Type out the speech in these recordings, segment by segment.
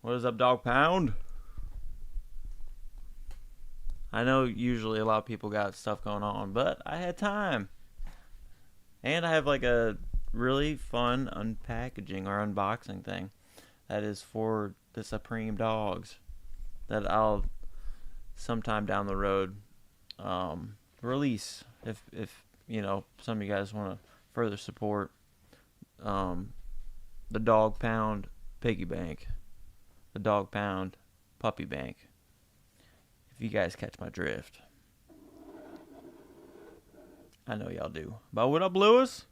What is up, dog pound? I know usually a lot of people got stuff going on, but I had time. And I have like a really fun unpackaging or unboxing thing that is for the Supreme dogs that I'll sometime down the road release if some of you guys want to further support um, the dog pound piggy bank, the dog pound puppy bank. If you guys catch my drift. I know y'all do. But what up, Lewis?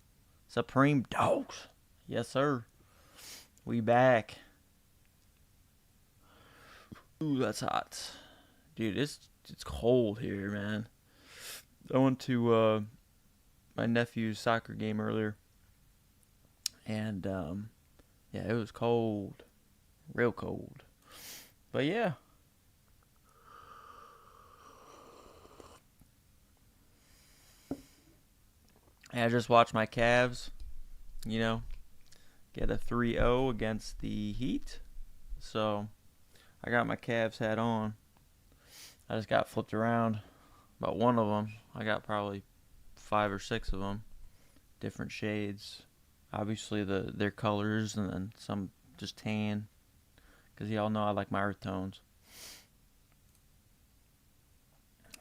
Supreme Dogs. Yes, sir. We back. Ooh, that's hot. Dude, it's cold here, man. I went to my nephew's soccer game earlier. And, yeah, it was cold. Real cold. But, yeah. And I just watched my Cavs, get a 3-0 against the Heat. So, I got my Cavs hat on. I just got flipped around. About one of them. I got probably 5 or 6 of them. Different shades. Obviously, their colors, and then some just tan. Because y'all know I like my earth tones.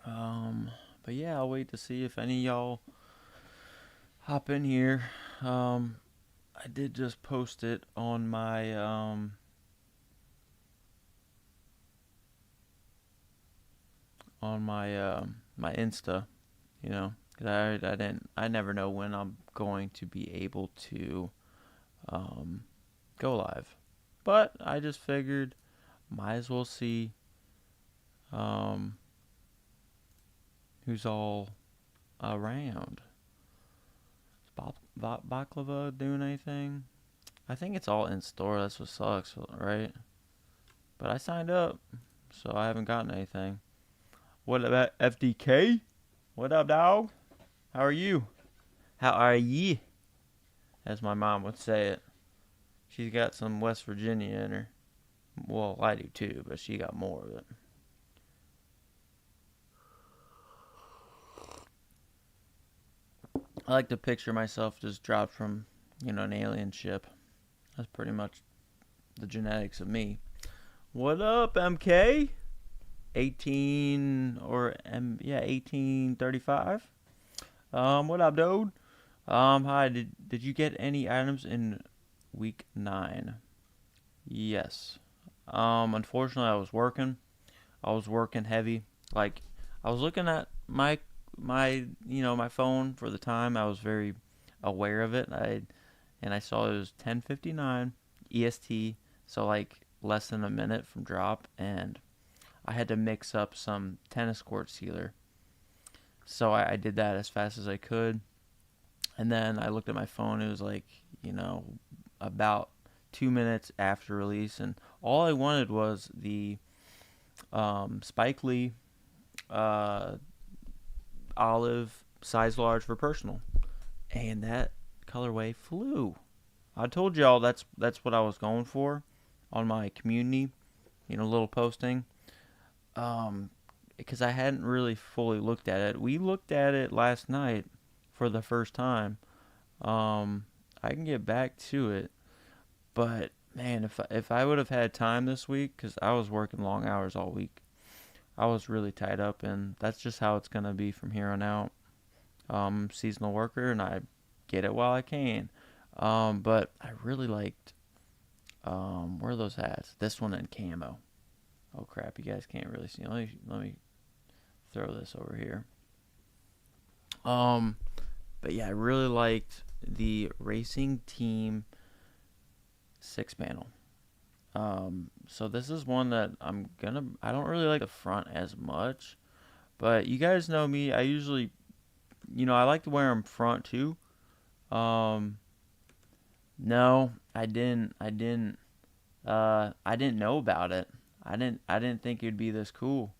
But yeah, I'll wait to see if any of y'all hop in here. I did just post it on my my Insta, because I never know when I'm going to be able to go live, but I just figured might as well see who's all around. Is Baklava doing anything? I think it's all in store. That's what sucks, right? But I signed up, so I haven't gotten anything. What about FDK? What up, dog? How are you? How are ye? As my mom would say it. She's got some West Virginia in her. Well, I do too, but she got more of it. I like to picture myself just dropped from, an alien ship. That's pretty much the genetics of me. What up, MK? 1835. What up, dude? Hi. Did you get any items in week 9? Yes. Unfortunately, I was working. I was working heavy. Like, I was looking at my phone for the time. I was very aware of it. I saw it was 10:59 EST, so like less than a minute from drop, and I had to mix up some tennis court sealer. So I did that as fast as I could. And then I looked at my phone. It was like, about 2 minutes after release. And all I wanted was the Spike Lee olive size large for personal. And that colorway flew. I told y'all that's what I was going for on my community, little posting. Because I hadn't really fully looked at it. We looked at it last night for the first time. I can get back to it, but man, if I would have had time this week, because I was working long hours all week, I was really tied up, and that's just how it's gonna be from here on out. Seasonal worker, and I get it while I can. But I really liked where are those hats? This one in camo. Oh crap, you guys can't really see. Let me throw this over here. But yeah, I really liked the Racing Team 6-panel. So this is one that I don't really like the front as much, but you guys know me. I usually, I like to wear them front too. No, I didn't. I didn't know about it. I didn't think it'd be this cool.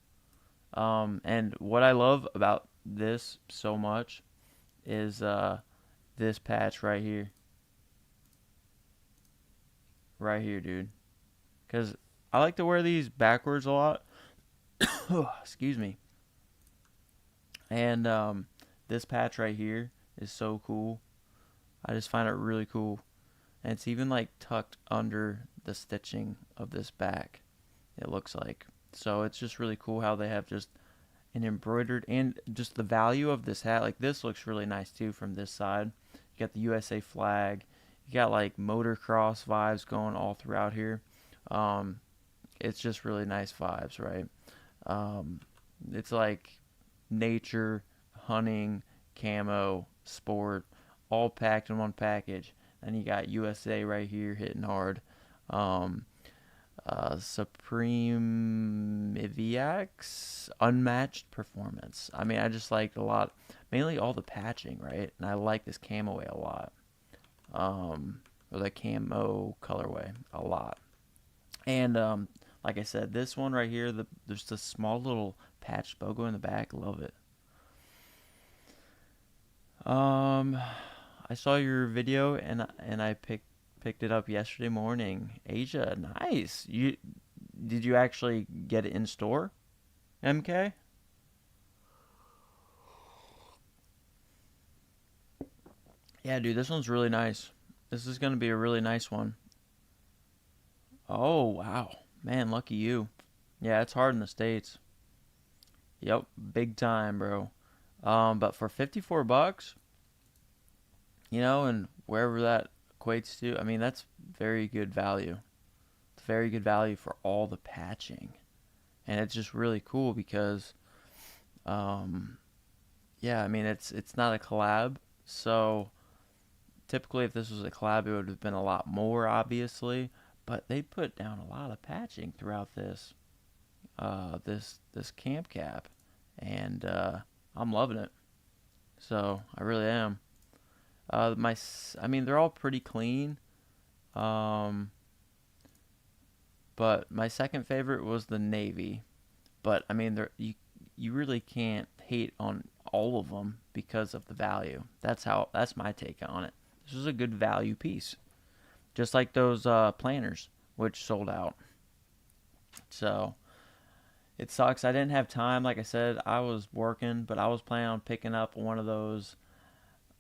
And what I love about this so much is this patch right here. Right here, dude. Because I like to wear these backwards a lot. Excuse me. And this patch right here is so cool. I just find it really cool. And it's even like tucked under the stitching of this back, it looks like. So it's just really cool how they have just an embroidered, and just the value of this hat. Like this looks really nice too from this side. You got the USA flag. You got like motocross vibes going all throughout here. Um, it's just really nice vibes, right? Um, it's like nature, hunting, camo, sport, all packed in one package. And you got USA right here hitting hard. Um, Supreme Iviax, unmatched performance. I mean, I just like a lot, mainly all the patching, right? And I like this camo a lot. Or the camo colorway a lot. And like I said, this one right here, there's this small little patched BOGO in the back. Love it. Um, I saw your video and I picked it up yesterday morning. Asia, nice. Did you actually get it in store, MK? Yeah, dude, this one's really nice. This is gonna be a really nice one. Oh wow, man, lucky you. Yeah, it's hard in the States. Yep, big time, bro. But for 54 bucks, and wherever that equates to, I mean, that's very good value. It's very good value for all the patching. And it's just really cool because, um, yeah, I mean, it's not a collab. So typically, if this was a collab, it would have been a lot more, obviously. But they put down a lot of patching throughout this camp cap, and I'm loving it. So I really am. I mean, they're all pretty clean. Um, but my second favorite was the navy. But I mean, you really can't hate on all of them because of the value. That's my take on it. This was a good value piece, just like those planners, which sold out. So it sucks. I didn't have time. Like I said, I was working, but I was planning on picking up one of those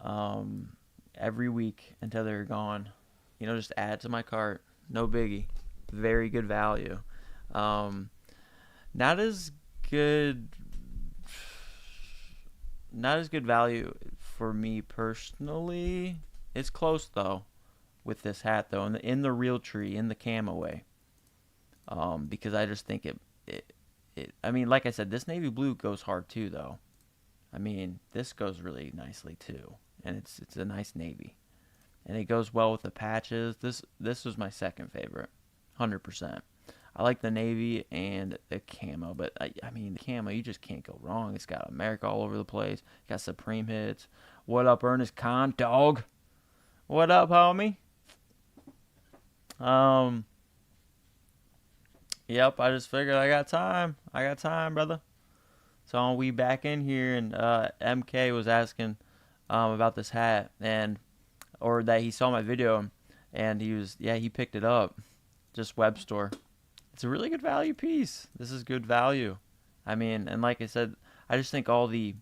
um, every week until they're gone. Just add it to my cart. No biggie. Very good value. Um, not as good. Not as good value for me personally. It's close though with this hat though, in the real tree, in the camo way. Because I just think it. I mean, like I said, this navy blue goes hard too though. I mean, this goes really nicely too, and it's a nice navy, and it goes well with the patches. This was my second favorite, 100%. I like the navy and the camo, but I mean the camo, you just can't go wrong. It's got America all over the place. Got Supreme hits. What up, Ernest Khan, dog? What up, homie? Um, yep. I just figured I got time. I got time, brother. So we back in here, and MK was asking about this hat, or that he saw my video, and he picked it up, just web store. It's a really good value piece. This is good value. I mean, and like I said, I just think all the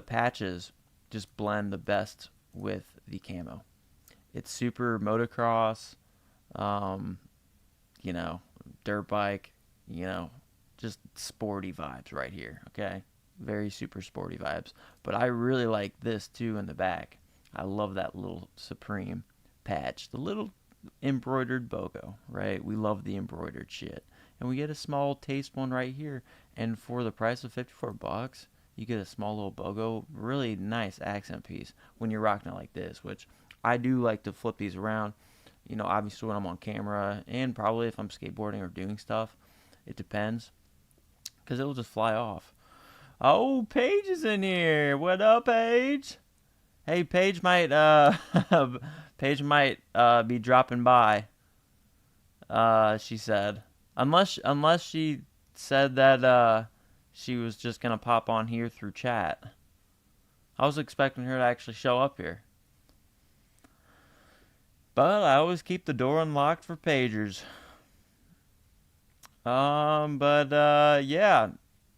patches just blend the best with the camo. It's super motocross, um, you know, dirt bike, just sporty vibes right here, okay? Very super sporty vibes. But I really like this too in the back. I love that little Supreme patch. The little embroidered BOGO, right? We love the embroidered shit. And we get a small taste one right here. And for the price of 54 bucks, you get a small little BOGO, really nice accent piece when you're rocking it like this, which I do like to flip these around. Obviously when I'm on camera and probably if I'm skateboarding or doing stuff. It depends. Because it'll just fly off. Oh, Paige is in here. What up, Paige? Hey, Paige might Paige might be dropping by. She said, unless she said that she was just gonna pop on here through chat. I was expecting her to actually show up here, but I always keep the door unlocked for pagers. Yeah,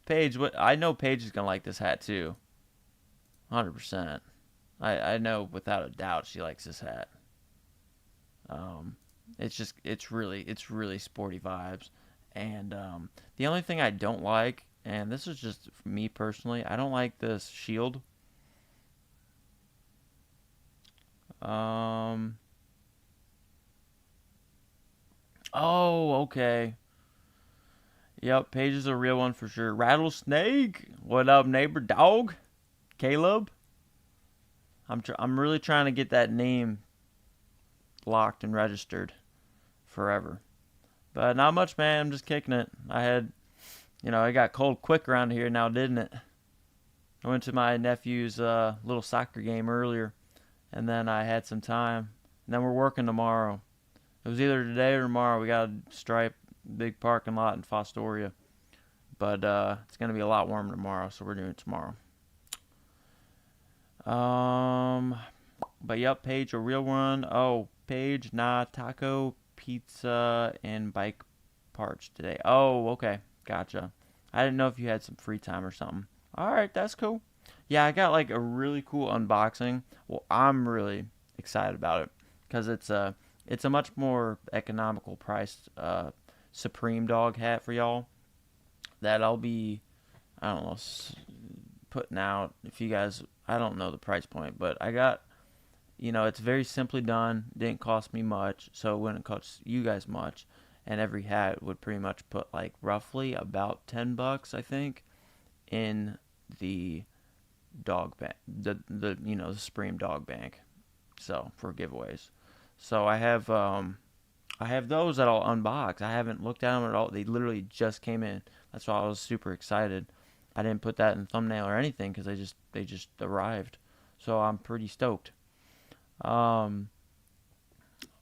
Paige. What I know, Paige is gonna like this hat too. 100%. I know without a doubt she likes this hat. Um, it's really sporty vibes. And the only thing I don't like, and this is just me personally, I don't like this shield. Um, oh, okay. Yep, Paige is a real one for sure. Rattlesnake, what up, neighbor dog? Caleb, I'm really trying to get that name locked and registered forever. But not much, man. I'm just kicking it. It got cold quick around here now, didn't it? I went to my nephew's little soccer game earlier, and then I had some time. And then we're working tomorrow. It was either today or tomorrow. We got a stripe big parking lot in Fostoria. But it's going to be a lot warmer tomorrow, so we're doing it tomorrow. But yep, Paige, a real one. Oh, Paige, nah, taco, pizza, and bike parts today. Oh, okay, gotcha. I didn't know if you had some free time or something. All right, that's cool. Yeah, I got like a really cool unboxing. Well, I'm really excited about it because it's a much more economical priced Supreme dog hat for y'all that I'll be, I don't know, putting out. If you guys, I don't know the price point, but I got, it's very simply done. Didn't cost me much, so it wouldn't cost you guys much. And every hat would pretty much put like roughly about $10, I think, in the dog bank, the Supreme dog bank. So for giveaways, so I have those that I'll unbox. I haven't looked at them at all. They literally just came in. That's why I was super excited. I didn't put that in the thumbnail or anything because they just arrived. So I'm pretty stoked. Um,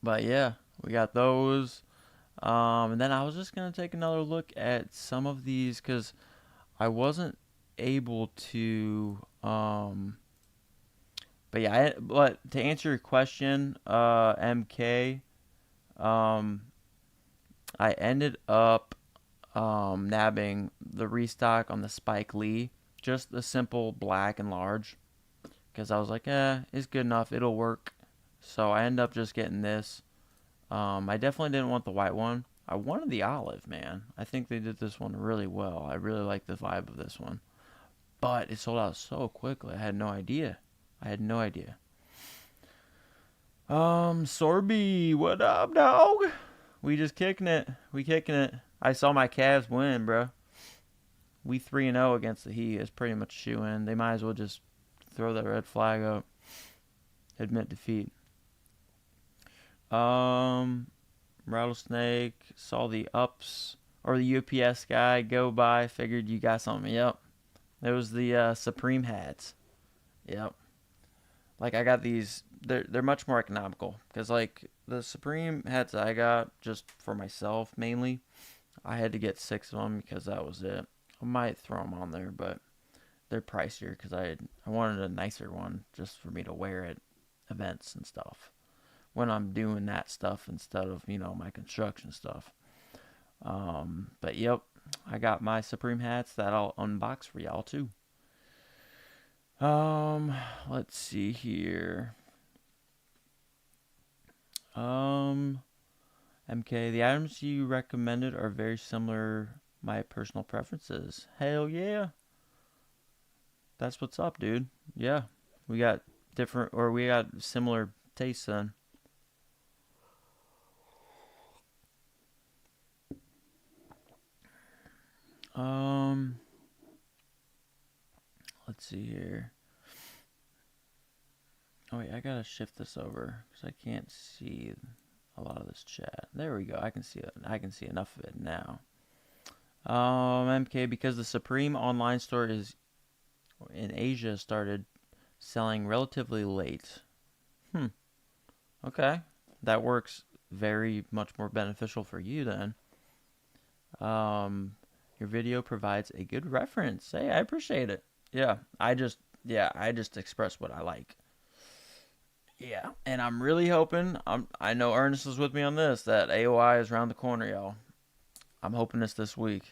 but yeah, we got those. And then I was just gonna take another look at some of these because I wasn't able to. But yeah, but to answer your question, MK, um, I ended up nabbing the restock on the Spike Lee, just the simple black and large, because I was like, it's good enough, it'll work. So I ended up just getting this. I definitely didn't want the white one. I wanted the olive, man. I think they did this one really well. I really like the vibe of this one. But it sold out so quickly. I had no idea. I had no idea. Sorby, what up, dog? We just kicking it. We kicking it. I saw my Cavs win, bro. We 3-0 against the Heat. It's pretty much shoe in. They might as well just throw that red flag up. Admit defeat. Rattlesnake, saw the ups or the UPS guy go by. Figured you got something. Yep. It was the Supreme hats. Yep. Like I got these. They're much more economical because like the Supreme hats I got just for myself mainly. I had to get 6 of them because that was it. I might throw them on there, but they're pricier because I wanted a nicer one just for me to wear at events and stuff when I'm doing that stuff instead of my construction stuff. But yep, I got my Supreme hats that I'll unbox for y'all too. Let's see here. MK, the items you recommended are very similar my personal preferences. Hell yeah. That's what's up, dude. Yeah. We got we got similar tastes then. Um, let's see here. Oh wait, I gotta shift this over because I can't see a lot of this chat. There we go. I can see it. I can see enough of it now. MK, because the Supreme online store is in Asia started selling relatively late. Okay, that works very much more beneficial for you then. Your video provides a good reference. Hey, I appreciate it. I just express what I like. Yeah, and I'm really hoping. I know Ernest is with me on this. That AOI is around the corner, y'all. I'm hoping it's this week,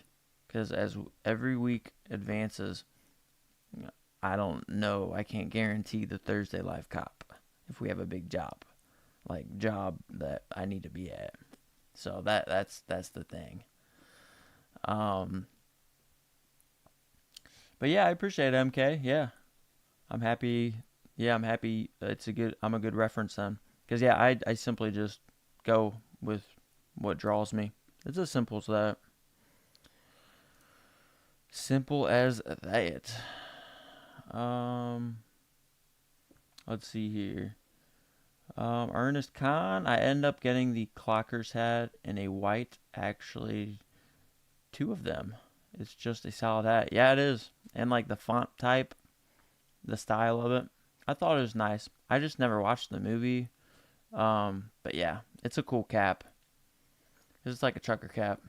because as every week advances, I don't know. I can't guarantee the Thursday live cop if we have a big job, like job that I need to be at. So that's the thing. Um, but yeah, I appreciate it, MK. Yeah, I'm happy. Yeah, I'm happy. I'm a good reference then, because yeah, I simply just go with what draws me. It's as simple as that. Simple as that. Um, let's see here. Ernest Kahn. I end up getting the Clockers hat in a white. Actually, two of them. It's just a solid hat. Yeah, it is. And like the font type, the style of it, I thought it was nice. I just never watched the movie. But yeah, it's a cool cap. It's like a trucker cap.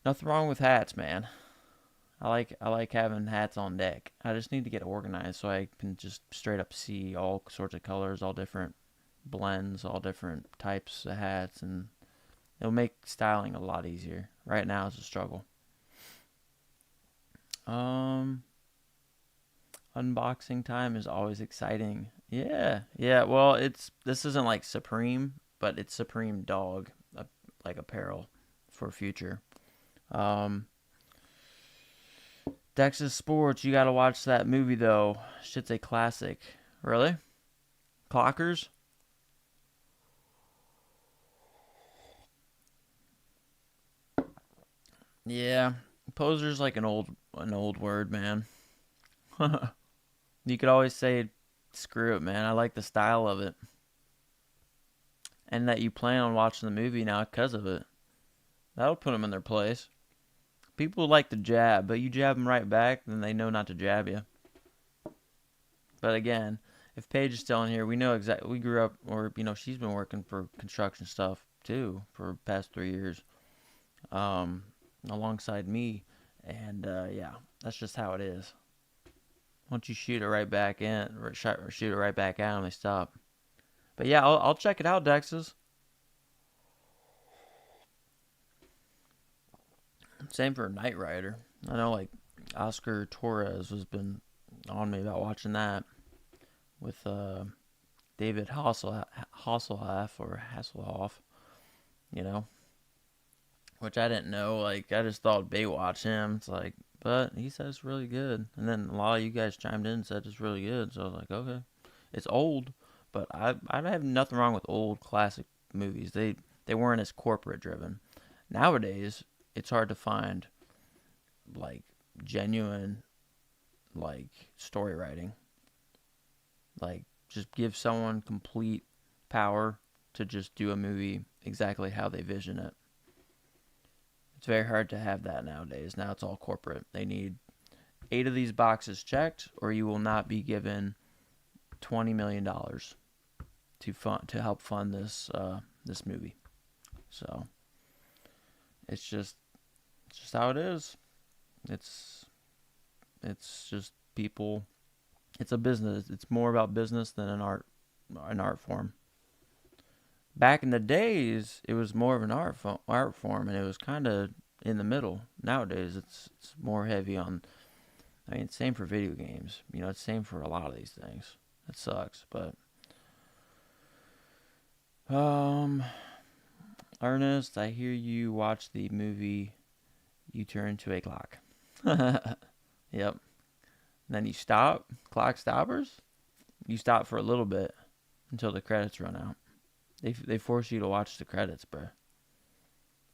Nothing wrong with hats, man. I like having hats on deck. I just need to get organized so I can just straight up see all sorts of colors, all different blends, all different types of hats, and it'll make styling a lot easier. Right now it's a struggle. Um, Unboxing time is always exciting. Yeah, yeah. Well, this isn't like Supreme, but it's Supreme Dog, like apparel for future. Um, Texas Sports, you gotta watch that movie though. Shit's a classic. Really? Clockers? Yeah. Poser's like an old word, man. You could always say screw it, man. I like the style of it. And that you plan on watching the movie now because of it. That'll put them in their place. People like to jab, but you jab them right back, then they know not to jab you. But again, if Paige is still in here, we know exactly. We grew up, or she's been working for construction stuff too for the past 3 years, um, alongside me, and yeah, that's just how it is. Once you shoot it right back in, or shoot it right back out, and they stop. But yeah, I'll check it out, Dexes. Same for Knight Rider. I know, like Oscar Torres has been on me about watching that with David Hasselhoff or Hasselhoff, you know, which I didn't know. Like, I just thought Baywatch him. It's like, but he said it's really good. And then a lot of you guys chimed in and said it's really good. So I was like, okay, it's old, but I have nothing wrong with old classic movies. They weren't as corporate driven. Nowadays, it's hard to find like genuine like story writing. Like, just give someone complete power to just do a movie exactly how they vision it. It's very hard to have that nowadays. Now it's all corporate. They need 8 of these boxes checked, or you will not be given $20 million to help fund this movie. So it's just how it is. It's just people. It's a business. It's more about business than an art form. Back in the days, it was more of an art form, and it was kind of in the middle. Nowadays, it's more heavy on. I mean, same for video games. It's same for a lot of these things. It sucks, but um, Ernest, I hear you watch the movie. You turn to a clock. Yep. And then you stop. Clock stoppers. You stop for a little bit until the credits run out. They force you to watch the credits, bro.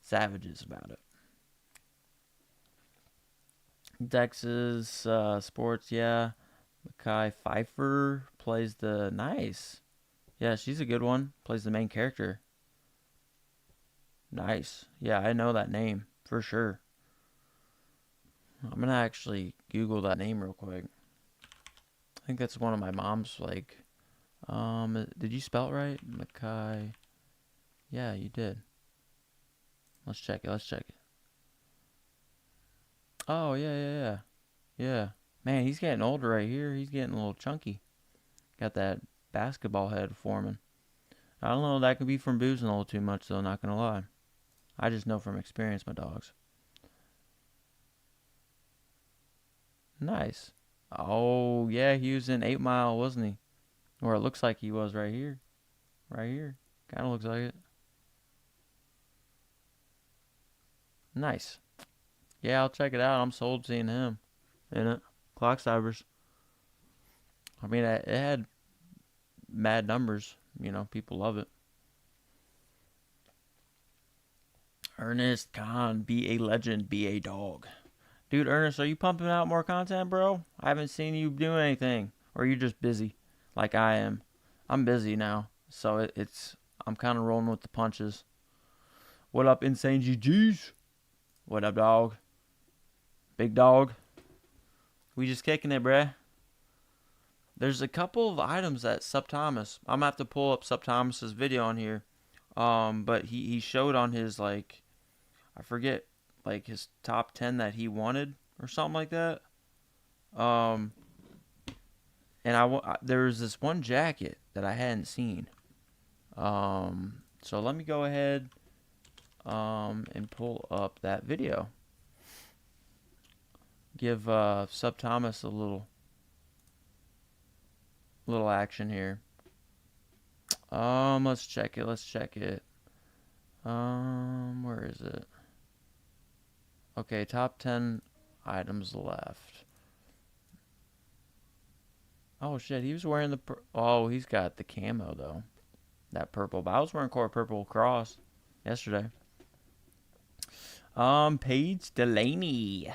Savages about it. Texas Sports, yeah. Mackay Pfeiffer plays the nice. Yeah, she's a good one. Plays the main character. Nice. Yeah, I know that name for sure. I'm gonna actually Google that name real quick. I think that's one of my mom's like. Did you spell it right? Mackay. Yeah, you did. Let's check it. Oh, yeah, yeah, yeah. Yeah. Man, he's getting older right here. He's getting a little chunky. Got that basketball head forming. I don't know. That could be from boozing a little too much, though, not gonna lie. I just know from experience my dogs. Nice. Oh, yeah, he was in 8 Mile, wasn't he? Or it looks like he was right here. Right here. Kind of looks like it. Nice. Yeah, I'll check it out. I'm sold seeing him in it. Clockstoppers. I mean, it had mad numbers. People love it. Ernest Khan, be a legend, be a dog. Dude, Ernest, are you pumping out more content, bro? I haven't seen you do anything. Or are you just busy like I am? I'm busy now. So I'm kind of rolling with the punches. What up, Insane GGs? What up, dog? Big dog? We just kicking it, bruh. There's a couple of items that Sub Thomas. I'm gonna have to pull up Sub Thomas's video on here. But he showed on his I forget his top 10 that he wanted or something like that. Um, and there was this one jacket that I hadn't seen. So let me go ahead and pull up that video. Give Sub Thomas a little action here. Let's check it. Where is it? Okay, top 10 items left. Oh shit, he was wearing the he's got the camo though. That purple. But I was wearing core purple cross yesterday. Paige Delaney.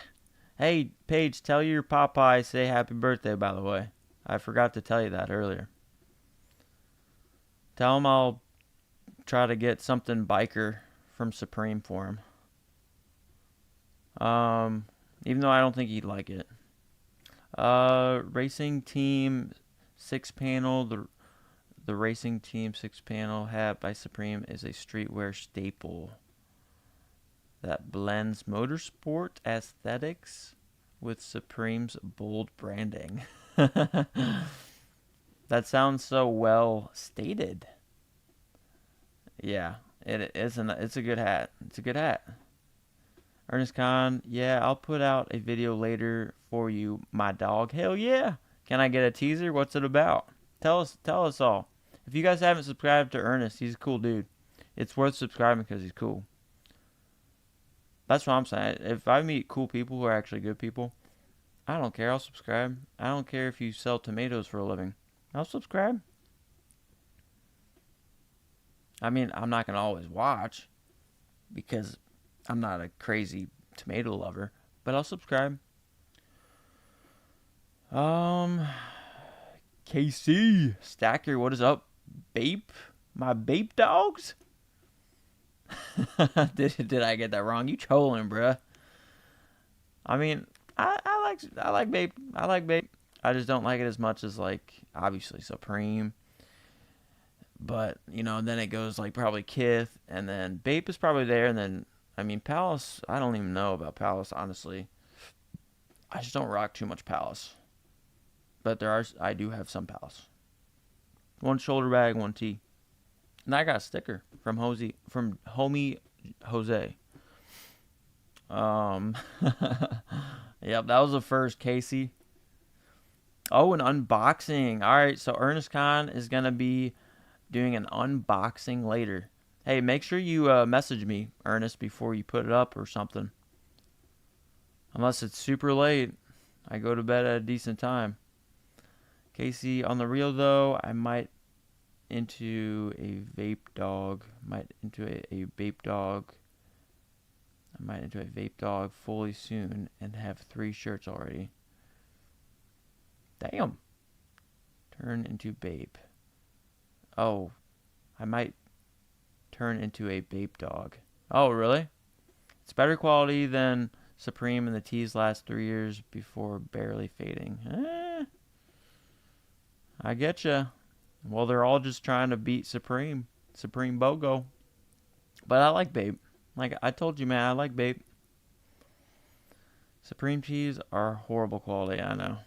Hey, Paige, tell your Popeye say happy birthday, by the way. I forgot to tell you that earlier. Tell him I'll try to get something biker from Supreme for him. Even though I don't think he'd like it. Racing Team 6-panel. The Racing Team 6-panel hat by Supreme is a streetwear staple that blends motorsport aesthetics with Supreme's bold branding. That sounds so well stated. Yeah, it's a good hat. It's a good hat. Ernest Khan, yeah, I'll put out a video later for you, my dog. Hell yeah. Can I get a teaser? What's it about? Tell us all. If you guys haven't subscribed to Ernest, he's a cool dude. It's worth subscribing because he's cool. That's what I'm saying. If I meet cool people who are actually good people, I don't care. I'll subscribe. I don't care if you sell tomatoes for a living. I'll subscribe. I mean, I'm not going to always watch because I'm not a crazy tomato lover, but I'll subscribe. KC Stacker, what is up, Bape? My Bape dogs? Did I get that wrong? You trolling, bruh. I mean, I like Bape. I like Bape. I just don't like it as much as obviously Supreme. But then it goes probably Kith, and then Bape is probably there, and then Palace. I don't even know about Palace, honestly. I just don't rock too much Palace. But I do have some Palace. One shoulder bag, one tee. And I got a sticker from Homie Jose. Yep, that was the first, Casey. Oh, an unboxing. All right, so Ernest Khan is going to be doing an unboxing later. Hey, make sure you message me, Ernest, before you put it up or something. Unless it's super late. I go to bed at a decent time. Casey, on the real though, I might into a vape dog. I might into a vape dog fully soon and have 3 shirts already. Damn. Turn into Bape. Oh, I might turn into a Bape dog. Oh, really? It's better quality than Supreme, and the tees last 3 years before barely fading. I getcha. Well, they're all just trying to beat Supreme BOGO. But I like Bape. Like I told you, man, I like Bape. Supreme tees are horrible quality. I know.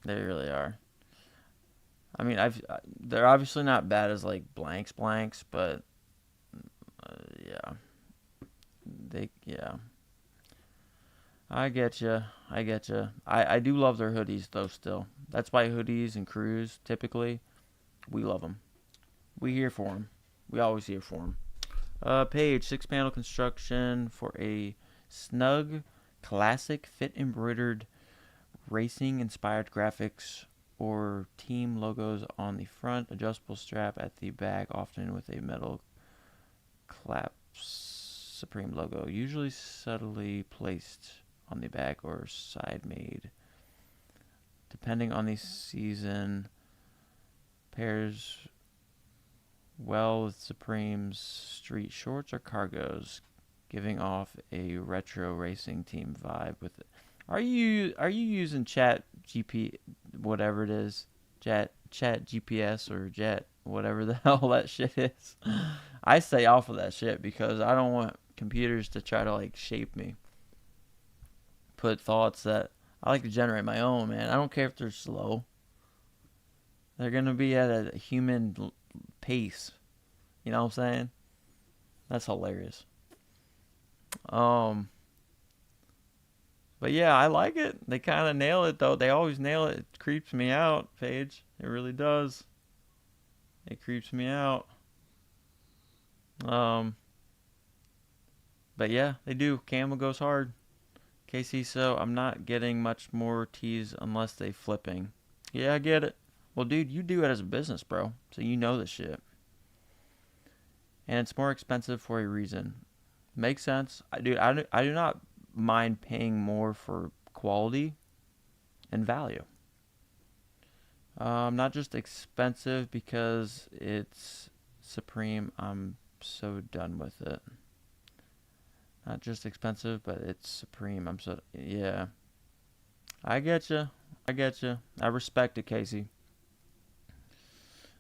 They really are. I mean, they're obviously not bad as blanks, but Yeah. Yeah. I get you. I get you. I do love their hoodies though. Still, that's why hoodies and crews typically we love them. We here for them. We always here for them. Page 6 panel construction for a snug, classic fit embroidered racing inspired graphics or team logos on the front, adjustable strap at the back, often with a metal clap Supreme logo, usually subtly placed on the back or side made. Depending on the season, pairs well with Supreme's street shorts or cargos, giving off a retro racing team vibe with it. Are you using Chat GP whatever it is? Chat GPS or Jet whatever the hell that shit is. I stay off of that shit because I don't want computers to try to like shape me. Put thoughts that I like to generate my own, man. I don't care if they're slow. They're going to be at a human pace. You know what I'm saying? That's hilarious. Um But yeah, I like it. They kind of nail it though. They always nail it. It creeps me out, Paige. It really does. It creeps me out. Um, but yeah, they do. Camel goes hard. KC, so I'm not getting much more teas unless they flipping. Yeah, I get it. Well, dude, you do it as a business, bro. So you know this shit. And it's more expensive for a reason. Makes sense. I do not mind paying more for quality and value. Not just expensive because it's Supreme. I'm so done with it. Not just expensive, but it's Supreme. I'm so yeah. I get you. I get you. I respect it, Casey.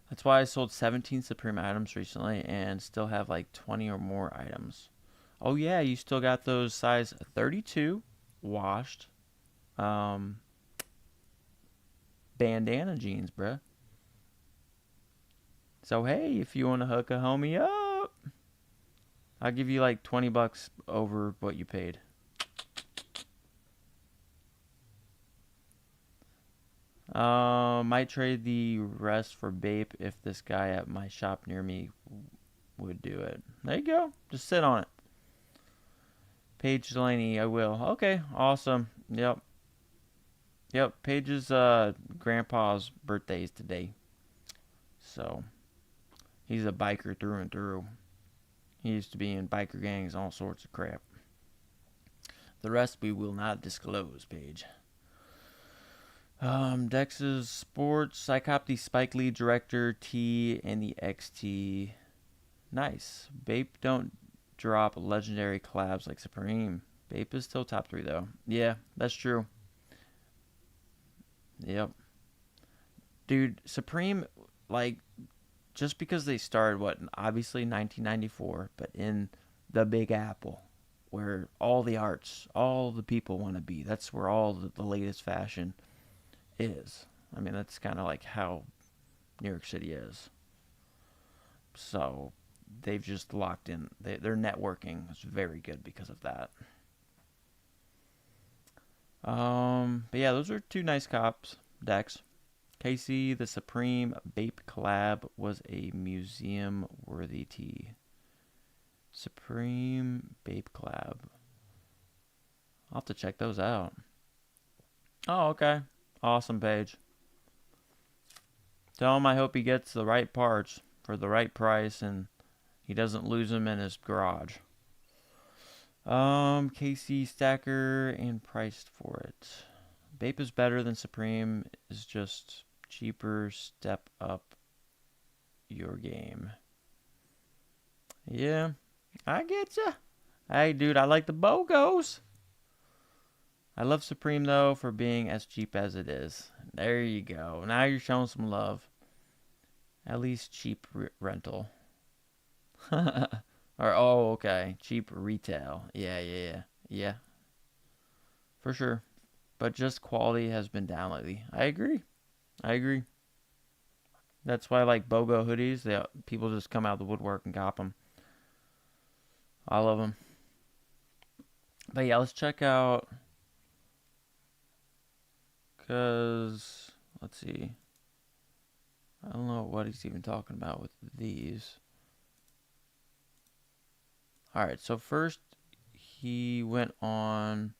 That's why I sold 17 Supreme items recently and still have like 20 or more items. Oh yeah, you still got those size 32 washed um, bandana jeans, bruh. So hey, if you want to hook a homie up, I'll give you like $20 over what you paid. Might trade the rest for Bape if this guy at my shop near me would do it. There you go. Just sit on it. Paige Delaney, I will. Okay, awesome. Yep. Yep, Paige's grandpa's birthday is today. So, he's a biker through and through. He used to be in biker gangs, all sorts of crap. The rest we will not disclose, Paige. Dex's Sports. I copped the Spike Lee Director T and the XT. Nice. Bape don't drop legendary collabs like Supreme. Bape is still top 3 though. Yeah, that's true. Yep. Dude, Supreme, like, just because they started, obviously 1994, but in the Big Apple, where all the arts, all the people want to be. That's where all the latest fashion is. I mean, that's kind of like how New York City is. So they've just locked in. Their networking is very good because of that. But yeah, those are 2 nice cops decks. KC, the Supreme Bape collab was a museum-worthy tee. Supreme Bape collab. I'll have to check those out. Oh, okay. Awesome, Paige. Tell him I hope he gets the right parts for the right price and he doesn't lose them in his garage. KC Stacker and priced for it. Bape is better than Supreme. Is just cheaper. Step up your game. Yeah, I get ya. Hey, dude, I like the BOGOs. I love Supreme, though, for being as cheap as it is. There you go. Now you're showing some love. At least cheap rental. Oh, okay. Cheap retail. Yeah. For sure. But just quality has been down lately. I agree. That's why, like, BOGO hoodies, people just come out of the woodwork and cop them. I love them. But yeah, let's check out, because, let's see. I don't know what he's even talking about with these. Alright, so first he went on,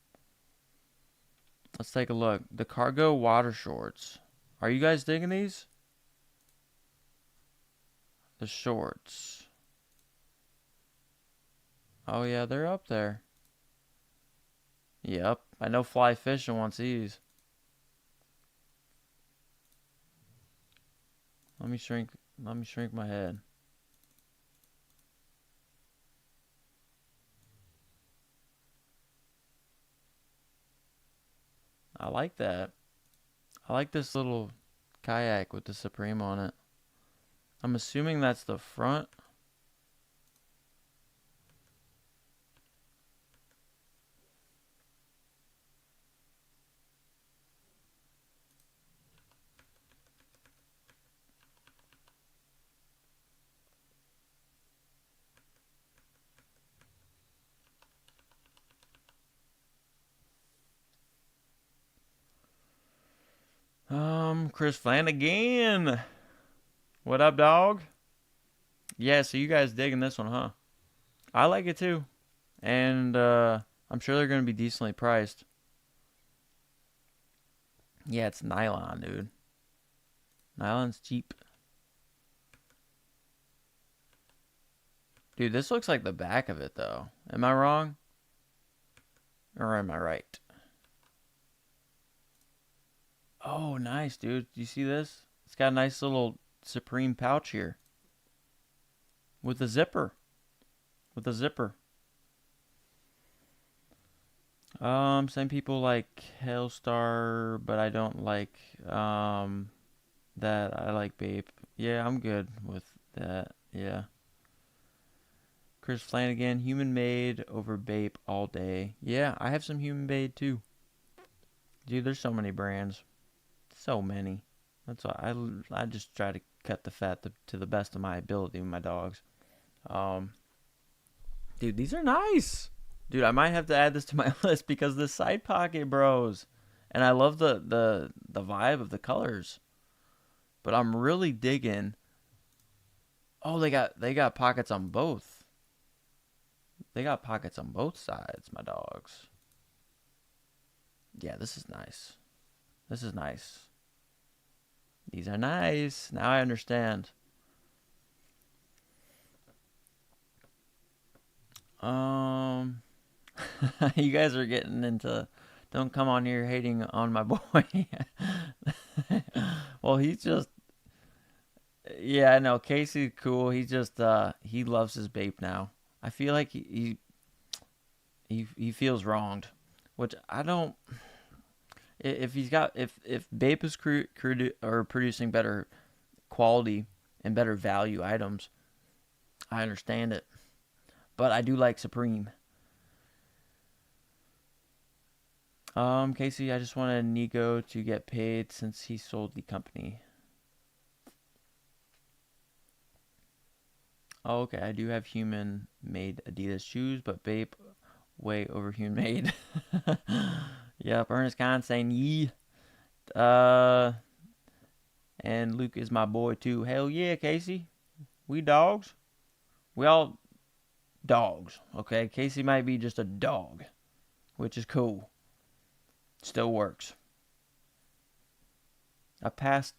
let's take a look. The cargo water shorts. Are you guys digging these? The shorts. Oh yeah, they're up there. Yep, I know Fly Fishing wants these. Let me shrink my head. I like that. I like this little kayak with the Supreme on it. I'm assuming that's the front. Chris Flanagan. What up, dog? Yeah, so you guys digging this one, huh? I like it too. And I'm sure they're going to be decently priced. Yeah, it's nylon, dude. Nylon's cheap. Dude, this looks like the back of it, though. Am I wrong? Or am I right? Oh, nice, dude. Do you see this? It's got a nice little Supreme pouch here. With a zipper. With a zipper. Some people like Hellstar, but I don't like that. I like Bape. Yeah, I'm good with that. Yeah. Chris Flanagan, human made over Bape all day. Yeah, I have some human made too. Dude, there's so many brands. So many. That's why I just try to cut the fat to the best of my ability with my dogs. Um, dude, these are nice. Dude, I might have to add this to my list because the side pocket bros, and I love the vibe of the colors. But I'm really digging. Oh, they got pockets on both. They got pockets on both sides, my dogs. Yeah, this is nice. This is nice. These are nice. Now I understand. Um, you guys are getting into. Don't come on here hating on my boy. Well, he's just. Yeah, I know. Casey's cool. He just he loves his Bape now. I feel like he feels wronged, which I don't. If he's got if Bape is or producing better quality and better value items, I understand it. But I do like Supreme. Casey, I just wanted Nico to get paid since he sold the company. Oh, okay. I do have human made Adidas shoes, but Bape way over human made. Yep, Ernest Khan saying yee. Uh, and Luke is my boy too. Hell yeah, Casey. We dogs. We all dogs. Okay, Casey might be just a dog, which is cool. Still works. A past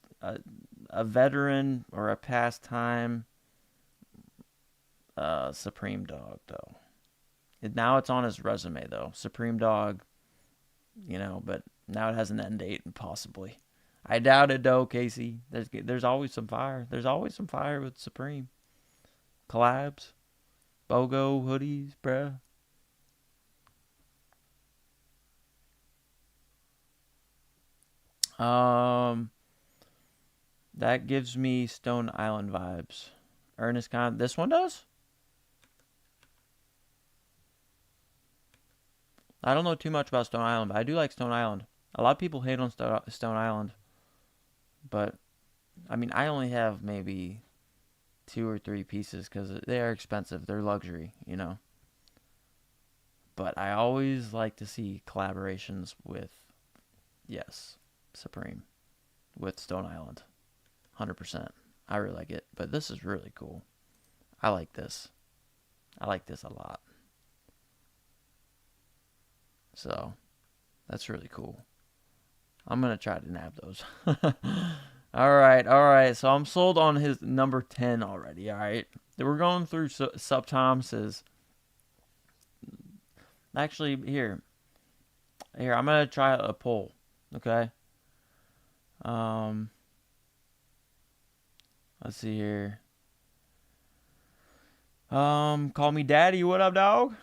a veteran or a pastime Supreme dog though. Now it's on his resume though. Supreme dog, but now it has an end date possibly. I doubt it though, Casey. There's always some fire. There's always some fire with Supreme. Collabs, BOGO hoodies, bruh. Um, that gives me Stone Island vibes. Ernest Con. This one does? I don't know too much about Stone Island, but I do like Stone Island. A lot of people hate on Stone Island, but I mean, I only have maybe two or three pieces because they are expensive. They're luxury. but I always like to see collaborations with, yes, Supreme, with Stone Island. 100%. I really like it, but this is really cool. I like this. I like this a lot. So, that's really cool. I'm going to try to nab those. All right. So I'm sold on his number 10 already, all right? We're going through Sub Thomas's. Actually, here, I'm going to try a poll, okay? Um, let's see here. Call me daddy. What up, dog?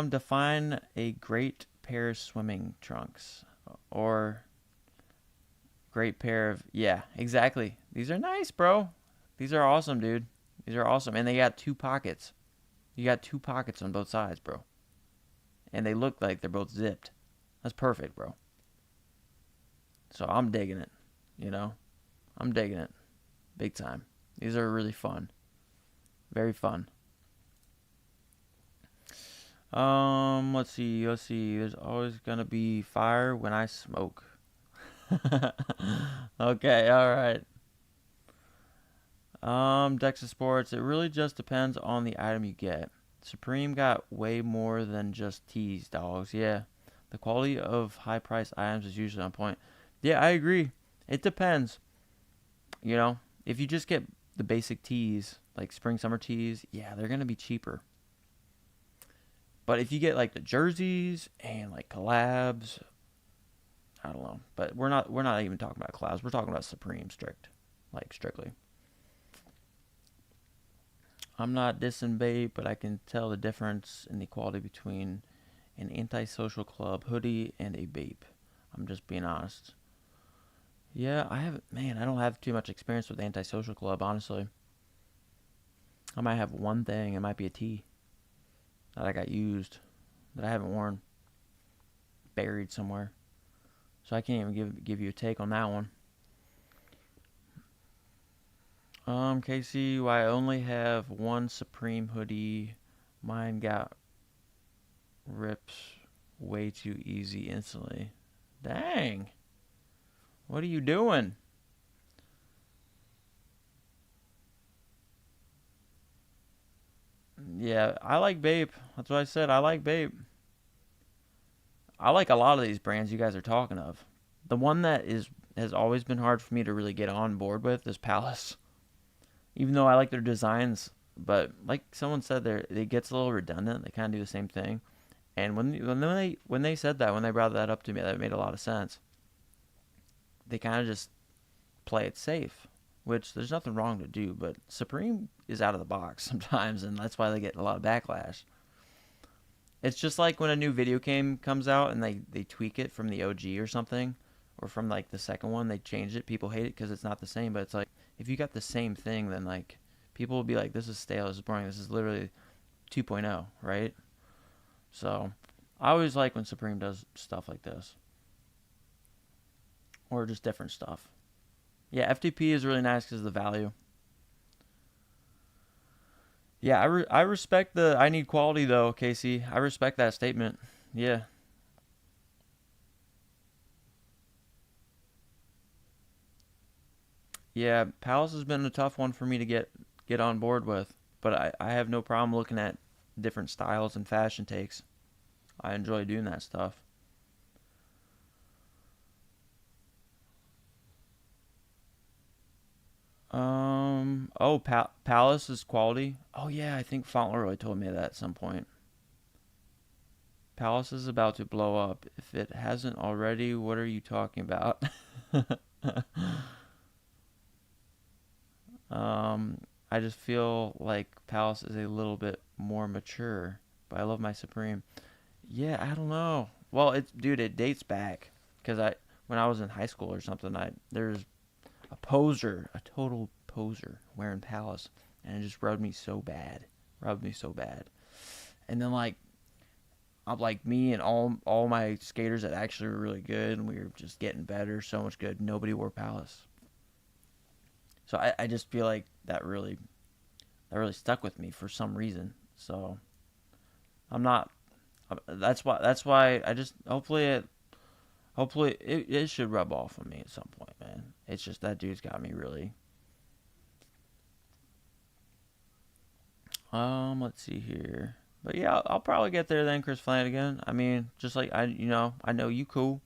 Define a great pair of swimming trunks, or great pair of, yeah, exactly. These are nice, bro. These are awesome, dude. These are awesome, and they got 2 pockets. You got 2 pockets on both sides, bro, and they look like they're both zipped. That's perfect, bro. So I'm digging it. You know, I'm digging it, big time. These are really fun, very fun. Let's see. There's always gonna be fire when I smoke. Okay, all right. Dexa Sports. It really just depends on the item you get. Supreme got way more than just tees, dogs. Yeah, the quality of high-priced items is usually on point. Yeah, I agree. It depends. You know, if you just get the basic tees, like spring summer tees, yeah, they're gonna be cheaper. But if you get like the jerseys and like collabs, I don't know. But we're not even talking about collabs. We're talking about Supreme strictly. I'm not dissing Babe, but I can tell the difference in the quality between an antisocial club hoodie and a Babe. I'm just being honest. Yeah, I don't have too much experience with antisocial club, honestly. I might have one thing. It might be a tee that I got used that I haven't worn, buried somewhere. So I can't even give you a take on that one. Casey, I only have one Supreme hoodie. Mine got rips way too easy instantly. Dang. What are you doing? Yeah, I like Bape. That's what I said. I like Bape. I like a lot of these brands you guys are talking of. The one that has always been hard for me to really get on board with is Palace. Even though I like their designs, but like someone said, it gets a little redundant. They kind of do the same thing. And when they said that, when they brought that up to me, that made a lot of sense. They kind of just play it safe, which there's nothing wrong to do. But Supreme is out of the box sometimes, and that's why they get a lot of backlash. It's just like when a new video game comes out and they tweak it from the OG or something, or from like the second one, they change it. People hate it because it's not the same. But it's like if you got the same thing, then like people will be like, "This is stale. This is boring. This is literally 2.0, right?" So I always like when Supreme does stuff like this, or just different stuff. Yeah, FTP is really nice because of the value. Yeah, I respect the I need quality though, Casey. I respect that statement. Yeah. Yeah, Palace has been a tough one for me to get on board with, but I have no problem looking at different styles and fashion takes. I enjoy doing that stuff. Palace is quality. Oh yeah, I think Fauntleroy told me that at some point. Palace is about to blow up. If it hasn't already, what are you talking about? I just feel like Palace is a little bit more mature, but I love my Supreme. Yeah, I don't know. Well, it dates back because I when I was in high school or something, I there's a poser, a total poser wearing Palace, and it just rubbed me so bad. And then like I'm like me and all my skaters that actually were really good, and we were just getting better, so much good. Nobody wore Palace, so I just feel like that really stuck with me for some reason. So I'm not That's why. That's why I just hopefully it should rub off on me at some point, man. It's just that dude's got me really. Let's see here. But yeah, I'll probably get there then, Chris Flanagan. I mean, just like I know you cool.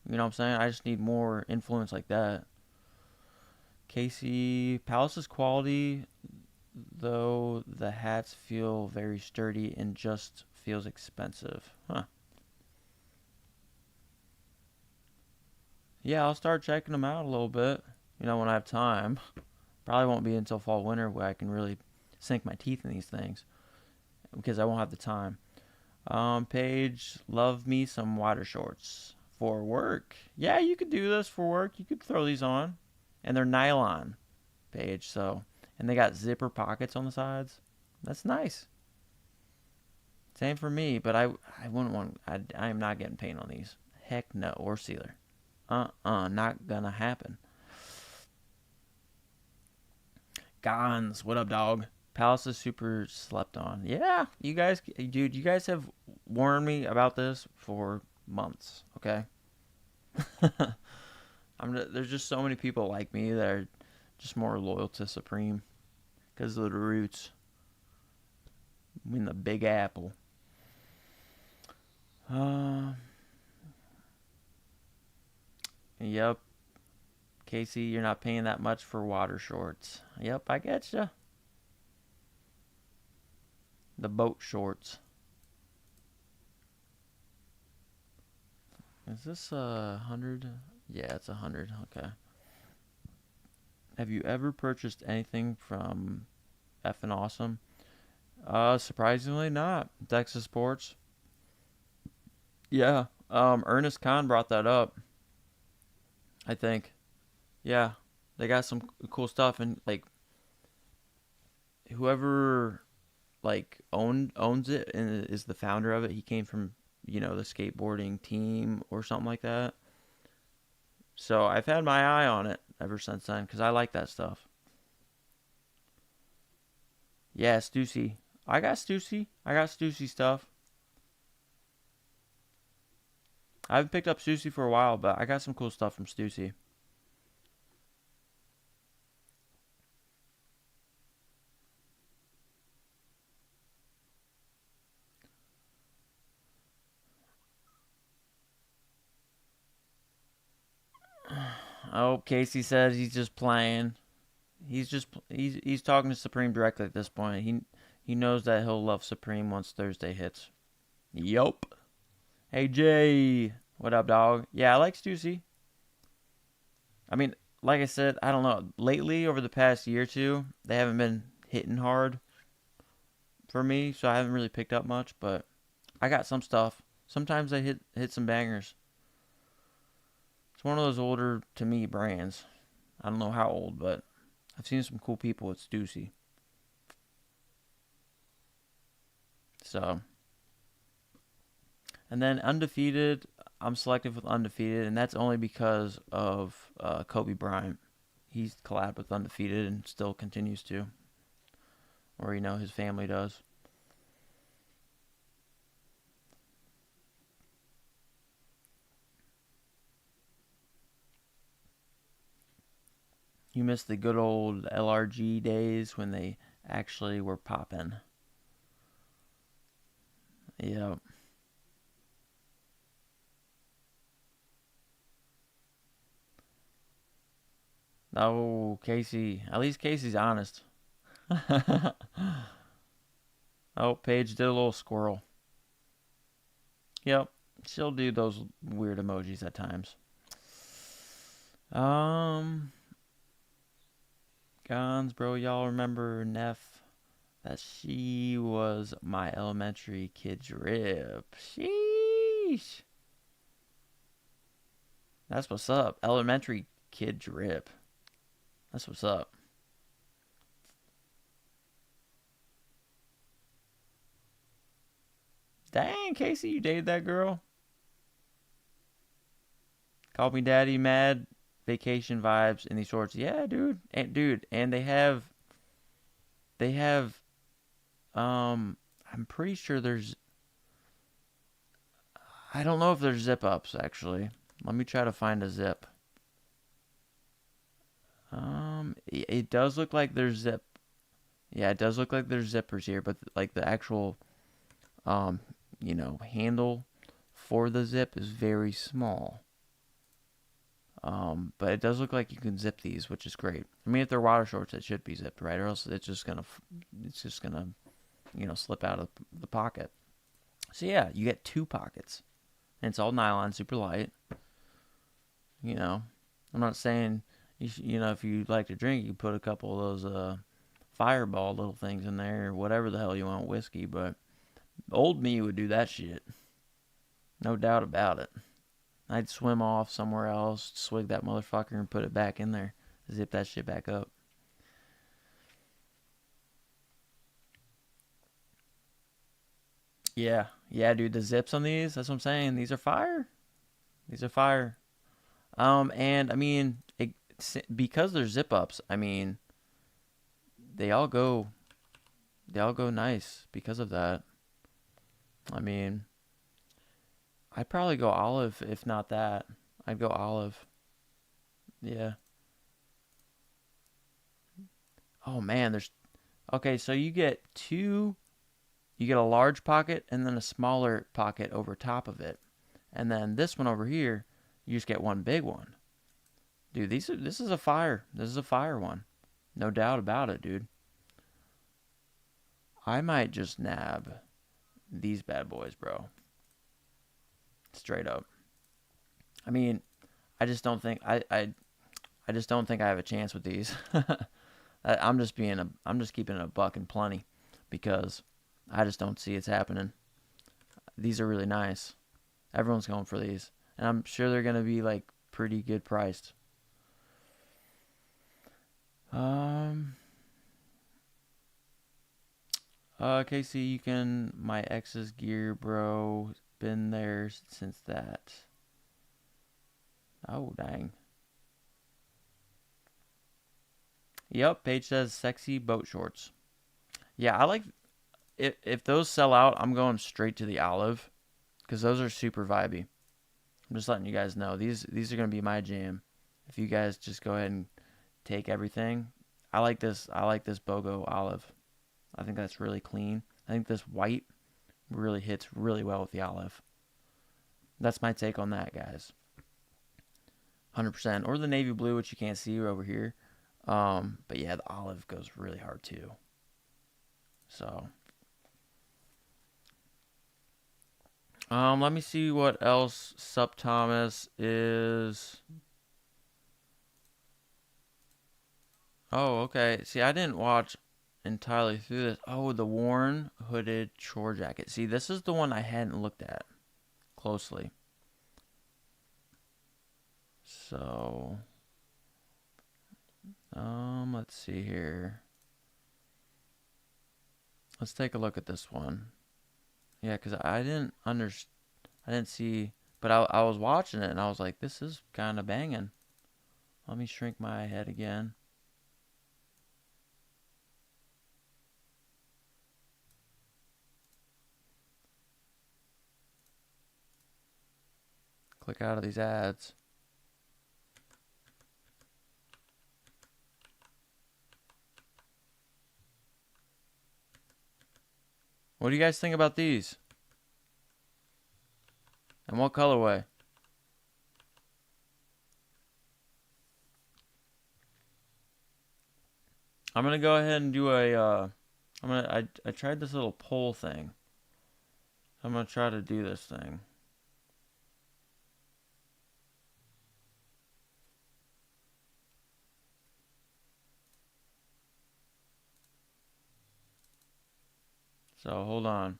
You know what I'm saying? I just need more influence like that. Casey Palace's quality, though the hats feel very sturdy and just feels expensive. Huh. Yeah, I'll start checking them out a little bit. When I have time. Probably won't be until fall winter where I can really sink my teeth in these things because I won't have the time. Paige, love me some water shorts for work. Yeah, you could do this for work. You could throw these on, and they're nylon, Paige. And they got zipper pockets on the sides. That's nice. Same for me, but I wouldn't want. I am not getting paint on these. Heck no, or sealer. Not gonna happen. Gons, what up, dog? Palace is super slept on. Yeah, dude, you guys have warned me about this for months. Okay, there's just so many people like me that are just more loyal to Supreme because of the roots. I mean, the Big Apple. Uh, yep, Casey, you're not paying that much for water shorts. Yep, I get you. The boat shorts. Is this 100? Yeah, it's 100. Okay. Have you ever purchased anything from effing awesome? Surprisingly not. Texas Sports. Yeah. Ernest Kahn brought that up. I think. Yeah. They got some cool stuff, and like whoever owns it and is the founder of it, he came from the skateboarding team or something like that. So I've had my eye on it ever since then because I like that stuff. Yeah, Stussy. I got Stussy. I got Stussy stuff. I haven't picked up Stussy for a while, but I got some cool stuff from Stussy. Oh, Casey says he's just playing. He's talking to Supreme directly at this point. He knows that he'll love Supreme once Thursday hits. Yup. Hey Jay, what up, dog? Yeah, I like Stussy. I mean, like I said, I don't know. Lately, over the past year or two, they haven't been hitting hard for me, so I haven't really picked up much. But I got some stuff. Sometimes they hit some bangers. It's one of those older to me brands. I don't know how old, but I've seen some cool people with Stussy. So, and then undefeated. I'm selective with undefeated, and that's only because of Kobe Bryant. He's collabed with undefeated and still continues to, or his family does. You miss the good old LRG days when they actually were popping. Yeah. Oh, Casey. At least Casey's honest. Oh, Paige did a little squirrel. Yep. She'll do those weird emojis at times. Um, Guns, bro. Y'all remember Neff? That she was my elementary kid drip. Sheesh. That's what's up. Elementary kid drip. That's what's up. Dang, Casey, you dated that girl? Called me daddy, mad vacation vibes in these shorts. Yeah, and they have I'm pretty sure there's I don't know if there's zip ups actually. Let me try to find a zip. It does look like there's zip. Yeah, it does look like there's zippers here, but like the actual, um, handle for the zip is very small. But it does look like you can zip these, which is great. I mean, if they're water shorts, it should be zipped, right? Or else it's just gonna slip out of the pocket. So yeah, you get two pockets, and it's all nylon, super light. You know, I'm not saying if you like to drink, you put a couple of those Fireball little things in there, or whatever the hell you want, whiskey. But old me would do that shit, no doubt about it. I'd swim off somewhere else, swig that motherfucker, and put it back in there. Zip that shit back up. Yeah, yeah, dude. The zips on these, that's what I'm saying. These are fire. These are fire. And I mean, because they're zip ups. I mean, they all go, they all go nice because of that. I mean, I'd probably go olive if not that. I'd go olive. Yeah. Oh man, there's okay. So you get two. You get a large pocket and then a smaller pocket over top of it, and then this one over here, you just get one big one. Dude, this is a fire. This is a fire one, no doubt about it, dude. I might just nab these bad boys, bro. Straight up. I mean, I just don't think I just don't think I have a chance with these. I'm just keeping it a buck and plenty because I just don't see it's happening. These are really nice. Everyone's going for these, and I'm sure they're gonna be like pretty good priced. Um, Casey, you can my ex's gear, bro. Been there since that. Oh dang. Yep, page says sexy boat shorts. Yeah, I like if those sell out, I'm going straight to the olive because those are super vibey. I'm just letting you guys know these are gonna be my jam. If you guys just go ahead and take everything, I like this. I like this BOGO olive. I think that's really clean. I think this white really hits really well with the olive. That's my take on that, guys. 100%. Or the navy blue, which you can't see over here. But yeah, the olive goes really hard too. So, let me see what else Sup Thomas is. Oh, okay. See, I didn't watch entirely through this. Oh, the worn hooded shore jacket. See, this is the one I hadn't looked at closely. So, let's see here. Let's take a look at this one. Yeah, because I didn't see, but I was watching it and I was like, this is kind of banging. Let me shrink my head again. Click out of these ads. What do you guys think about these? And what colorway? I'm gonna go ahead and do a. I tried this little poll thing. I'm gonna try to do this thing. So hold on.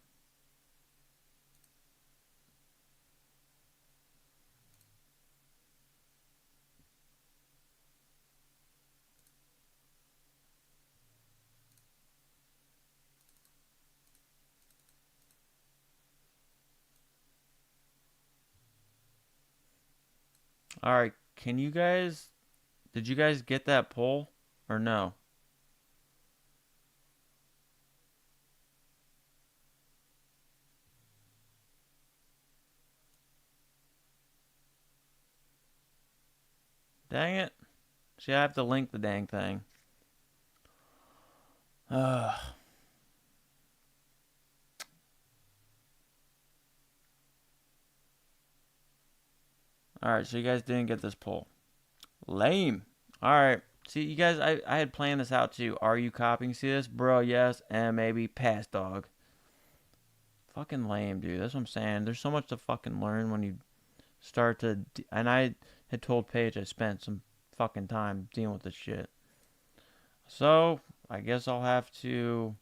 All right, can you guys? Did you guys get that poll or no? Dang it. See, I have to link the dang thing. Alright, so you guys didn't get this poll. Lame. Alright. See, you guys, I had planned this out too. Are you copying? See this? Bro, yes, and maybe pass, dog. Fucking lame, dude. That's what I'm saying. There's so much to fucking learn when you start to... And I had told Paige I spent some fucking time dealing with this shit. So, I guess I'll have to...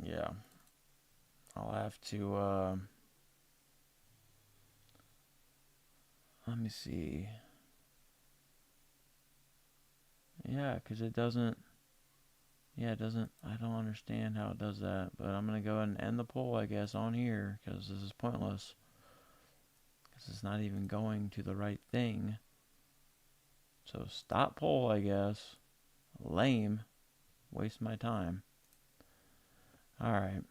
Yeah. I'll have to, let me see. Yeah, because it doesn't... Yeah, it doesn't... I don't understand how it does that. But I'm going to go ahead and end the poll, I guess, on here. Because this is pointless. Because it's not even going to the right thing. So stop poll, I guess. Lame. Waste my time. Alright.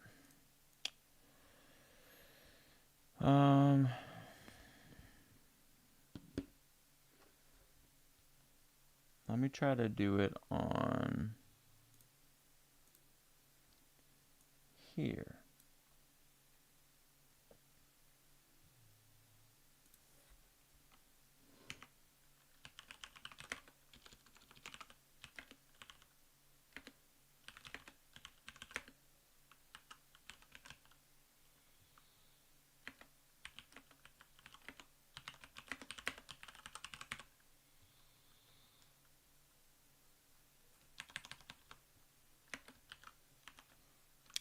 Let me try to do it on here.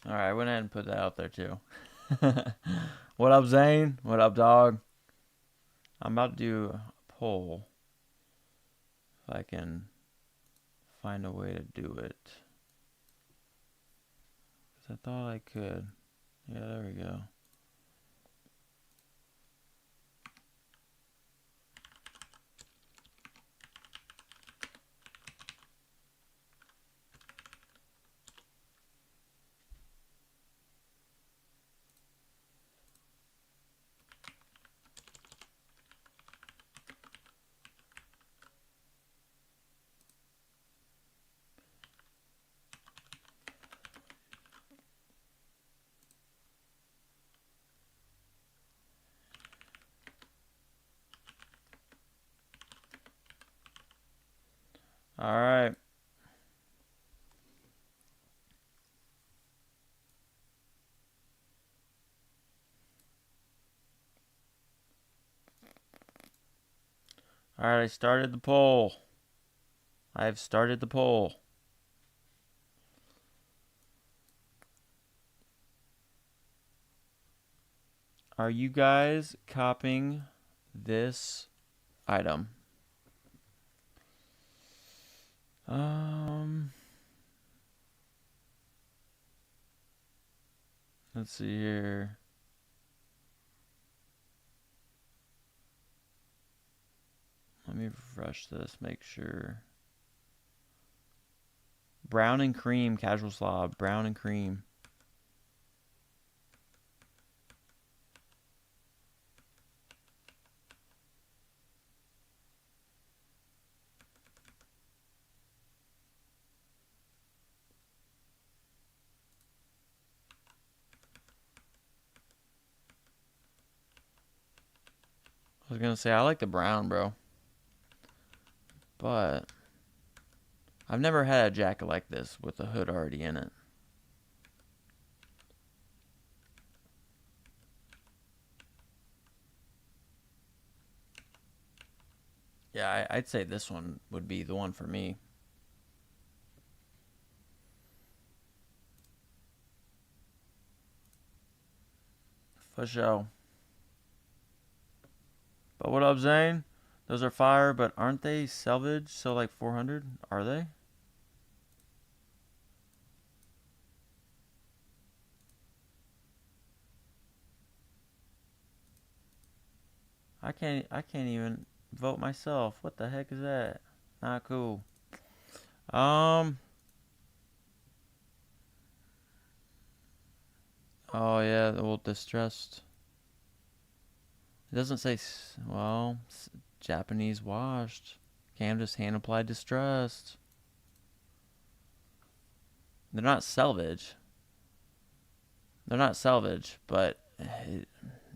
Alright, I went ahead and put that out there too. What up, Zane? What up, dog? I'm about to do a poll. If I can find a way to do it. Because I thought I could. Yeah, there we go. Alright. Alright, I started the poll. I've started the poll. Are you guys copying this item? Let's see here. Let me refresh this, make sure. Brown and cream, casual slob. Brown and cream. I was gonna say, I like the brown, bro. But I've never had a jacket like this with a hood already in it. Yeah, I'd say this one would be the one for me. For sure. But what up, Zane? Those are fire, but aren't they salvage? So like 400? Are they? I can't even vote myself. What the heck is that? Not cool. Oh yeah, the old distressed. doesn't say, well, Japanese washed. Canvas hand applied distressed. They're not salvage. They're not salvage, but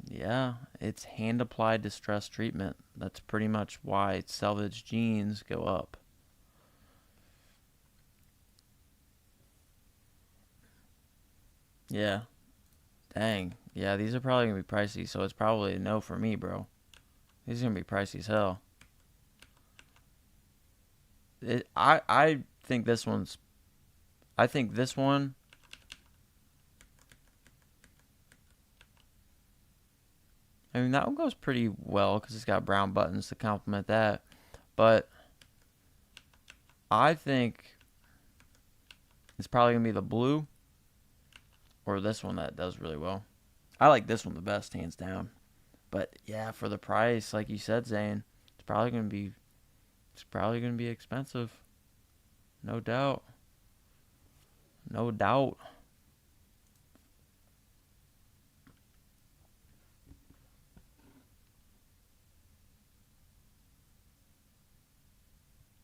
yeah, it's hand applied distress treatment. That's pretty much why salvage jeans go up. Yeah. Dang. Yeah, these are probably going to be pricey, so it's probably a no for me, bro. These are going to be pricey as hell. I think this one's... I think this one... I mean, that one goes pretty well because it's got brown buttons to complement that. But I think it's probably going to be the blue or this one that does really well. I like this one the best, hands down. But yeah, for the price, like you said, Zane, it's probably going to be expensive. No doubt. No doubt.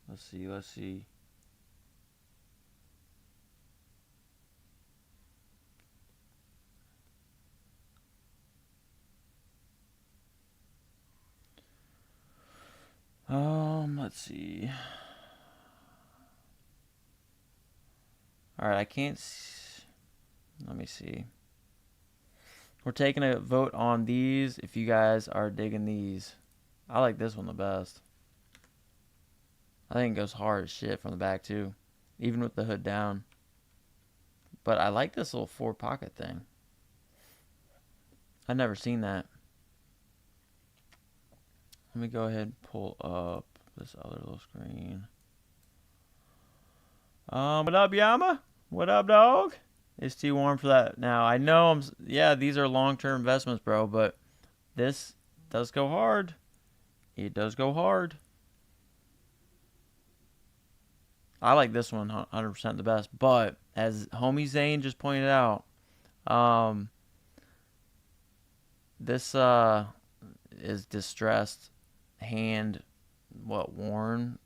Let's see. Let's see. All right, I can't. Let me see. We're taking a vote on these. If you guys are digging these, I like this one the best. I think it goes hard as shit from the back too, even with the hood down. But I like this little 4-pocket thing. I've never seen that. Let me go ahead and pull up this other little screen. What up, Yama? What up, dog? It's too warm for that. Now, I know yeah, these are long-term investments, bro, but this does go hard. It does go hard. I like this one 100% the best, but as homie Zane just pointed out, this is distressed hand, worn?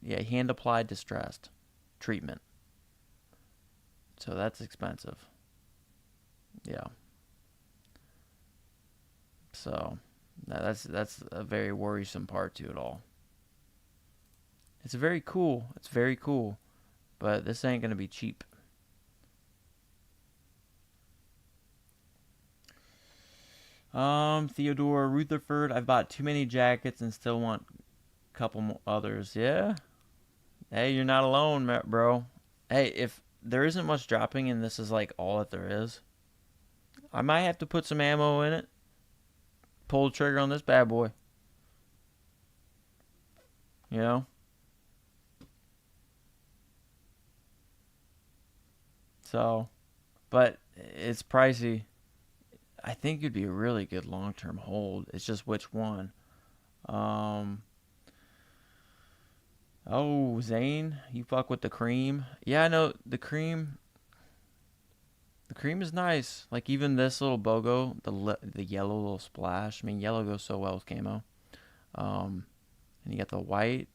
Yeah, hand applied distressed treatment. So that's expensive. Yeah. So that's a very worrisome part to it all. It's very cool. It's very cool. But this ain't going to be cheap. Theodore Rutherford. I've bought too many jackets and still want a couple more others. Yeah. Hey, you're not alone, bro. Hey, if there isn't much dropping and this is like all that there is, I might have to put some ammo in it. Pull the trigger on this bad boy. You know? So, but it's pricey. I think it'd be a really good long-term hold. It's just which one. Oh, Zane, you fuck with the cream. Yeah, I know the cream. The cream is nice. Like even this little BOGO, the yellow little splash. I mean, yellow goes so well with camo. And you got the white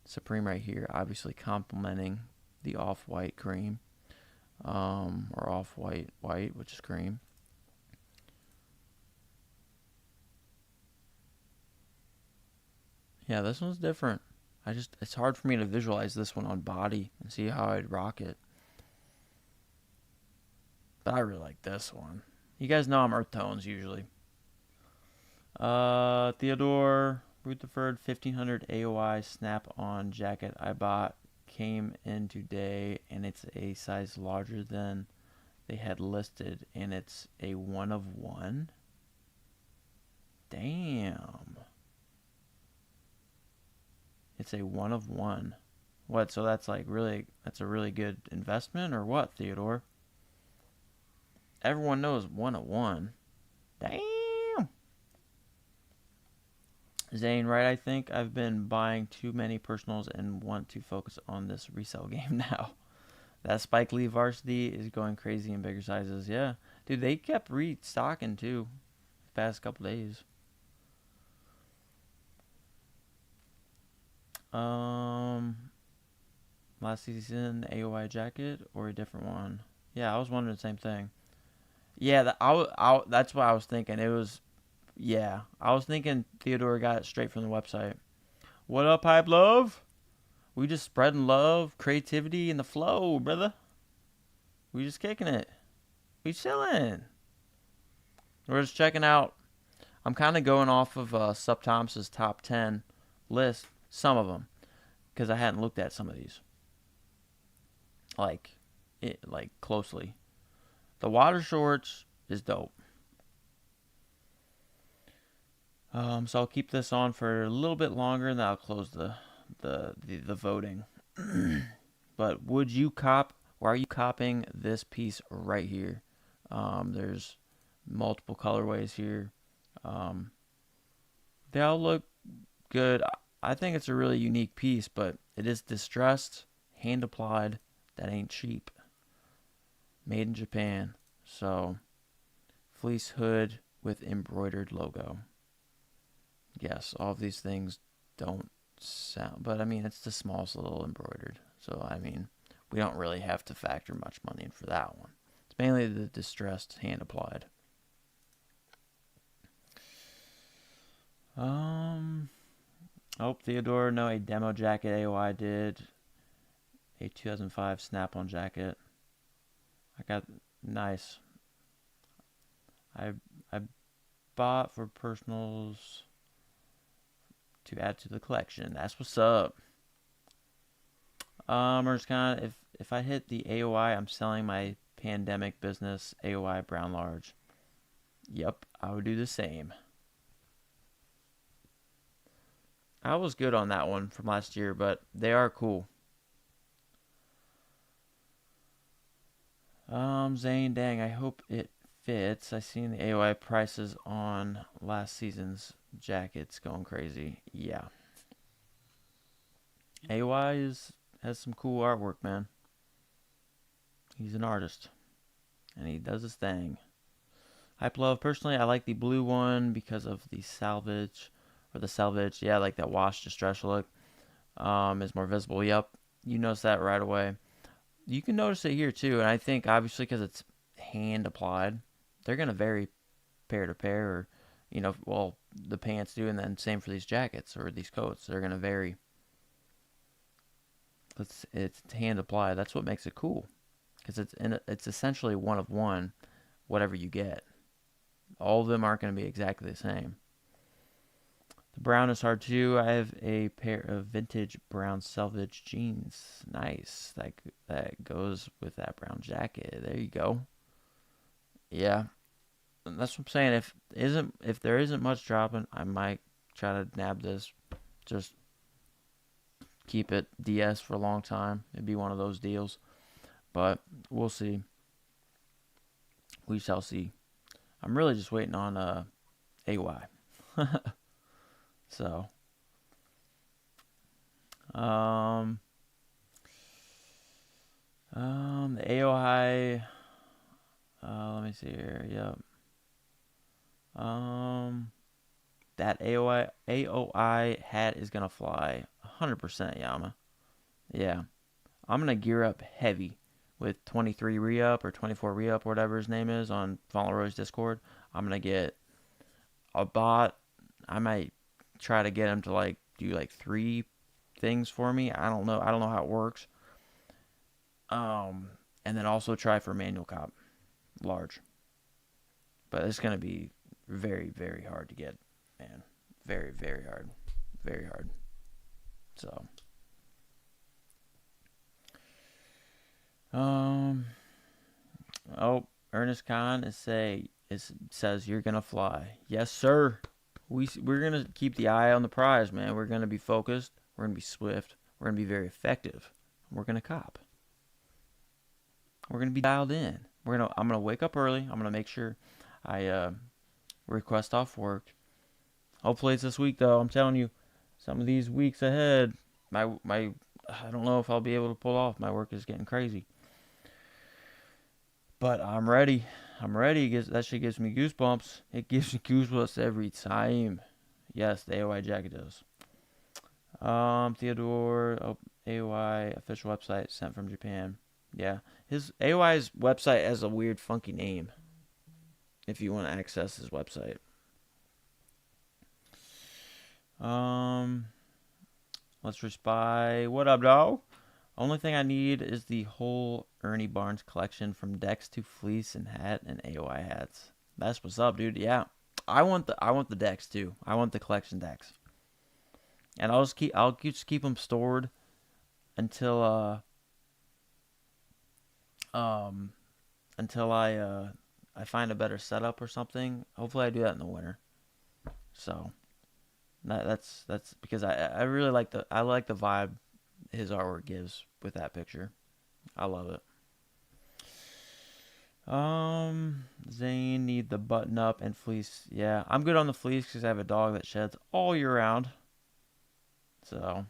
Supreme right here, obviously complementing the off-white cream. Or off-white white, which is cream. Yeah, this one's different. It's hard for me to visualize this one on body and see how I'd rock it. But I really like this one. You guys know I'm earth tones usually. Theodore Rutherford 1500 AOI snap-on jacket I bought came in today and it's a size larger than they had listed and it's a 1 of 1. Damn. It's a 1 of 1. What? So that's like that's a really good investment or what, Theodore? Everyone knows 1 of 1. Damn. Zane, right? I think I've been buying too many personals and want to focus on this resale game now. That Spike Lee varsity is going crazy in bigger sizes. Yeah. Dude, they kept restocking too the past couple days. Um, last season AOI jacket or a different one? Yeah, I was wondering the same thing. Yeah, that's what I was thinking. It was, yeah, I was thinking Theodore got it straight from the website. What up, Hype Love? We just spreading love, creativity, and the flow, brother. We just kicking it. We chilling. We're just checking out. I'm kind of going off of Sup Thomas's top 10 list, some of them, because I hadn't looked at some of these like closely. The water shorts is dope. So I'll keep this on for a little bit longer, and then I'll close the voting. But would you cop? Or are you copying this piece right here? There's multiple colorways here. Um, they all look good. I think it's a really unique piece, but it is distressed, hand applied. That ain't cheap. Made in Japan. So, fleece hood with embroidered logo. Yes, all of these things don't sound, but I mean, it's the smallest little embroidered. So, I mean, we don't really have to factor much money in for that one. It's mainly the distressed hand applied. Oh, Theodore, no, a demo jacket AOI did. A 2005 snap-on jacket. I got, nice. I bought for personals to add to the collection. That's what's up. Or just kind of, if I hit the AOI, I'm selling my pandemic business AOI brown large. Yep, I would do the same. I was good on that one from last year, but they are cool. Zane, dang, I hope it fits. I seen the AOI prices on last season's jackets going crazy. Yeah. AOI has some cool artwork, man. He's an artist, and he does his thing. Hype Love, personally, I like the blue one because of the salvage, yeah, like that wash distress look, is more visible. Yep, you notice that right away. You can notice it here too, and I think obviously because it's hand applied, they're gonna vary pair to pair, or well, the pants do, and then same for these jackets or these coats. They're gonna vary. It's hand applied. That's what makes it cool, because it's essentially one of one, whatever you get. All of them aren't going to be exactly the same. The brown is hard too. I have a pair of vintage brown selvage jeans. Nice. That goes with that brown jacket. There you go. Yeah, that's what I'm saying. If there isn't much dropping, I might try to nab this. Just keep it DS for a long time. It'd be one of those deals, but we'll see. We shall see. I'm really just waiting on AY. So, the AOI. Let me see here. Yep. That AOI hat is gonna fly 100%, Yama. Yeah, I'm gonna gear up heavy with 23 re-up or 24 re-up, whatever his name is, on Fauntleroy's Discord. I'm gonna get a bot. I might try to get him to do 3 things for me. I don't know. I don't know how it works. And then also try for manual cop large. But it's gonna be very, very hard to get, man. Very, very hard. Very hard. So, oh, Ernest Khan says you're gonna fly. Yes, sir. We're gonna keep the eye on the prize, man. We're gonna be focused. We're gonna be swift. We're gonna be very effective. We're gonna cop. We're gonna be dialed in. I'm gonna wake up early. I'm gonna make sure I request off work. Hopefully it's this week, though. I'm telling you, some of these weeks ahead, my I don't know if I'll be able to pull off. My work is getting crazy. But I'm ready. I'm ready. That shit gives me goosebumps. It gives me goosebumps every time. Yes, the AOI jacket does. Theodore, AOI official website sent from Japan. Yeah, his AOI's website has a weird, funky name. If you want to access his website. Let's respy. What up, dog? Only thing I need is the whole Ernie Barnes collection from decks to fleece and hat and AOI hats. That's what's up, dude. Yeah, I want the decks too. I want the collection decks, and I'll just keep them stored until um until I find a better setup or something. Hopefully, I do that in the winter. So that's because I really like the vibe his artwork gives with that picture. I love it. Zane need the button up and fleece. Yeah, I'm good on the fleece because I have a dog that sheds all year round. So,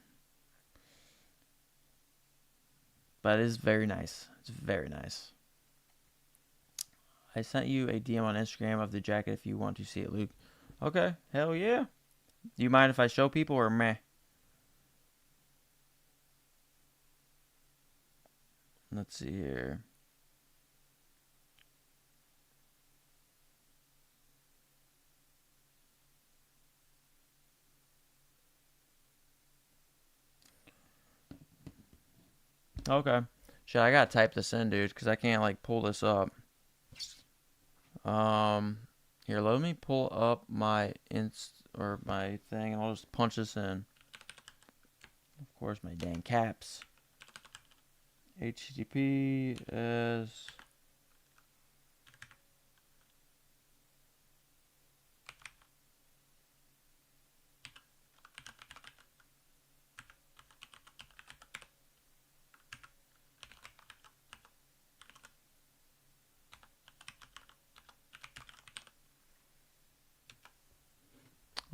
but it is very nice. It's very nice. I sent you a DM on Instagram of the jacket if you want to see it, Luke. Okay, hell yeah. Do you mind if I show people or meh? Let's see here. Okay. Shit, I gotta type this in, dude, because I can't like pull this up. Um, Here, let me pull up my my thing, and I'll just punch this in. Of course, my dang caps. HTTPS.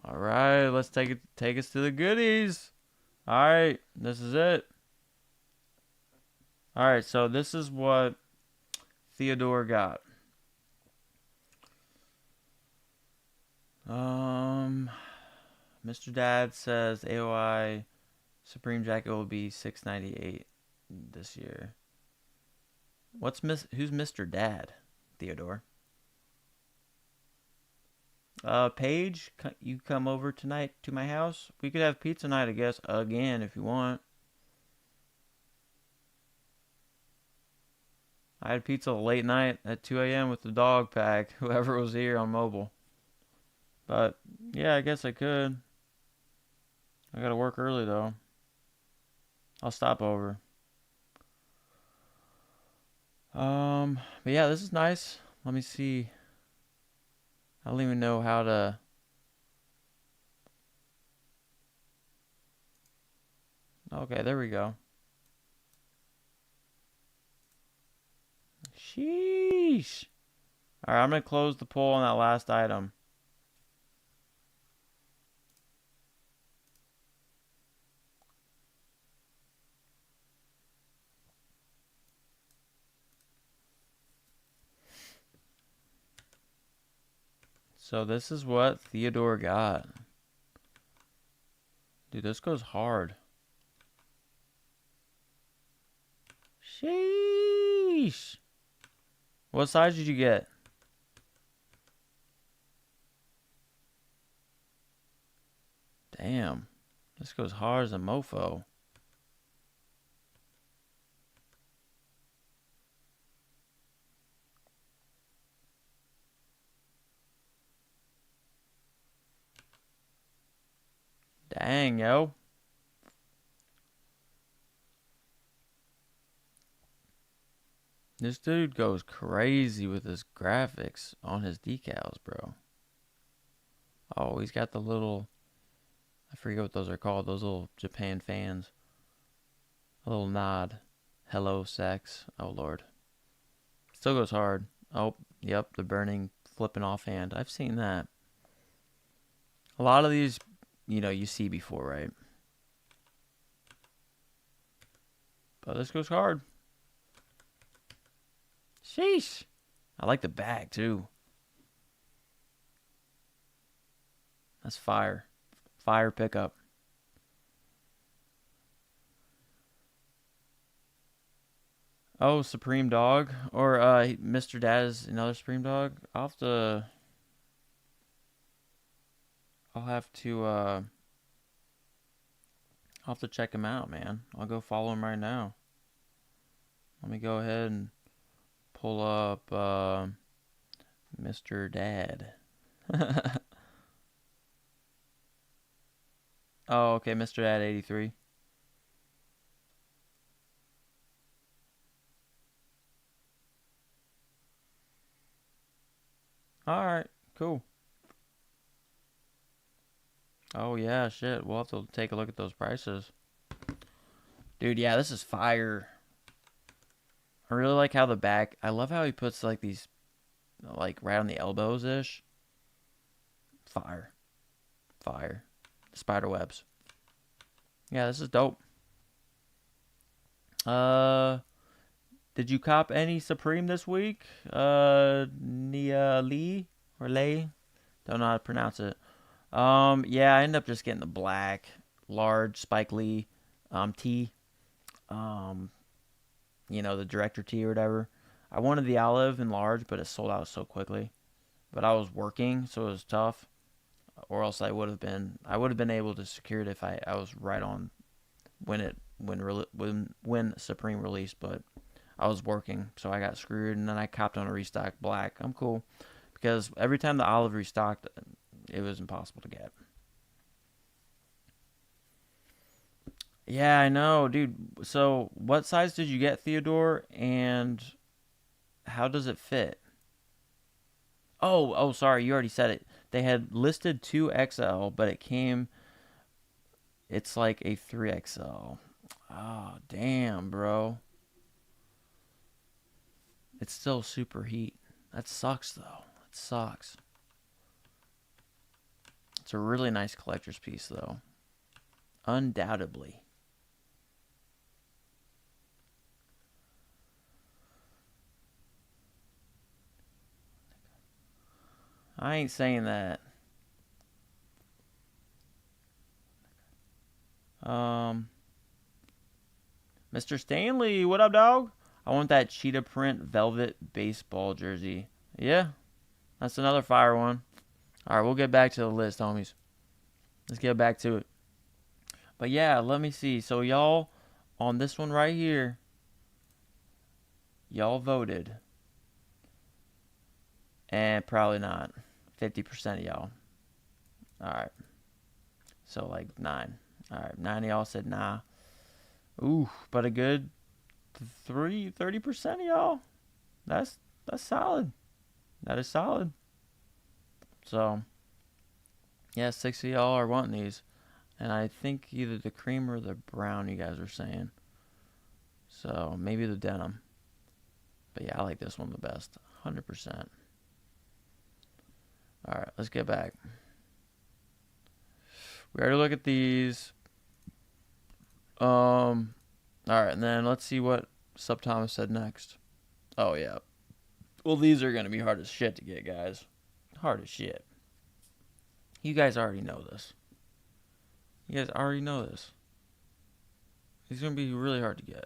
All right, let's take us to the goodies. All right, this is it. All right, so this is what Theodore got. Mr. Dad says AOI Supreme jacket will be $6.98 this year. Who's Mr. Dad? Theodore. Paige, you come over tonight to my house. We could have pizza night, I guess, again if you want. I had pizza late night at 2 a.m. with the dog pack. Whoever was here on mobile. But yeah, I guess I could. I gotta work early though. I'll stop over. But yeah, this is nice. Let me see. I don't even know how to. Okay, there we go. Sheesh. All right, I'm gonna close the poll on that last item. So this is what Theodore got. Dude, this goes hard. Sheesh. What size did you get? Damn. This goes hard as a mofo. Dang, yo. This dude goes crazy with his graphics on his decals, bro. Oh, he's got the little, I forget what those are called, those little Japan fans. A little nod. Hello, sex. Oh, Lord. Still goes hard. Oh, yep, the burning, flipping off hand. I've seen that. A lot of these, you see before, right? But this goes hard. Sheesh. I like the bag, too. That's fire. Fire pickup. Oh, Supreme Dog or Mr. Dad is another Supreme Dog. I'll have to I'll have to check him out, man. I'll go follow him right now. Let me go ahead and pull up Mr. Dad. Oh, okay, Mr. Dad 83. All right, cool. Oh yeah, shit. We'll have to take a look at those prices. Dude, yeah, this is fire. I really like how the back. I love how he puts like these like right on the elbows ish. Fire. Fire. Spider webs. Yeah, this is dope. Uh did you cop any Supreme this week? Nia Lee or Lay? Don't know how to pronounce it. Yeah, I ended up just getting the black, large Spike Lee tee. Um, the director tee or whatever. I wanted the olive and large, but it sold out so quickly. But I was working, so it was tough. Or else I would have been able to secure it if I was right on when Supreme released, but I was working, so I got screwed, and then I copped on a restock black. I'm cool because every time the olive restocked, it was impossible to get. Yeah, I know, dude. So, what size did you get, Theodore, and how does it fit? Oh, sorry, you already said it. They had listed 2XL, but it's like a 3XL. Oh, damn, bro. It's still super heat. That sucks, though. It sucks. It's a really nice collector's piece, though. Undoubtedly. I ain't saying that. Um, Mr. Stanley, what up, dog? I want that cheetah print velvet baseball jersey. Yeah, that's another fire one. All right, we'll get back to the list, homies. Let's get back to it. But yeah, let me see. So y'all on this one right here, y'all voted, and probably not. 50% of y'all. All right. So like 9. All right, 9 of y'all said nah. Ooh, but a good 30% of y'all. That's solid. That is solid. So yeah, 6 of y'all are wanting these, and I think either the cream or the brown you guys are saying. So maybe the denim. But yeah, I like this one the best. 100%. All right, let's get back. We already look at these. All right, and then let's see what Sub Thomas said next. Oh yeah. Well, these are gonna be hard as shit to get, guys. Hard as shit. You guys already know this. You guys already know this. These are gonna be really hard to get.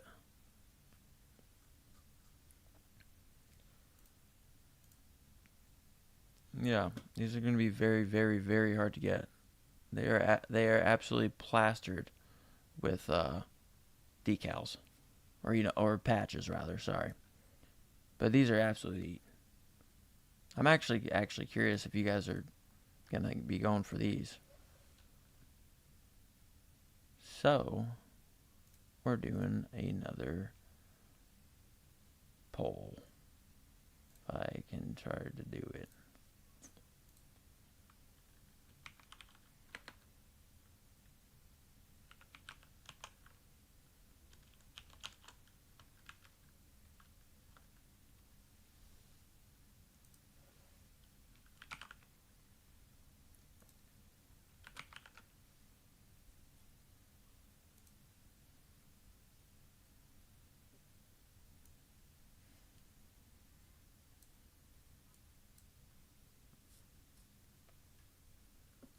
Yeah, these are gonna be very, very, very hard to get. They are absolutely plastered with decals, or patches rather. Sorry, but these are absolutely. I'm actually curious if you guys are gonna be going for these. So we're doing another poll. If I can try to do it.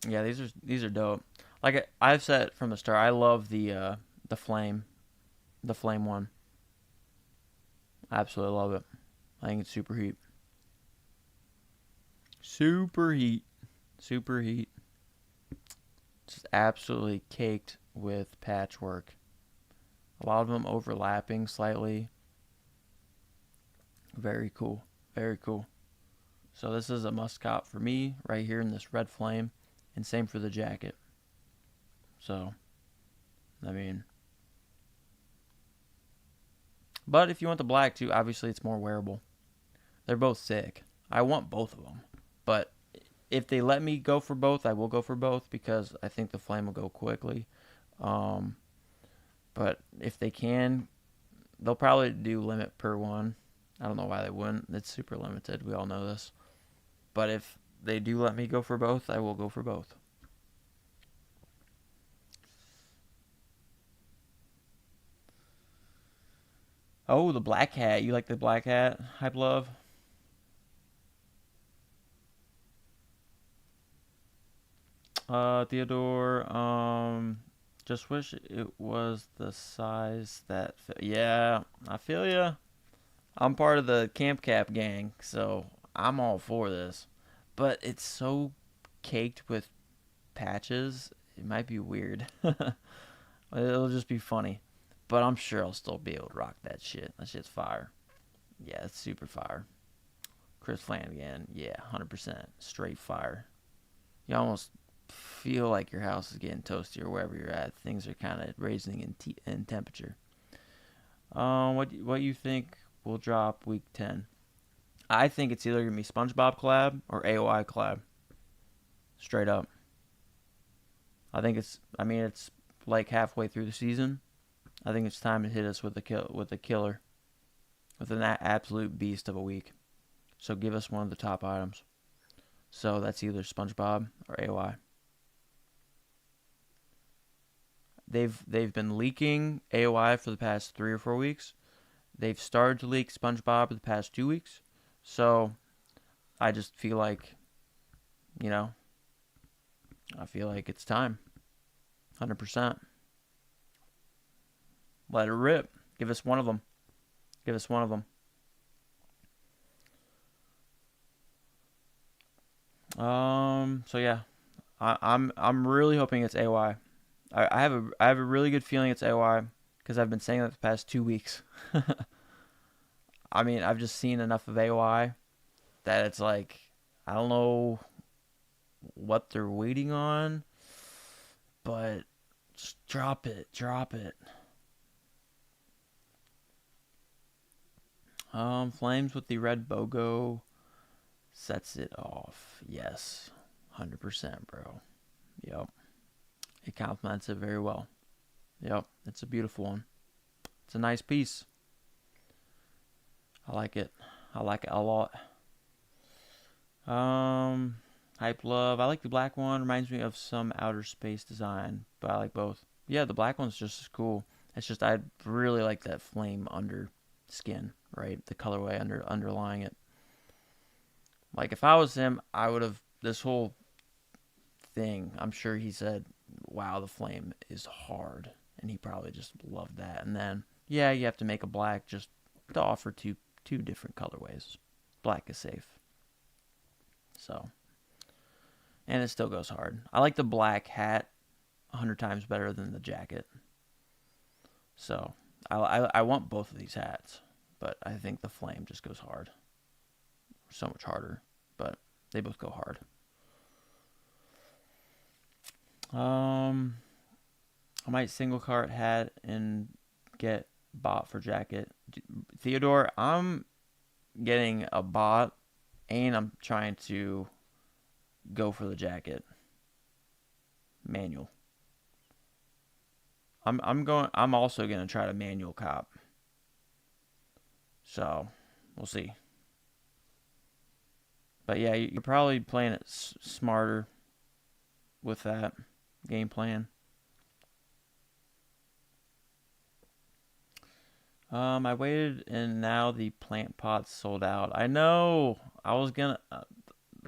Yeah, these are dope. Like I've said from the start, I love the flame one. I absolutely love it. I think it's super heat. Super heat. Super heat. Just absolutely caked with patchwork. A lot of them overlapping slightly. Very cool. Very cool. So this is a must cop for me right here in this red flame. And same for the jacket. So, I mean. But if you want the black too, obviously it's more wearable. They're both sick. I want both of them. But if they let me go for both, I will go for both because I think the flame will go quickly. Um, but if they can, they'll probably do limit per one. I don't know why they wouldn't. It's super limited. We all know this. But if they do let me go for both, I will go for both. Oh, the black hat. You like the black hat? Hype love. Theodore. Just wish it was the size that. Yeah, I feel ya. I'm part of the Camp Cap gang, so I'm all for this. But it's so caked with patches, it might be weird. It'll just be funny. But I'm sure I'll still be able to rock that shit. That shit's fire. Yeah, it's super fire. Chris Flanagan, yeah, 100% straight fire. You almost feel like your house is getting toasty or wherever you're at. Things are kind of raising in temperature. What you think will drop week 10? I think it's either gonna be SpongeBob collab or AOI collab. Straight up. I think it's. I mean, it's like halfway through the season. I think it's time to hit us with a killer, with an absolute beast of a week. So give us one of the top items. So that's either SpongeBob or AOI. They've been leaking AOI for the past 3 or 4 weeks. They've started to leak SpongeBob for the past 2 weeks. So I just feel like, you know, I feel like it's time. 100%. Let it rip. Give us one of them. Give us one of them. So yeah, I'm really hoping it's AY. I have a really good feeling it's AY because I've been saying that the past 2 weeks. I mean, I've just seen enough of AY that it's like I don't know what they're waiting on, but just drop it, drop it. Flames with the red BOGO sets it off. Yes, 100%, bro. Yep. It complements it very well. Yep, it's a beautiful one. It's a nice piece. I like it. I like it a lot. Hype love. I like the black one. Reminds me of some outer space design, but I like both. Yeah, the black one's just as cool. It's just I really like that flame under skin, right? The colorway underlying it. Like if I was him, I would have this whole thing. I'm sure he said, "Wow, the flame is hard," and he probably just loved that. And then, yeah, you have to make a black just to offer two different colorways. Black is safe. So, and it still goes hard. I like the black hat 100 times better than the jacket. So, I want both of these hats, but I think the flame just goes hard. So much harder, but they both go hard. I might single cart hat and get bot for jacket. Theodore, I'm getting a bot and I'm trying to go for the jacket. Manual. I'm also gonna try to manual cop. So we'll see. But yeah, you're probably playing it smarter with that game plan. I waited and now the plant pot's sold out. I know. I was gonna.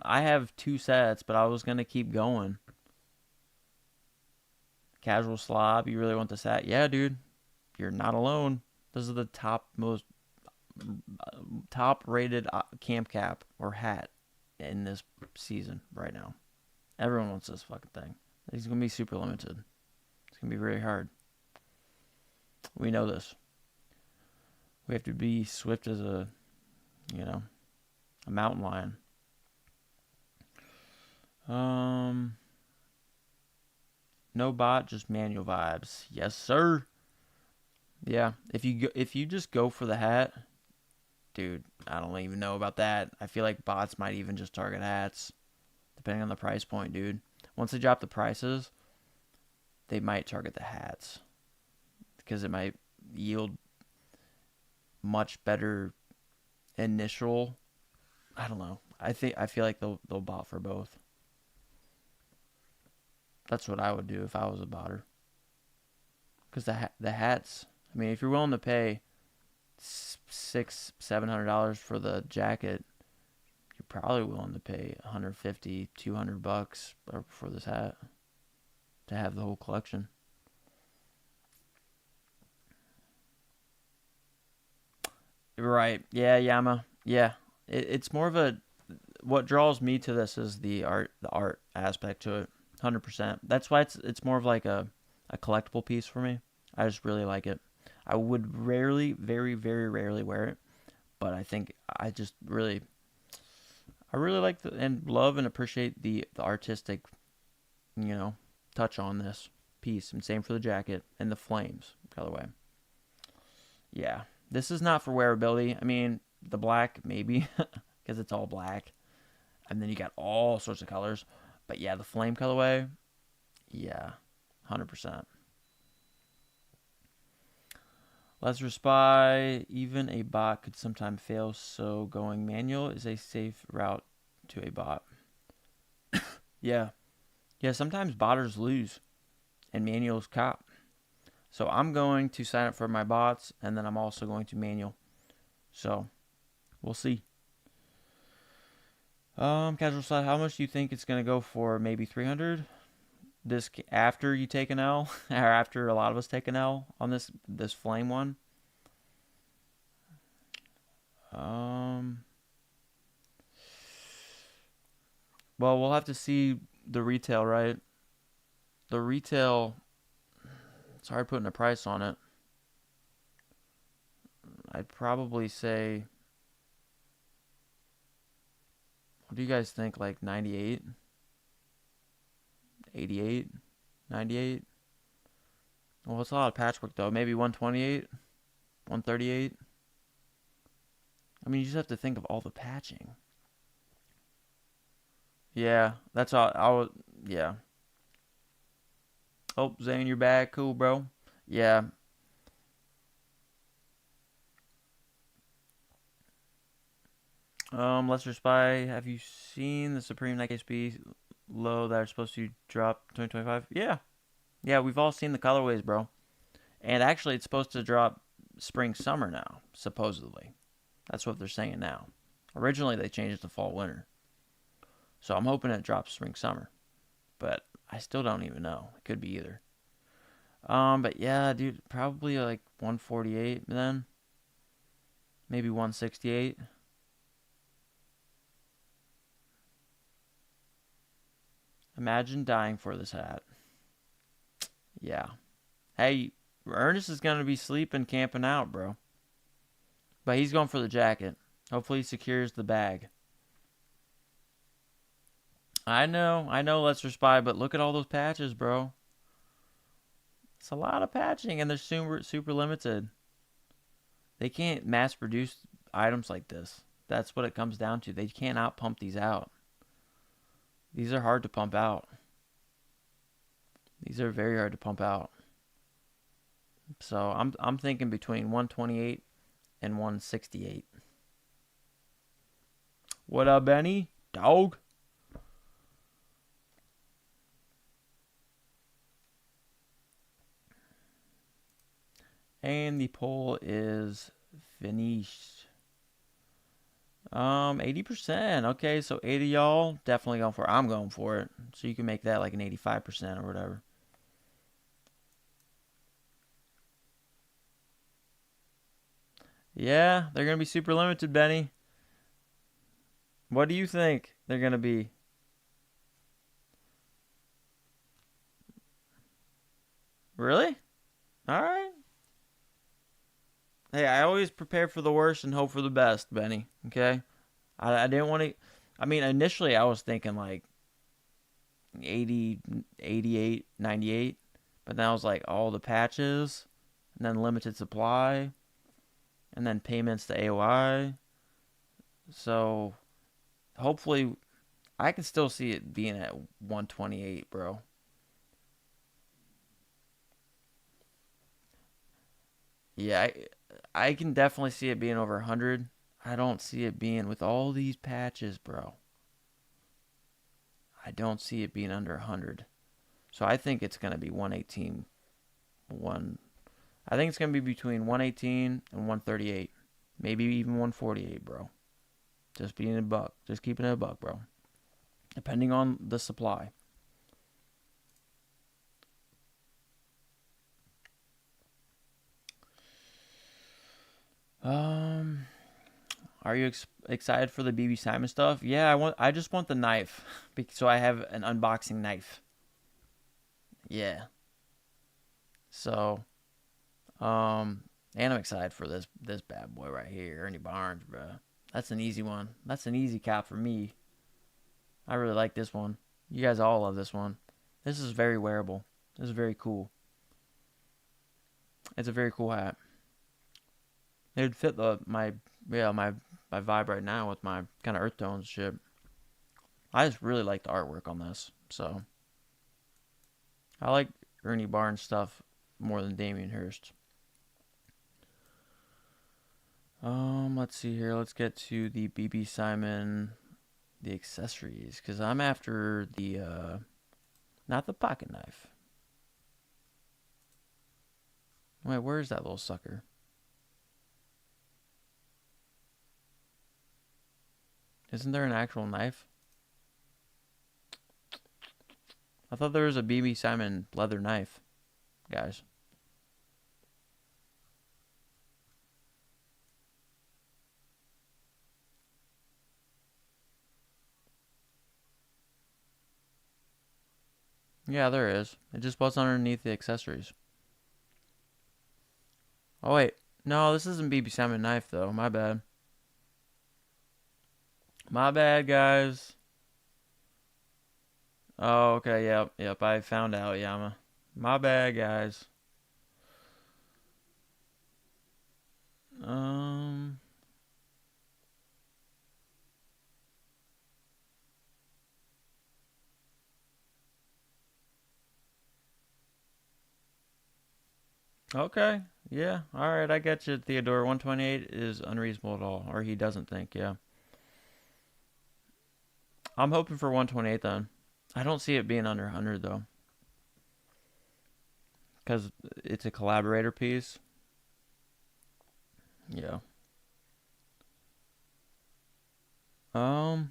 I have 2 sets, but I was gonna keep going. Casual slob. You really want the set? Yeah, dude. You're not alone. Those are the top most top rated camp cap or hat in this season right now. Everyone wants this fucking thing. It's gonna be super limited. It's gonna be very hard. We know this. We have to be swift as a mountain lion. No bot, just manual vibes. Yes, sir. Yeah, if you just go for the hat, dude, I don't even know about that. I feel like bots might even just target hats, depending on the price point, dude. Once they drop the prices, they might target the hats because it might yield much better initial. I don't know. I feel like they'll bot for both. That's what I would do if I was a botter. Because the hats, I mean, if you're willing to pay $600-700 for the jacket, you're probably willing to pay $150-200 for this hat to have the whole collection. Right? Yeah, Yama. Yeah, it's more of a. What draws me to this is the art aspect to it. 100%. That's why it's more of like a collectible piece for me. I just really like it. I would rarely, very, very rarely wear it, but I think I really like and love and appreciate the artistic, touch on this piece. And same for the jacket and the flames colorway. Yeah, this is not for wearability. I mean, the black maybe because it's all black, and then you got all sorts of colors. But yeah, the flame colorway, yeah, 100%. Let's respy. Even a bot could sometimes fail, so going manual is a safe route to a bot. Yeah. Yeah, sometimes botters lose and manuals cop. So I'm going to sign up for my bots, and then I'm also going to manual. So we'll see. Casual side, how much do you think it's going to go for? Maybe 300? This after you take an L, or after a lot of us take an L on this flame one. Well, we'll have to see the retail, right? The retail, it's hard putting a price on it. I'd probably say, what do you guys think? Like 98? 88? 98? Well, it's a lot of patchwork though. Maybe 128? 138? I mean, you just have to think of all the patching. Yeah, that's all. Yeah. Oh, Zane, you're back. Cool, bro. Yeah. Lester Spy, have you seen the Supreme Nike SB low that are supposed to drop 2025? Yeah. Yeah, we've all seen the colorways, bro. And actually, it's supposed to drop spring summer now, supposedly. That's what they're saying now. Originally, they changed it to fall winter. So I'm hoping it drops spring summer. But I still don't even know. It could be either. But yeah, dude, probably like 148 then. Maybe 168. Imagine dying for this hat. Yeah. Hey, Ernest is going to be sleeping, camping out, bro. But he's going for the jacket. Hopefully he secures the bag. I know, Let's Spy, but look at all those patches, bro. It's a lot of patching, and they're super limited. They can't mass produce items like this. That's what it comes down to. They cannot pump these out. These are hard to pump out. These are very hard to pump out. So I'm thinking between 128 and 168. What up, Benny? Dog? And the poll is finished. 80%. Okay, so 80 y'all definitely going for it. I'm going for it. So you can make that like an 85% or whatever. Yeah, they're gonna be super limited, Benny. What do you think they're gonna be? Really? All right. Hey, I always prepare for the worst and hope for the best, Benny. Okay. I didn't want to. I mean, initially I was thinking like 80, 88, 98, but then I was like all the patches, and then limited supply, and then payments to AOI. So hopefully I can still see it being at 128, bro. Yeah, I can definitely see it being over 100. I don't see it being with all these patches, bro. I don't see it being under 100. So I think it's going to be 118. I think it's going to be between 118 and 138. Maybe even 148, bro. Just being a buck. Just keeping it a buck, bro. Depending on the supply. Um, are you excited for the BB Simon stuff? Yeah, I just want the knife, so I have an unboxing knife. Yeah. So, and I'm excited for this bad boy right here, Ernie Barnes, bro. That's an easy one. That's an easy cap for me. I really like this one. You guys all love this one. This is very wearable. This is very cool. It's a very cool hat. It would fit my vibe right now with my kind of earth tones shit. I just really like the artwork on this. So I like Ernie Barnes stuff more than Damien Hirst. Let's see here. Let's get to the BB Simon, the accessories, because I'm after the not the pocket knife. Wait, where's that little sucker? Isn't there an actual knife? I thought there was a BB Simon leather knife, guys. Yeah, there is. It just was underneath the accessories. Oh, wait. No, this isn't BB Simon knife, though. My bad. My bad, guys. Oh, okay. Yep. I found out, Yama. My bad, guys. Um. Okay. Yeah. All right. I get you, Theodore. 128 is unreasonable at all, or he doesn't think. Yeah. I'm hoping for 128 then. I don't see it being under 100 though, because it's a collaborator piece. Yeah. Um.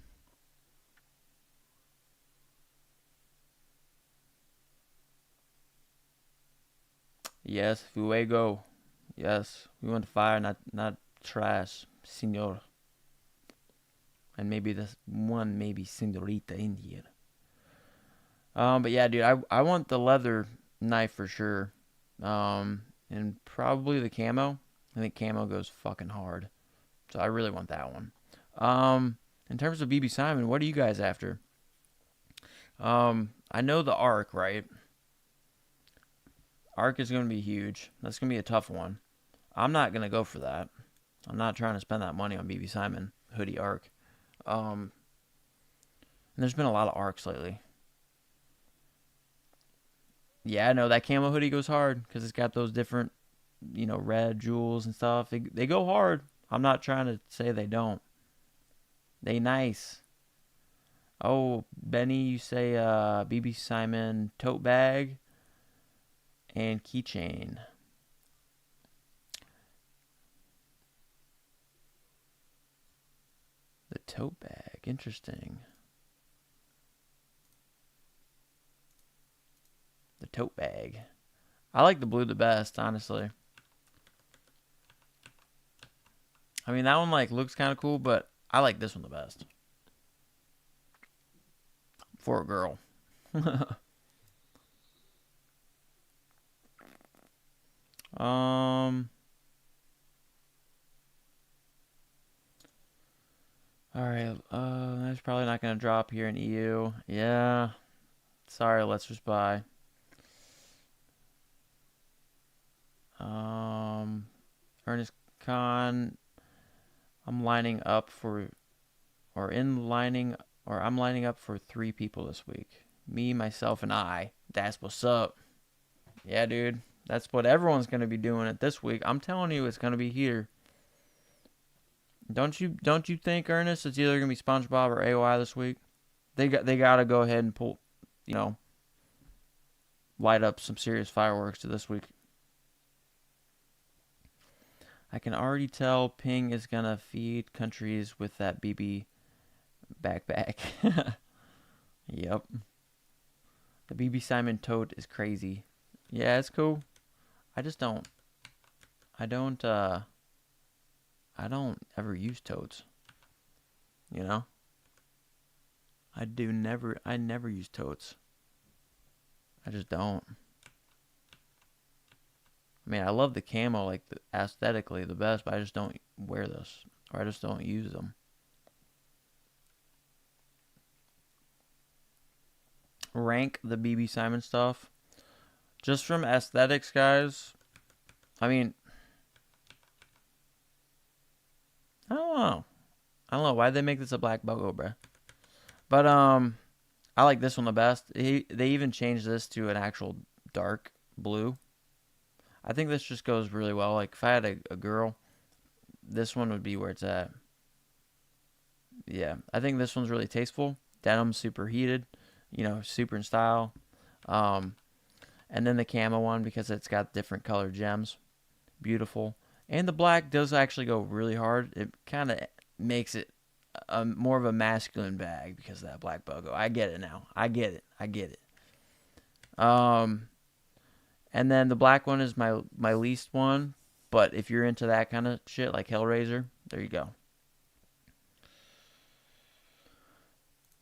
Yes, Fuego. Yes, we want fire, not trash, senor. And maybe this one, maybe senorita in here. But yeah, dude, I want the leather knife for sure. And probably the camo. I think camo goes fucking hard. So I really want that one. In terms of BB Simon, what are you guys after? I know the arc, right? Arc is going to be huge. That's going to be a tough one. I'm not going to go for that. I'm not trying to spend that money on BB Simon hoodie arc. And there's been a lot of arcs lately. Yeah, I know that camo hoodie goes hard because it's got those different, red jewels and stuff. They go hard. I'm not trying to say they don't. They nice. Oh, Benny, you say BB Simon tote bag and keychain. The tote bag, interesting. The tote bag. I like the blue the best, honestly. I mean, that one like looks kind of cool, but I like this one the best for a girl. um. All right. That's probably not gonna drop here in EU. Yeah. Sorry. Let's just buy. Um. Ernest Con. I'm lining up for, or in lining, or I'm lining up for 3 people this week. Me, myself, and I. That's what's up. Yeah, dude. That's what everyone's gonna be doing it this week. I'm telling you, it's gonna be here. Don't you think, Ernest, it's either gonna be SpongeBob or AOI this week? They gotta go ahead and pull, you know, light up some serious fireworks to this week. I can already tell Ping is gonna feed countries with that BB backpack. Yep. The BB Simon tote is crazy. Yeah, it's cool. I just don't. I don't. I don't ever use totes. You know. I never use totes. I just don't. I mean, I love the camo, like aesthetically the best, but I just don't wear this, or I just don't use them. Rank the BB Simon stuff, just from aesthetics, guys. I mean, I don't know. I don't know why they make this a black BOGO, bruh. But I like this one the best. They even changed this to an actual dark blue. I think this just goes really well. Like if I had a girl, this one would be where it's at. Yeah, I think this one's really tasteful. Denim super heated, super in style. Um, and then the camo one because it's got different colored gems, beautiful. And the black does actually go really hard. It kind of makes it more of a masculine bag because of that black BOGO. I get it now. I get it. And then the black one is my least one. But if you're into that kind of shit like Hellraiser, there you go.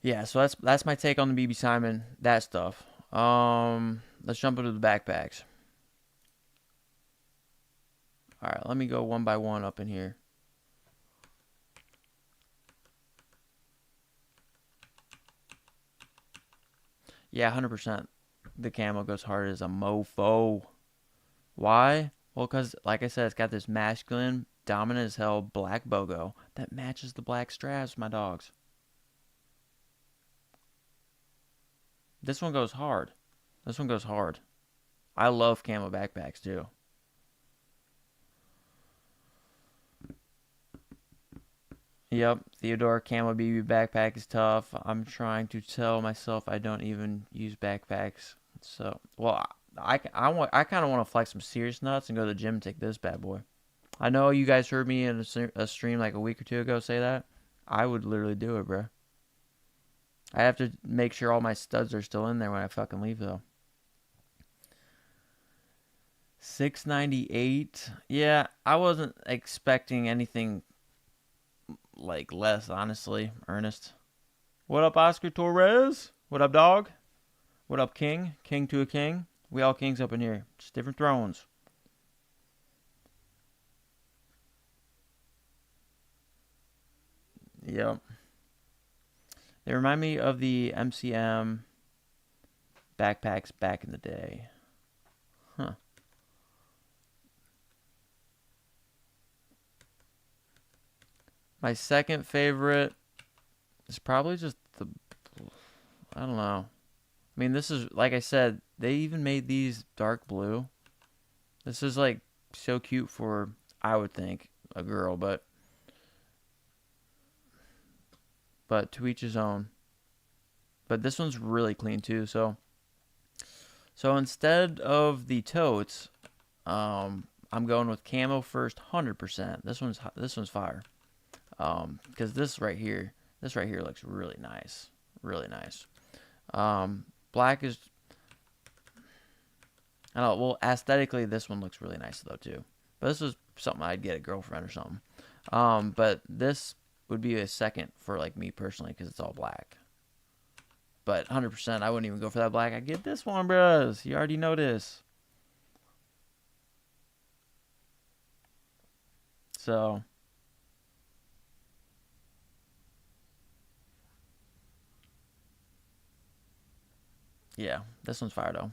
Yeah, so that's my take on the BB Simon, that stuff. Let's jump into the backpacks. All right, let me go one by one up in here. Yeah, 100%. The camo goes hard as a mofo. Why? Well, because, like I said, it's got this masculine, dominant as hell black BOGO that matches the black straps, my dogs. This one goes hard. I love camo backpacks, too. Yep, Theodore camo BB backpack is tough. I'm trying to tell myself I don't even use backpacks. So, well, I kind of want to flex some serious nuts and go to the gym and take this bad boy. I know you guys heard me in a stream like a week or two ago say that. I would literally do it, bro. I have to make sure all my studs are still in there when I fucking leave, though. 698. Yeah, I wasn't expecting anything like less, honestly, Ernest. What up, Oscar Torres? What up, dog? What up, King? King to a king. We all kings up in here. Just different thrones. Yep. They remind me of the MCM backpacks back in the day. Huh. My second favorite is probably just I don't know. I mean, this is, like I said, they even made these dark blue. This is, like, so cute for, I would think, a girl, but to each his own. But this one's really clean, too, so instead of the totes, I'm going with camo first, 100%. This one's fire. Because this right here looks really nice. Really nice. Black is, I don't know, well, aesthetically, this one looks really nice, though, too. But this is something I'd get a girlfriend or something. But this would be a second for like me personally because it's all black. But 100%, I wouldn't even go for that black. I get this one, bros. You already know this. So, yeah, this one's fire though.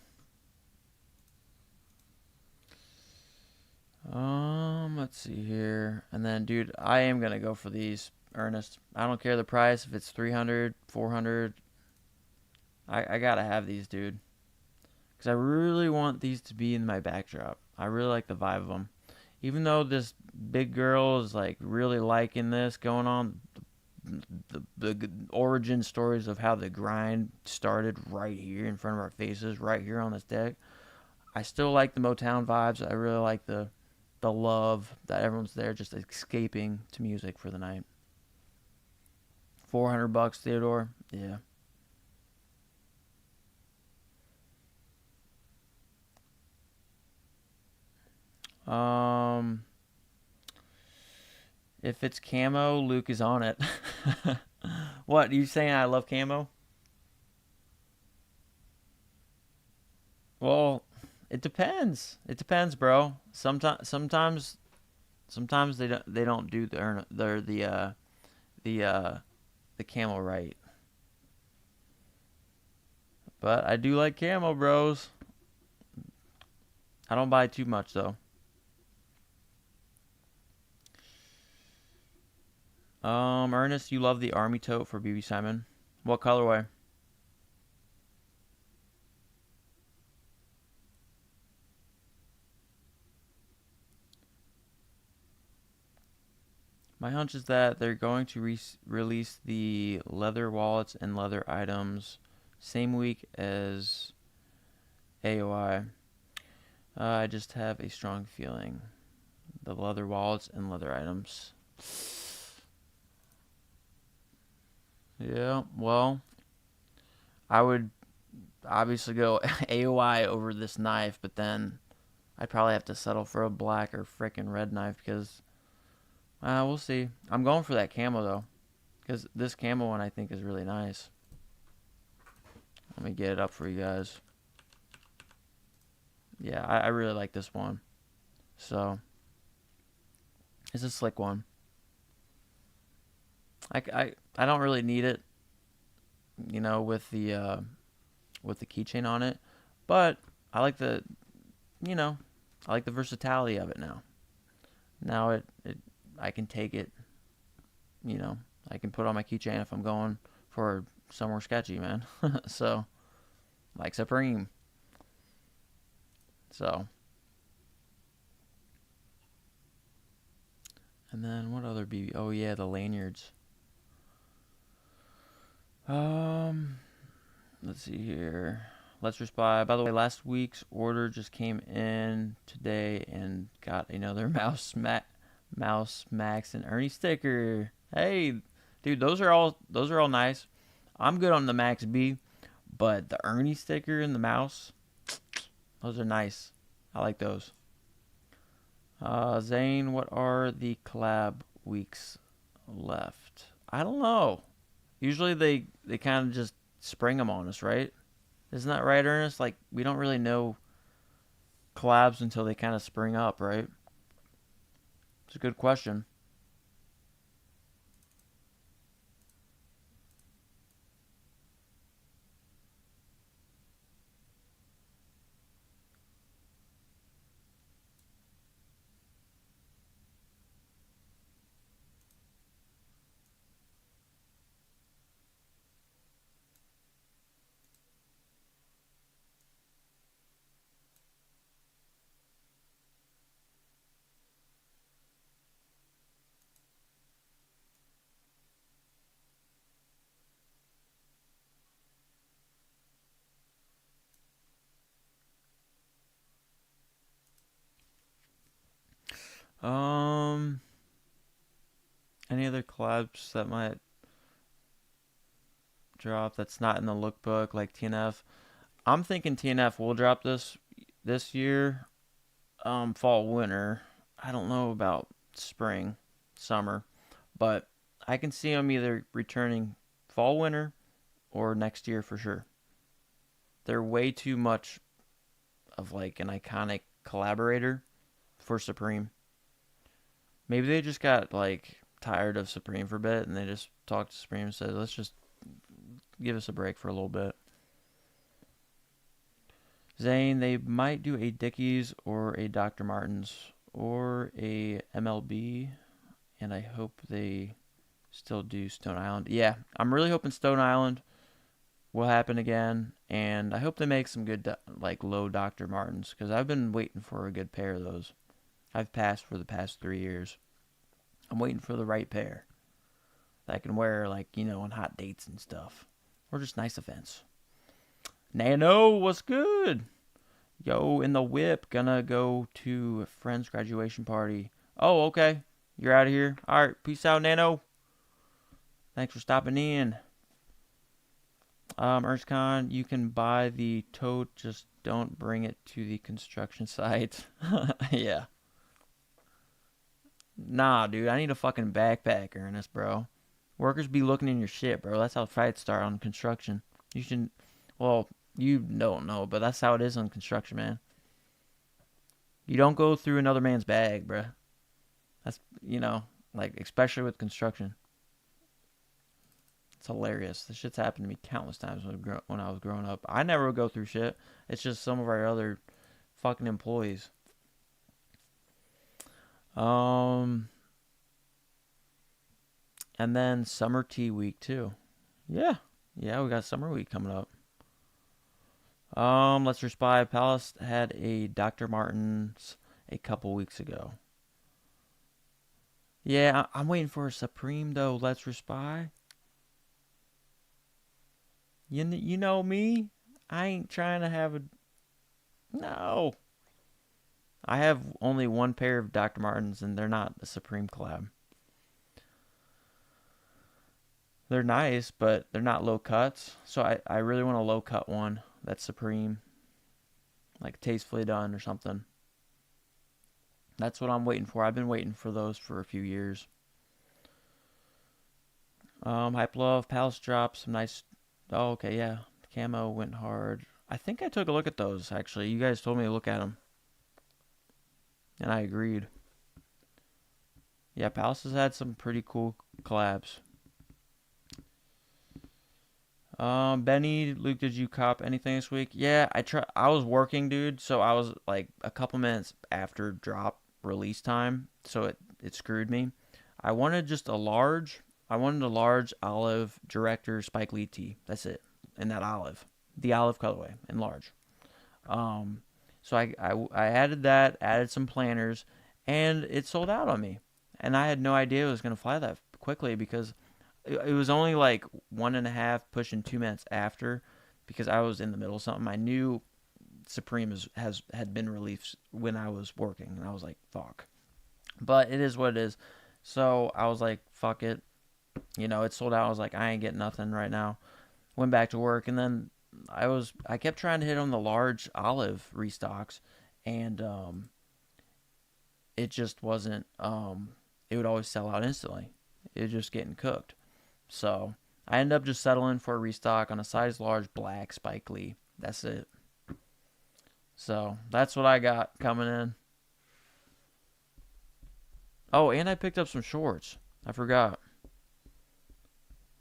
Let's see here. And then, dude, I am gonna go for these, Ernest. I don't care the price. If it's 300, 400, I gotta have these, dude. Because I really want these to be in my backdrop. I really like the vibe of them. Even though this big girl is like really liking this going on, the origin stories of how the grind started right here in front of our faces, right here on this deck. I still like the Motown vibes. I really like the love that everyone's there just escaping to music for the night. $400, Theodore. Yeah. Um, if it's camo, Luke is on it. What? You saying I love camo? Well, it depends. It depends, bro. Sometimes they don't do the the camo right. But I do like camo, bros. I don't buy too much though. Ernest, you love the army tote for BB Simon. What colorway? My hunch is that they're going to release the leather wallets and leather items same week as AOI. I just have a strong feeling. The leather wallets and leather items. Yeah, well, I would obviously go AOI over this knife, but then I'd probably have to settle for a black or frickin' red knife because we'll see. I'm going for that camo though, because this camo one I think is really nice. Let me get it up for you guys. Yeah, I really like this one. So it's a slick one. I don't really need it, with the keychain on it, but I like the you know I like the versatility of it now. Now it I can take it. You know, I can put on my keychain if I'm going for somewhere sketchy, man. So like Supreme. So and then what other BB? Oh yeah, the lanyards. Um, let's see here. Let's respond. By the way, last week's order just came in today and got another Mouse Max and Ernie sticker. Hey, dude, those are all nice. I'm good on the Max B, but the Ernie sticker and the mouse, those are nice. I like those. Zane, what are the collab weeks left? I don't know. Usually they kind of just spring them on us, right? Isn't that right, Ernest? Like we don't really know collabs until they kind of spring up, right? It's a good question. Um, any other collabs that might drop that's not in the lookbook like TNF? I'm thinking TNF will drop this year. Fall winter. I don't know about spring. summer, but I can see them either returning fall, winter, or next year for sure. They're way too much of like an iconic collaborator for Supreme. Maybe they just got like tired of Supreme for a bit and they just talked to Supreme and said, let's just give us a break for a little bit. Zane, they might do a Dickies or a Dr. Martens or a MLB, and I hope they still do Stone Island. Yeah, I'm really hoping Stone Island will happen again, and I hope they make some good, like, low Dr. Martens, because I've been waiting for a good pair of those. I've passed for the past 3 years. I'm waiting for the right pair that I can wear, like, on hot dates and stuff, or just nice events. Nano, what's good? Yo, in the whip, gonna go to a friend's graduation party. Oh, okay. You're out of here. All right, peace out, Nano. Thanks for stopping in. Ernst Khan, you can buy the tote, just don't bring it to the construction site. Yeah. Nah, dude, I need a fucking backpack, Ernest, bro. Workers be looking in your shit, bro. That's how fights start on construction. You should, well, you don't know, but that's how it is on construction, man. You don't go through another man's bag, bro. That's, like, especially with construction. It's hilarious. This shit's happened to me countless times when I was growing up. I never would go through shit. It's just some of our other fucking employees. And then summer tea week too. Yeah, we got summer week coming up. Let's Spy Palace had a Dr. Martens a couple weeks ago. Yeah, I'm waiting for a Supreme though. Let's Spy. You know me. I ain't trying to have a. No. I have only one pair of Dr. Martens, and they're not a Supreme collab. They're nice, but they're not low cuts. So I really want a low cut one that's Supreme. Like Tastefully Done or something. That's what I'm waiting for. I've been waiting for those for a few years. Hype Love, Palace dropped some nice. Oh, okay, yeah. Camo went hard. I think I took a look at those, actually. You guys told me to look at them. And I agreed. Yeah, Palace has had some pretty cool collabs. Benny, Luke, did you cop anything this week? Yeah, I was working, dude, so I was like a couple minutes after drop release time, so it screwed me. I wanted just a large. I wanted a large olive director Spike Lee tee. That's it. And that olive. The olive colorway in large. So I added that, added some planners, and it sold out on me. And I had no idea it was going to fly that quickly because it was only like 1.5, pushing 2 minutes after, because I was in the middle of something. I knew Supreme had been released when I was working, and I was like, fuck. But it is what it is. So I was like, fuck it. It sold out. I was like, I ain't getting nothing right now. Went back to work, and then I kept trying to hit on the large olive restocks, and it just wasn't. It would always sell out instantly. It was just getting cooked. So I ended up just settling for a restock on a size large black Spike Lee. That's it. So that's what I got coming in. Oh, and I picked up some shorts. I forgot.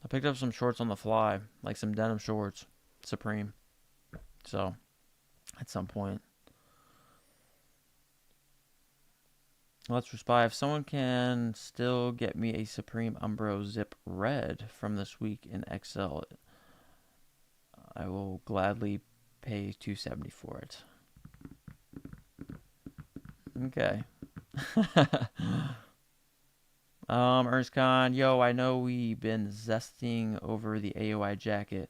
I picked up some shorts on the fly, like some denim shorts, Supreme. So, at some point. Let's Spy. If someone can still get me a Supreme Umbro Zip Red from this week in XL, I will gladly pay $270 for it. Okay. Ernst Khan, yo, I know we've been zesting over the AOI jacket.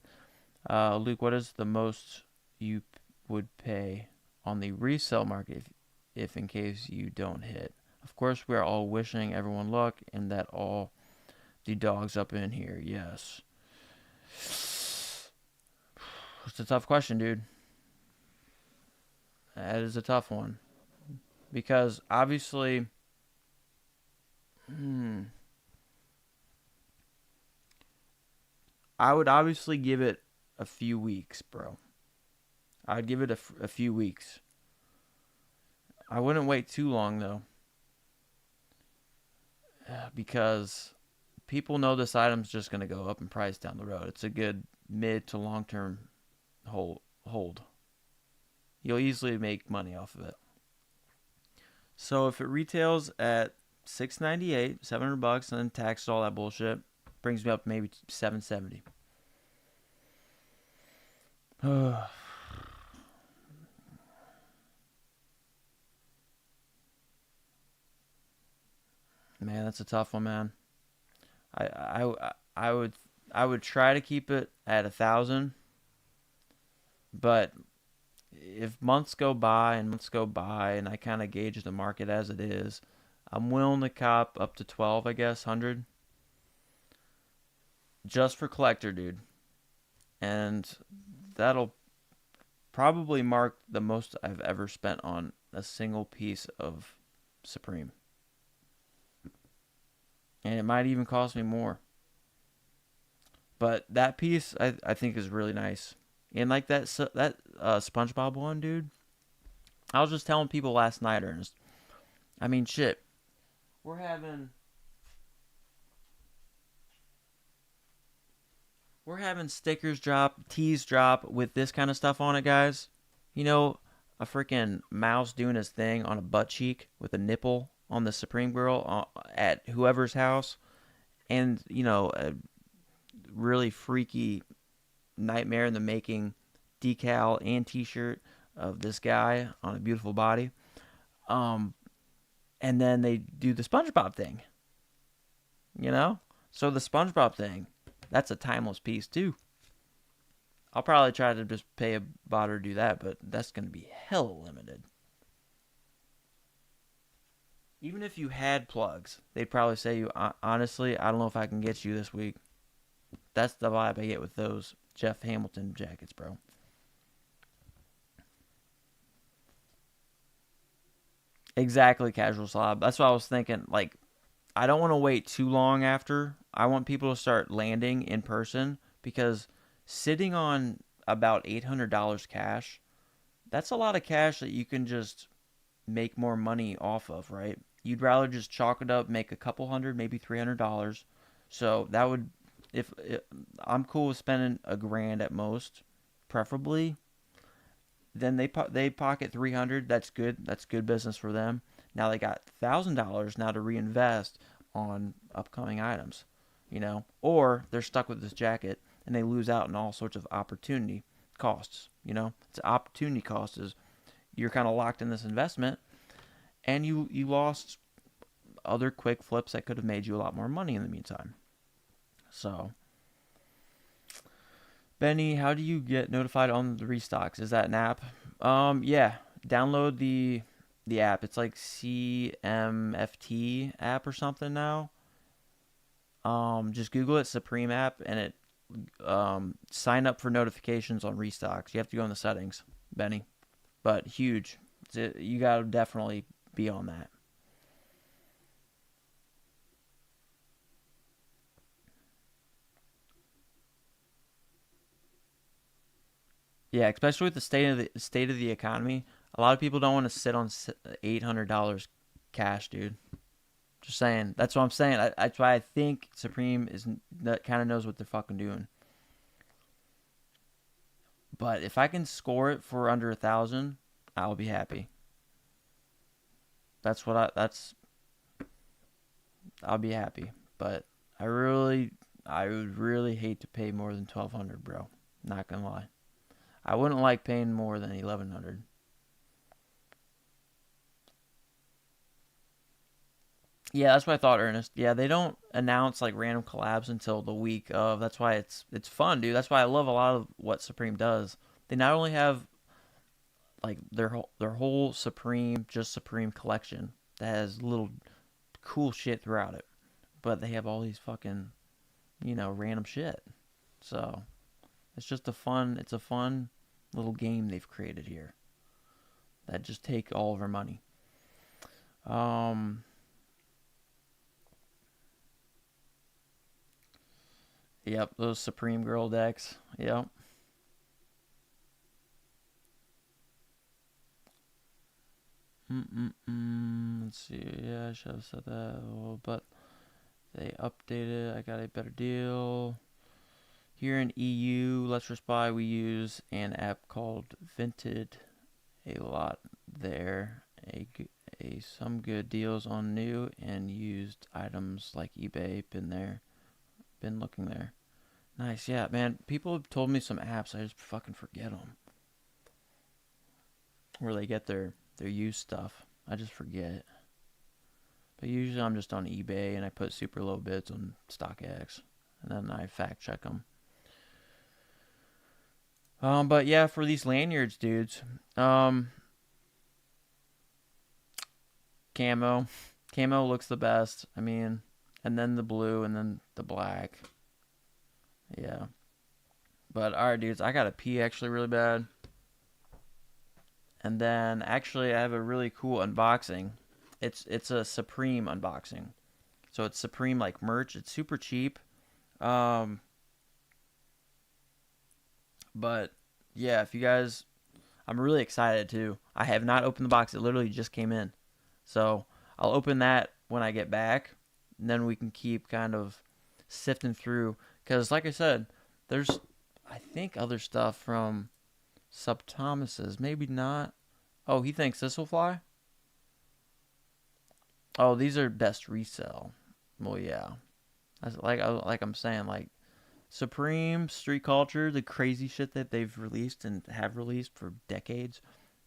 Luke, what is the most you would pay on the resale market if in case you don't hit? Of course, we are all wishing everyone luck and that all the dogs up in here. Yes. It's a tough question, dude. That is a tough one. Because obviously, Hmm. I would obviously give it a few weeks, bro. I'd give it a few weeks. I wouldn't wait too long though, because people know this item's just gonna go up in price down the road. It's a good mid to long term hold. You'll easily make money off of it. So if it retails at 698, 700 bucks, and then taxes all that bullshit, brings me up maybe 770. Man, that's a tough one, man. I would try to keep it at 1,000, but if months go by and months go by, and I kind of gauge the market as it is, I'm willing to cop up to 12, I guess, 100, just for collector, dude. And that'll probably mark the most I've ever spent on a single piece of Supreme. And it might even cost me more. But that piece I think is really nice. And like that SpongeBob one, dude. I was just telling people last night, Ernest. I mean, shit. We're having stickers drop, tees drop with this kind of stuff on it, guys. You know, a freaking mouse doing his thing on a butt cheek with a nipple on the Supreme Girl at whoever's house, and a really freaky nightmare in the making decal and T-shirt of this guy on a beautiful body. Um, and then they do the SpongeBob thing. So the SpongeBob thing, that's a timeless piece too. I'll probably try to just pay a bot to do that, but that's going to be hella limited. Even if you had plugs, they'd probably say you honestly, I don't know if I can get you this week. That's the vibe I get with those Jeff Hamilton jackets, bro. Exactly, casual slob. That's what I was thinking. Like, I don't want to wait too long after. I want people to start landing in person, because sitting on about $800 cash, that's a lot of cash that you can just make more money off of, right? You'd rather just chalk it up, make a couple hundred, maybe $300. So that would, if I'm cool with spending a grand at most, preferably. Then they pocket 300. That's good. That's good business for them. Now they got $1,000 now to reinvest on upcoming items, or they're stuck with this jacket and they lose out on all sorts of opportunity costs. It's opportunity cost is you're kind of locked in this investment, and you lost other quick flips that could have made you a lot more money in the meantime. So, Benny, how do you get notified on the restocks? Is that an app? Yeah, download the app. It's like CMFT app or something now. Just Google it, Supreme app, and it sign up for notifications on restocks. You have to go in the settings, Benny. But huge. You gotta definitely be on that. Yeah, especially with the state of the economy. A lot of people don't want to sit on $800 cash, dude. Just saying. That's what I'm saying. That's why I think Supreme is that kind of knows what they're fucking doing. But if I can score it for under 1,000, I'll be happy. I'll be happy. But I would really hate to pay more than 1,200, bro. Not gonna lie. I wouldn't like paying more than 1,100. Yeah, that's what I thought, Ernest. Yeah, they don't announce like random collabs until the week of. That's why it's fun, dude. That's why I love a lot of what Supreme does. They not only have like their whole Supreme, just Supreme collection that has little cool shit throughout it, but they have all these fucking random shit. So it's a fun little game they've created here that just take all of our money. Um, Yep, those Supreme Girl decks. Yep. Let's see. Yeah, I should have said that. But they updated. I got a better deal. Here in EU, Let's Just Buy, we use an app called Vinted a lot there. Some good deals on new and used items like eBay. Been there. Been looking there. Nice, yeah, man. People have told me some apps. I just fucking forget them. Where they get their used stuff. I just forget. But usually I'm just on eBay and I put super low bids on StockX, and then I fact check them. But yeah, for these lanyards, dudes, camo, camo looks the best. I mean, and then the blue, and then the black. Yeah. But alright, dudes, I gotta pee actually really bad. And then actually, I have a really cool unboxing. It's a Supreme unboxing. So it's Supreme like merch. It's super cheap. Um, but yeah, if you guys, I'm really excited too. I have not opened the box. It literally just came in. So I'll open that when I get back. And then we can keep kind of sifting through. Because like I said, there's, I think, other stuff from Sub Thomas's. Maybe not. Oh, he thinks this will fly? Oh, these are best resell. Well, yeah. That's like I'm saying, like Supreme, Street Culture, the crazy shit that they've released and have released for decades.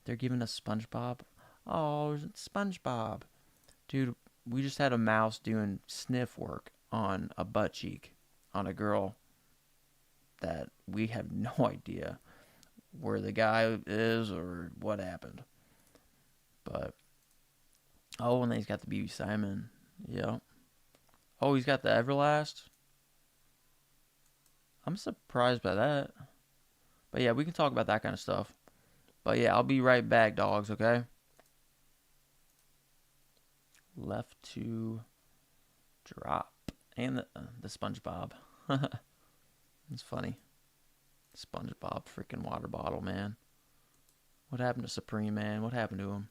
They're giving us SpongeBob. Oh, SpongeBob. Dude, we just had a mouse doing sniff work on a butt cheek on a girl that we have no idea where the guy is or what happened. But, oh, and then he's got the BB Simon. Yeah. Oh, he's got the Everlast. I'm surprised by that. But yeah, we can talk about that kind of stuff. But yeah, I'll be right back, dogs, okay? Left to drop. And the SpongeBob. It's funny. SpongeBob freaking water bottle, man. What happened to Supreme, man? What happened to him?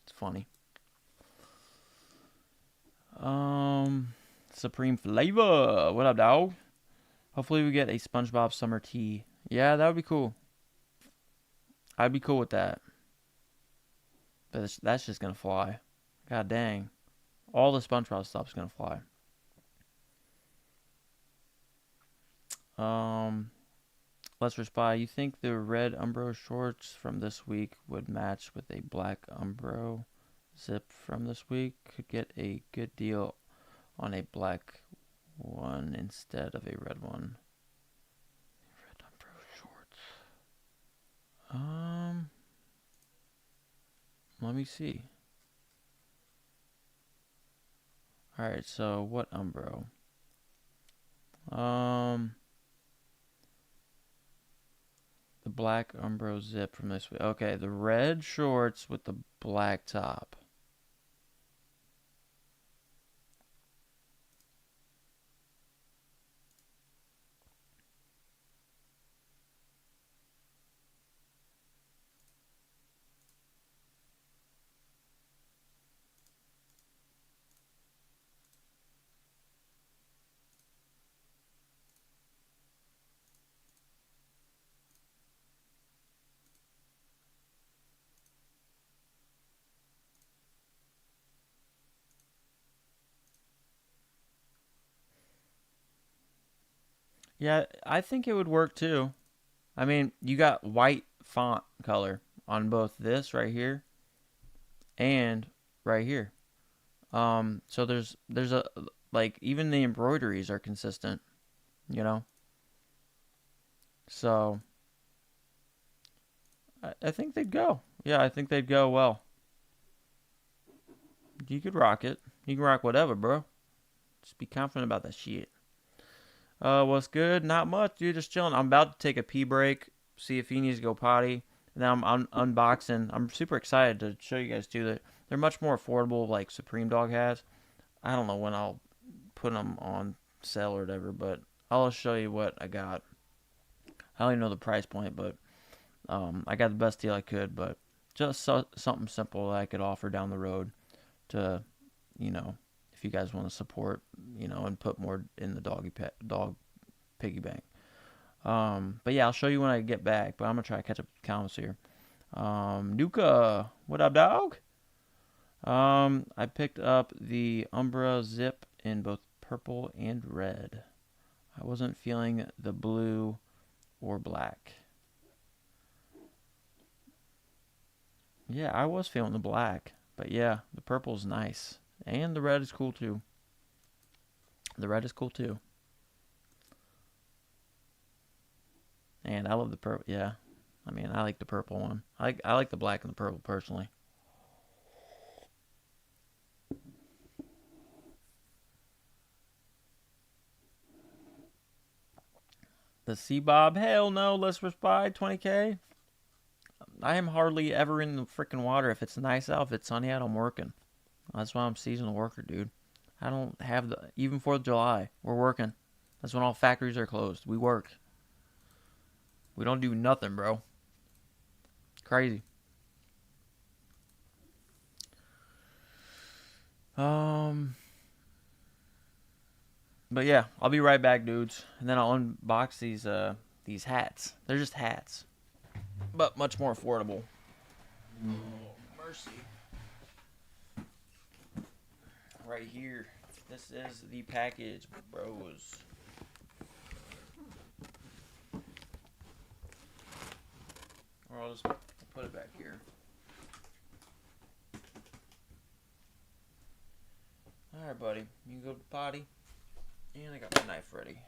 It's funny. Supreme flavor. What up, dog? Hopefully we get a SpongeBob summer tea. Yeah, that would be cool. I'd be cool with that. But that's just gonna fly. God dang. All the SpongeBob stuff's gonna fly. Let's respond. You think the red Umbro shorts from this week would match with a black Umbro zip from this week? Could get a good deal on a black one instead of a red one. Red Umbro shorts. Let me see. Alright, so what Umbro? The black Umbro zip from this week. Okay, the red shorts with the black top. Yeah, I think it would work too. I mean, you got white font color on both this right here and right here. So there's a like even the embroideries are consistent, you know. So I think they'd go. Yeah, I think they'd go well. You could rock it. You can rock whatever, bro. Just be confident about that shit. What's good? Not much, dude. Just chilling. I'm about to take a pee break. See if he needs to go potty. And then I'm unboxing. I'm super excited to show you guys too that they're much more affordable, like Supreme Dog has. I don't know when I'll put them on sale or whatever, but I'll show you what I got. I don't even know the price point, but I got the best deal I could. But just something simple that I could offer down the road to, you know, if you guys want to support, and put more in the dog piggy bank. But yeah, I'll show you when I get back. But I'm gonna try to catch up with the comments here. Nuka, what up, dog? I picked up the Umbra Zip in both purple and red. I wasn't feeling the blue or black. Yeah, I was feeling the black, but yeah, the purple's nice, and the red is cool too. The red is cool too, and I love the purple. Yeah, I mean, I like the purple one. I like the black and the purple personally. The Sea Bob, hell no, let's respite 20K. I am hardly ever in the freaking water. If it's nice out, if it's sunny out, I'm working. That's why I'm seasonal worker, dude. I don't have even 4th of July, we're working. That's when all factories are closed. We work. We don't do nothing, bro. Crazy. Um, but yeah, I'll be right back, dudes, and then I'll unbox these hats. They're just hats, but much more affordable. Oh, mercy. Right here. This is the package, bros. Or I'll just put it back here. Alright, buddy. You can go to the potty. And I got my knife ready.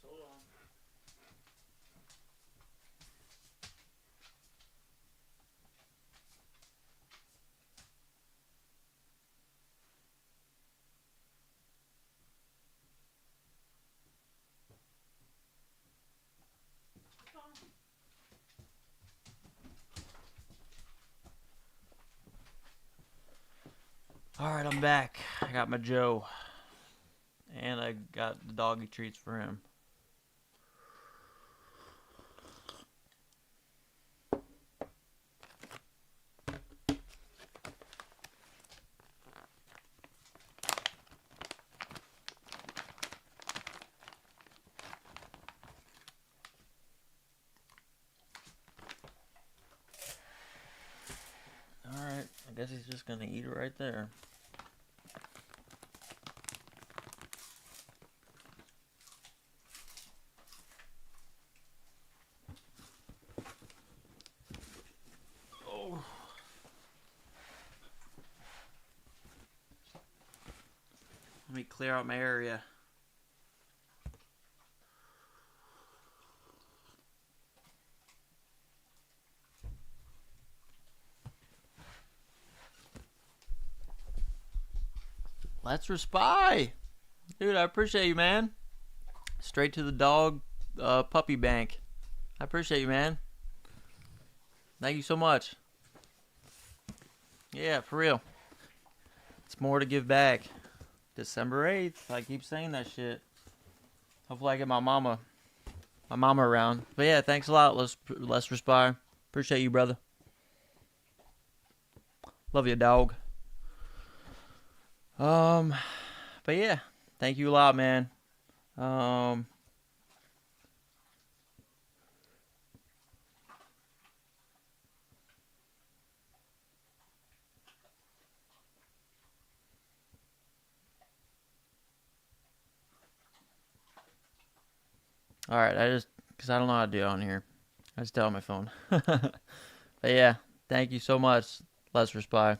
Hold on. All right, I'm back. I got my Joe, and I got the doggy treats for him. All right, I guess he's just gonna eat it right there. Oh. Let me clear out my area. Let's respy. Dude, I appreciate you, man. Straight to the dog puppy bank. I appreciate you, man. Thank you so much. Yeah, for real. It's more to give back. December 8th. I keep saying that shit. Hopefully I get my mama around. But yeah, thanks a lot. Let's respire. Appreciate you, brother. Love you, dog. But yeah, thank you a lot, man. All right, because I don't know how to do it on here. I just tell on my phone. But yeah, thank you so much. Let's respire.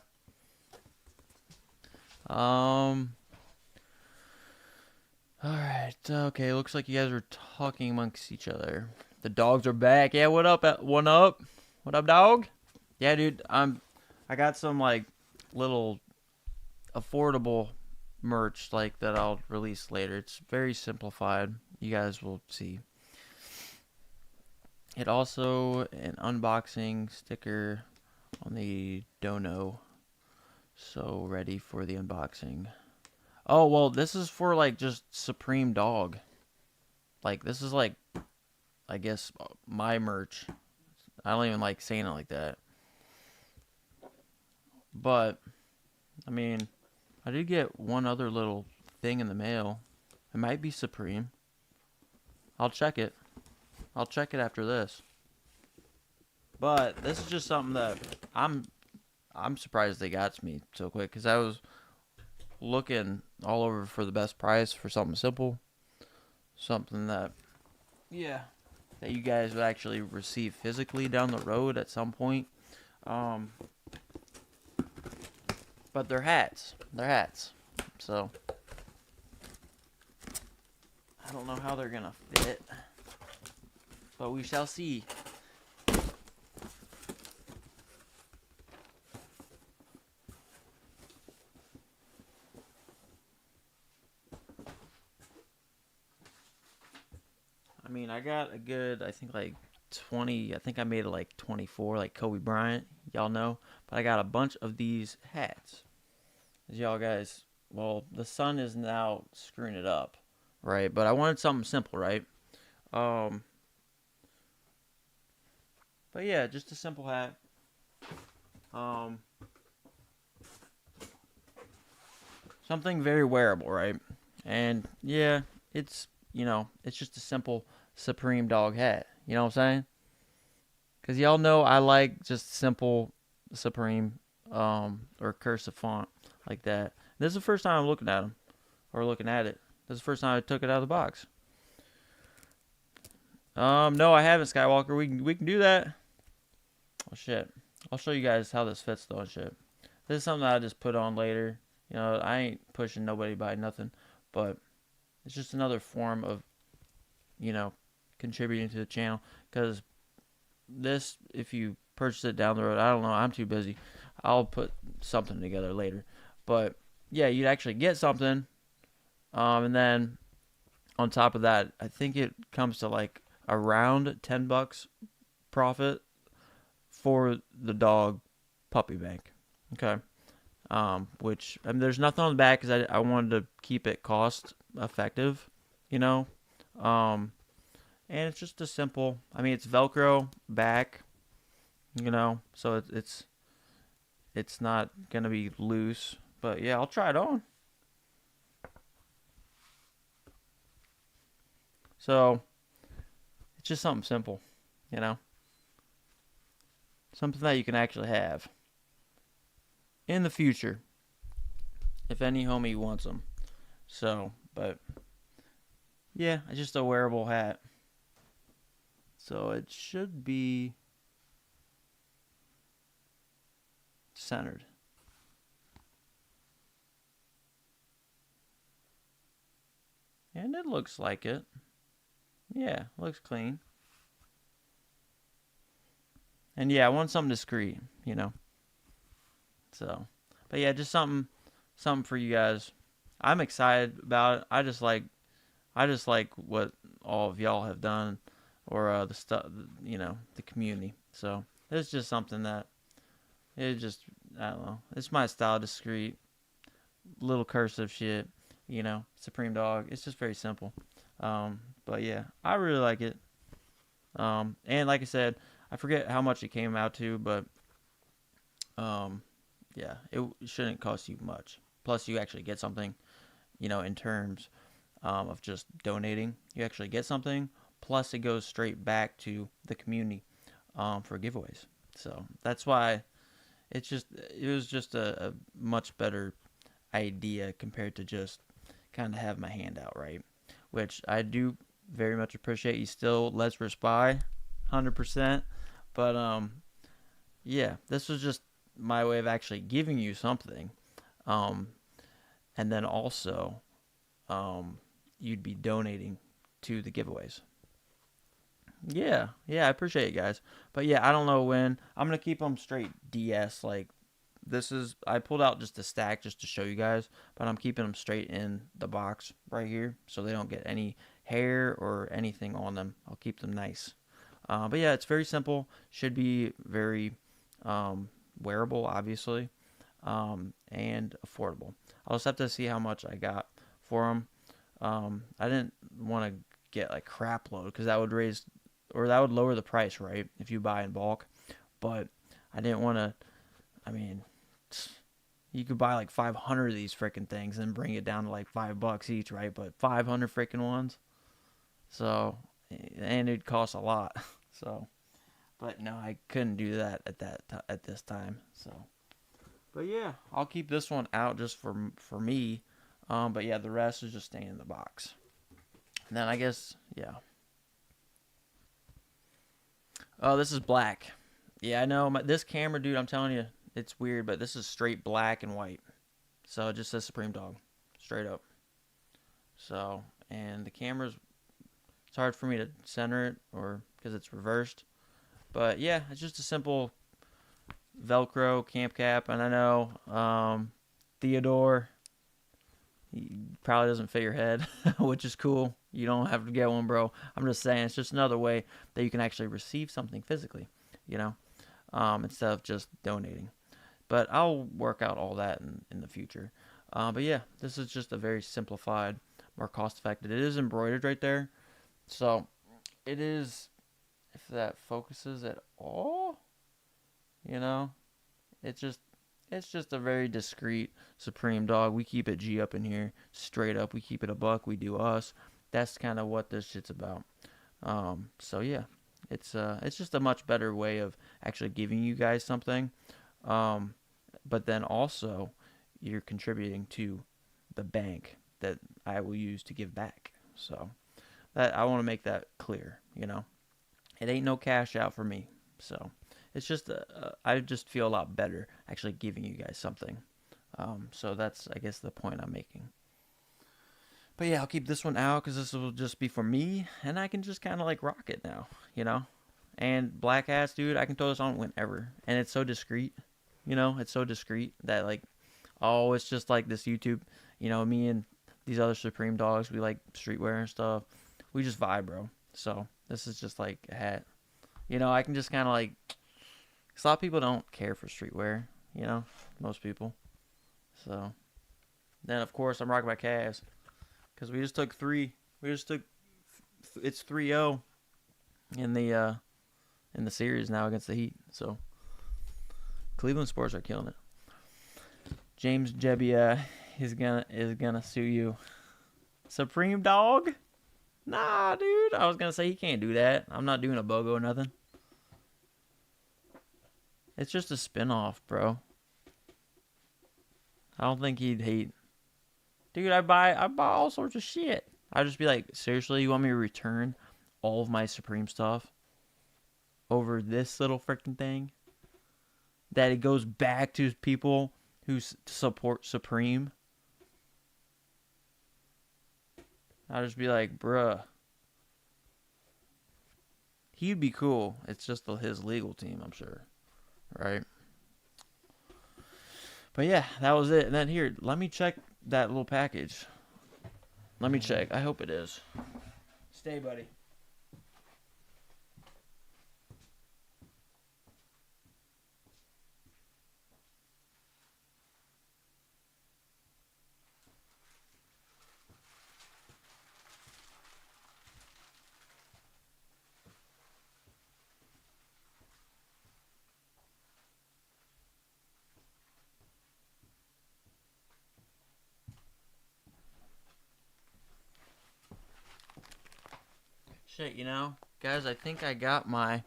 Alright, okay, looks like you guys are talking amongst each other. The dogs are back. Yeah, what up? What up? What up, dog? Yeah, dude, I got some, like, little affordable merch, like, that I'll release later. It's very simplified. You guys will see. It also, an unboxing sticker on the dono. So, ready for the unboxing. Oh, well, this is for, like, just Supreme Dog. Like, this is, like, I guess, my merch. I don't even like saying it like that. But, I mean, I did get one other little thing in the mail. It might be Supreme. I'll check it. I'll check it after this. But, this is just something that I'm surprised they got to me so quick. Because I was looking all over for the best price for something simple, something that, yeah, that you guys would actually receive physically down the road at some point. But they're hats. So I don't know how they're gonna fit, but we shall see. I mean, I got a good, I think like 20, I think I made it like 24, like Kobe Bryant, y'all know. But I got a bunch of these hats. As y'all guys, well, the sun is now screwing it up, right? But I wanted something simple, right? But yeah, just a simple hat. Something very wearable, right? And yeah, it's, it's just a simple Supreme Dog hat. You know what I'm saying? Because y'all know I like just simple Supreme or cursive font like that. This is the first time I'm looking at them or looking at it. This is the first time I took it out of the box. No, I haven't, Skywalker. We can do that. Oh shit. I'll show you guys how this fits though and shit. This is something I just put on later. I ain't pushing nobody by nothing, but it's just another form of you know, contributing to the channel. Because this, if you purchase it down the road, I don't know, I'm too busy. I'll put something together later. But yeah, you'd actually get something. And then on top of that, I think it comes to like around $10 profit for the dog puppy bank. Okay. Which, I mean, there's nothing on the back because I wanted to keep it cost effective, you know. Um, and it's just a simple, I mean, it's Velcro back, you know, so it's not gonna be loose. But yeah, I'll try it on. So it's just something simple, you know, something that you can actually have in the future if any homie wants them. So, but yeah, it's just a wearable hat. So it should be centered. And it looks like it. Yeah, looks clean. And yeah, I want something discreet, you know. So, but yeah, just something for you guys. I'm excited about it. I just like what all of y'all have done, or the stuff, you know, the community. So it's just something that it just, I don't know. It's my style, discreet, little cursive shit, you know, Supreme Dog. It's just very simple. But yeah, I really like it. And like I said, I forget how much it came out to, but um, yeah, it shouldn't cost you much. Plus, you actually get something, you know, in terms of just donating. You actually get something. Plus, it goes straight back to the community for giveaways. So that's why it was just a much better idea compared to just kind of have my hand out, right? Which I do very much appreciate. You still let's respy, 100%. But yeah, this was just my way of actually giving you something, um, and then also you'd be donating to the giveaways. Yeah, I appreciate it, guys. But yeah, I don't know when I'm gonna keep them straight DS. Like this is, I pulled out just a stack just to show you guys, but I'm keeping them straight in the box right here, so they don't get any hair or anything on them. I'll keep them nice. But yeah, it's very simple. Should be very wearable, obviously, and affordable. I'll just have to see how much I got for them. I didn't want to get like crap load because that would raise or that would lower the price, right? If you buy in bulk. But I didn't want to. I mean, you could buy like 500 of these freaking things and bring it down to like $5 each, right? But 500 freaking ones. So, and it costs a lot. So, but no, I couldn't do that at this time. So, but yeah, I'll keep this one out just for me. But yeah, the rest is just staying in the box. And then I guess yeah. Oh, this is black. Yeah, I know. This camera, dude, I'm telling you, it's weird, but this is straight black and white. So it just says Supreme Dog, straight up. So, and the camera's, it's hard for me to center it or because it's reversed. But yeah, it's just a simple Velcro camp cap. And I know Theodore, he probably doesn't fit your head, which is cool. You don't have to get one, bro. I'm just saying it's just another way that you can actually receive something physically, you know, instead of just donating. But I'll work out all that in the future. But yeah, this is just a very simplified, more cost effective. It is embroidered right there. So it is, if that focuses at all, you know, it's just it's just a very discreet Supreme Dog. We keep it G up in here, straight up. We keep it a buck. We do us. That's kind of what this shit's about. So yeah, it's just a much better way of actually giving you guys something. But then also you're contributing to the bank that I will use to give back. So that I want to make that clear. You know, it ain't no cash out for me. So it's just I just feel a lot better actually giving you guys something. So that's I guess the point I'm making. But yeah, I'll keep this one out because this will just be for me, and I can just kind of like rock it now, you know. And black hats, dude, I can throw this on whenever, and it's so discreet, you know. It's so discreet that like, oh, it's just like this YouTube, you know. Me and these other Supreme dogs, we like streetwear and stuff. We just vibe, bro. So this is just like a hat, you know. I can just kind of like, cause a lot of people don't care for streetwear, you know, most people. So then of course I'm rocking my Cavs. Because we just took three. We just took. It's 3-0 in the series now against the Heat. So Cleveland sports are killing it. James Jebbia is gonna sue you. Supreme dog? Nah, dude. I was gonna say he can't do that. I'm not doing a BOGO or nothing. It's just a spinoff, bro. I don't think he'd hate. Dude, I buy all sorts of shit. I'd just be like, seriously, you want me to return all of my Supreme stuff over this little freaking thing? That it goes back to people who support Supreme? I'd just be like, bruh. He'd be cool. It's just his legal team, I'm sure. Right? But yeah, that was it. And then here, let me check that little package. Let me check. I hope it is. Stay, buddy. Shit, you know, guys, I think I got my.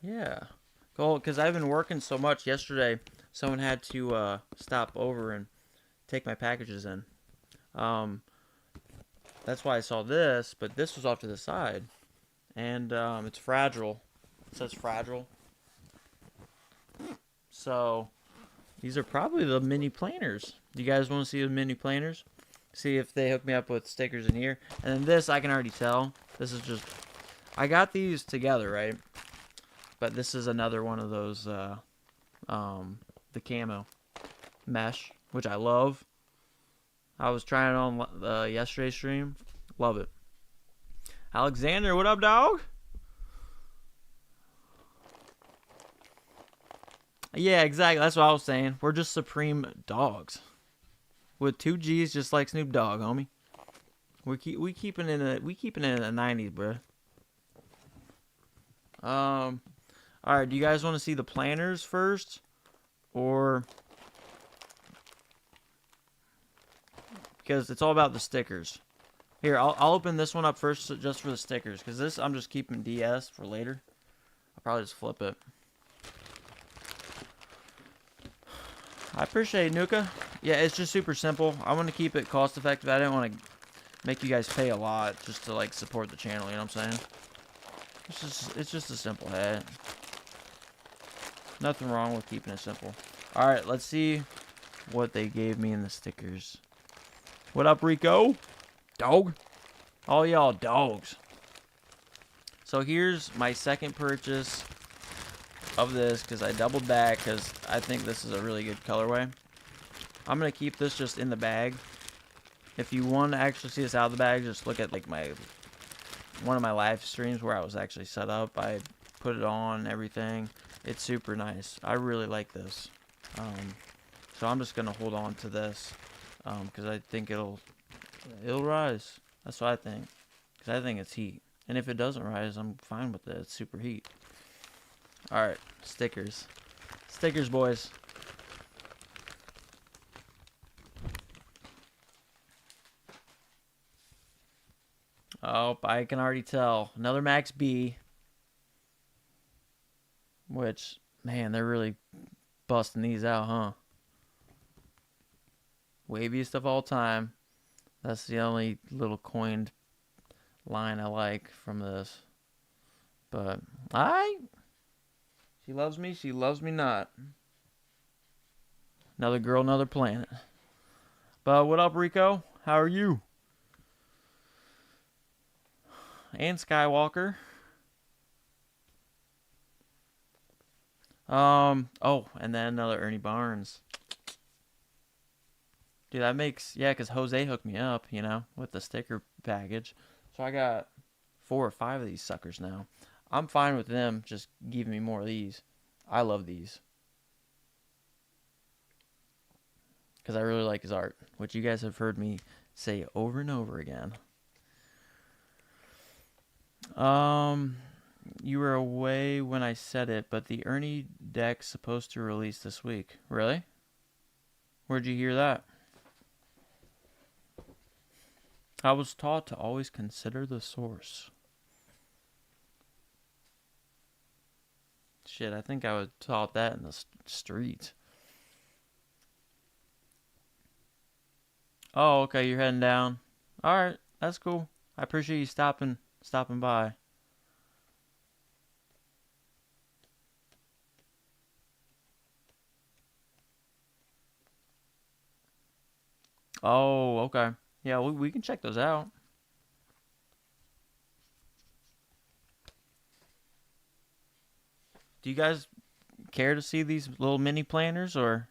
Yeah. Cool, because I've been working so much. Yesterday, someone had to stop over and take my packages in. Um, that's why I saw this, but this was off to the side. And it's fragile. It says fragile. So, these are probably the mini planners. Do you guys want to see the mini planners? See if they hook me up with stickers in here. And then this, I can already tell. This is just... I got these together, right? But this is another one of those, the camo mesh, which I love. I was trying it on yesterday's stream. Love it. Alexander, what up, dog? Yeah, exactly. That's what I was saying. We're just Supreme dogs. With 2 G's, just like Snoop Dogg, homie. We keeping it in the 90s, bro. All right, do you guys want to see the planners first, or because it's all about the stickers? Here, I'll open this one up first just for the stickers, because this I'm just keeping DS for later. I'll probably just flip it. I appreciate it, Nuka. Yeah, it's just super simple. I want to keep it cost effective. I didn't want to make you guys pay a lot just to like support the channel, you know what I'm saying? It's just a simple hat. Nothing wrong with keeping it simple. Alright, let's see what they gave me in the stickers. What up, Rico? Dog? All y'all dogs. So here's my second purchase of this, because I doubled back because I think this is a really good colorway. I'm going to keep this just in the bag. If you want to actually see this out of the bag, just look at like one of my live streams where I was actually set up. I put it on and everything. It's super nice. I really like this. So I'm just going to hold on to this because I think it'll rise. That's what I think. Because I think it's heat. And if it doesn't rise, I'm fine with it. It's super heat. Alright, stickers. Stickers, boys. Oh, I can already tell. Another Max B. Which, man, they're really busting these out, huh? Waviest of all time. That's the only little coined line I like from this. But, see She loves me. She loves me not. Another girl, another planet. But what up, Rico? How are you? And Skywalker. Oh, and then another Ernie Barnes. Dude, that makes, yeah, because Jose hooked me up, you know, with the sticker package. So I got 4 or 5 of these suckers now. I'm fine with them just giving me more of these. I love these. Because I really like his art, which you guys have heard me say over and over again. You were away when I said it, but the Ernie deck's supposed to release this week. Really? Where'd you hear that? I was taught to always consider the source. Shit, I think I was taught that in the street. Oh, okay, you're heading down. Alright, that's cool. I appreciate you stopping by. Oh, okay. Yeah, we can check those out. Do you guys care to see these little mini planners, or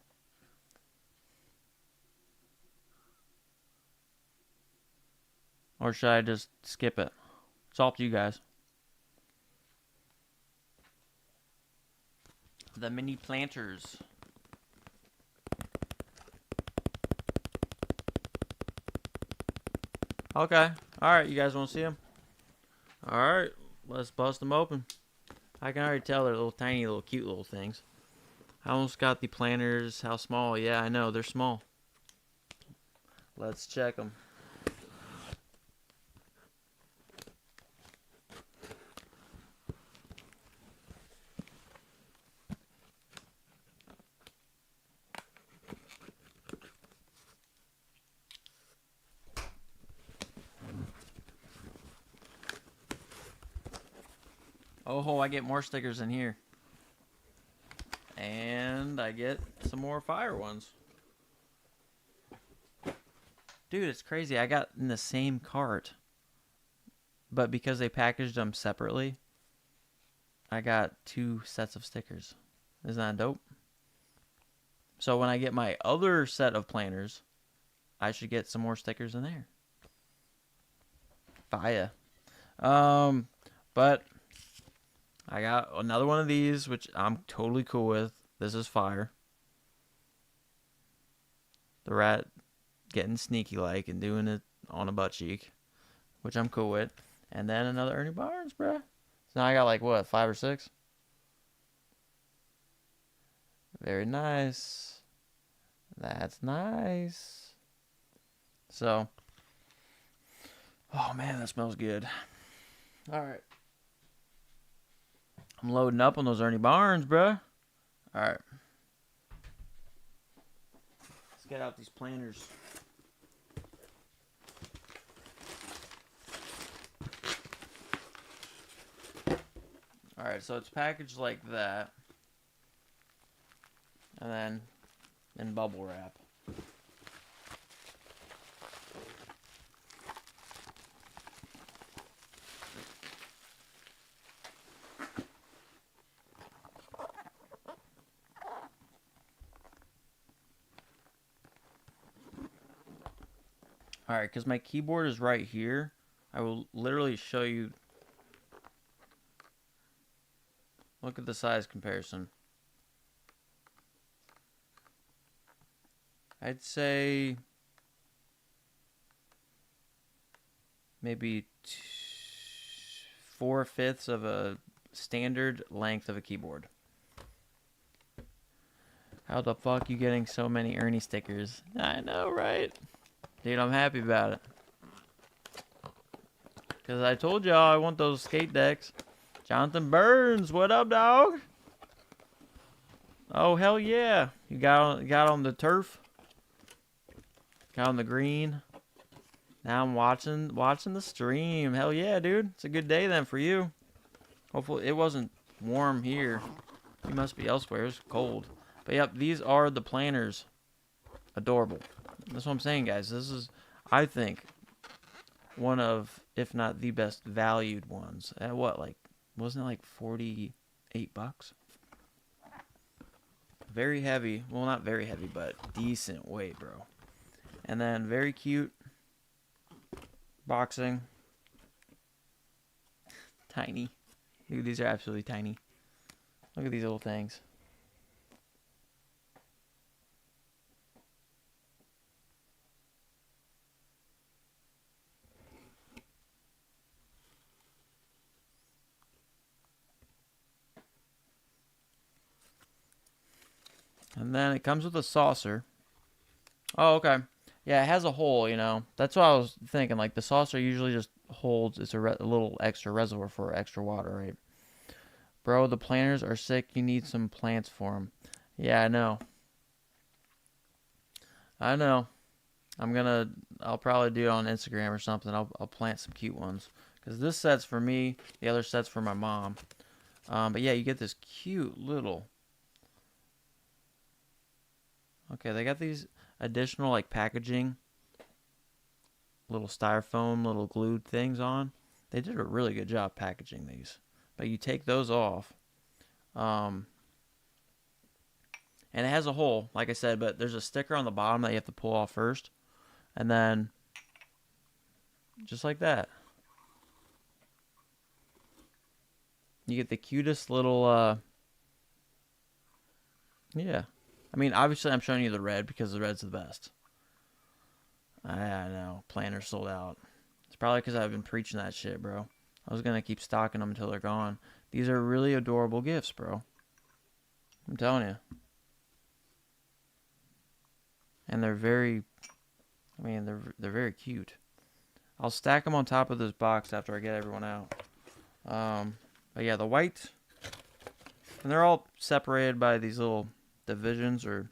should I just skip it? It's all up to you guys. The mini planters. Okay. Alright, you guys want to see them? Alright, let's bust them open. I can already tell they're little tiny, little cute little things. I almost got the planters. How small? Yeah, I know. They're small. Let's check them. Oh, I get more stickers in here. And I get some more fire ones. Dude, it's crazy. I got in the same cart. But because they packaged them separately, I got 2 sets of stickers. Isn't that dope? So when I get my other set of planners, I should get some more stickers in there. Fire. But I got another one of these, which I'm totally cool with. This is fire. The rat getting sneaky like and doing it on a butt cheek, which I'm cool with. And then another Ernie Barnes, bruh. So now I got like, what, 5 or 6? Very nice. That's nice. So, oh man, that smells good. All right. I'm loading up on those Ernie Barnes, bruh. All right. Let's get out these planners. All right, so it's packaged like that. And then in bubble wrap. Alright, because my keyboard is right here, I will literally show you. Look at the size comparison. I'd say maybe 4/5 of a standard length of a keyboard. How the fuck you getting so many Ernie stickers? I know, right? Dude, I'm happy about it. Because I told y'all I want those skate decks. Jonathan Burns, what up, dog? Oh, hell yeah. You got on the turf? Got on the green? Now I'm watching the stream. Hell yeah, dude. It's a good day then for you. Hopefully it wasn't warm here. You must be elsewhere. It's cold. But yep, these are the planners. Adorable. That's what I'm saying, guys. This is, I think, one of, if not the best valued ones. At what, like, wasn't it like $48? Very heavy. Well, not very heavy, but decent weight, bro. And then very cute. Boxing. Tiny. Dude, these are absolutely tiny. Look at these little things. And then it comes with a saucer. Oh, okay. Yeah, it has a hole, you know. That's what I was thinking. Like, the saucer usually just holds, it's a little extra reservoir for extra water, right? Bro, the planters are sick. You need some plants for them. Yeah, I know. I know. I'll probably do it on Instagram or something. I'll plant some cute ones. Because this set's for me, the other set's for my mom. But yeah, you get this cute little. Okay, they got these additional like packaging, little styrofoam, little glued things on. They did a really good job packaging these. But you take those off. And it has a hole, like I said, but there's a sticker on the bottom that you have to pull off first. And then, just like that, you get the cutest little, yeah. I mean, obviously I'm showing you the red because the red's the best. I know, planters sold out. It's probably because I've been preaching that shit, bro. I was going to keep stocking them until they're gone. These are really adorable gifts, bro. I'm telling you. And they're very, I mean, they're very cute. I'll stack them on top of this box after I get everyone out. But yeah, the white, and they're all separated by these little divisions or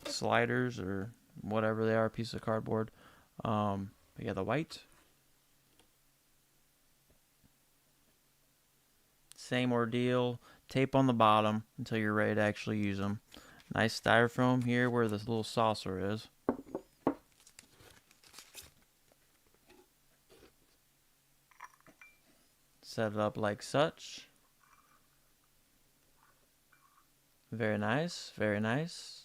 sliders or whatever they are, piece of cardboard. But yeah, the white, same ordeal. Tape on the bottom until you're ready to actually use them. Nice styrofoam here where this little saucer is. Set it up like such. Very nice, very nice.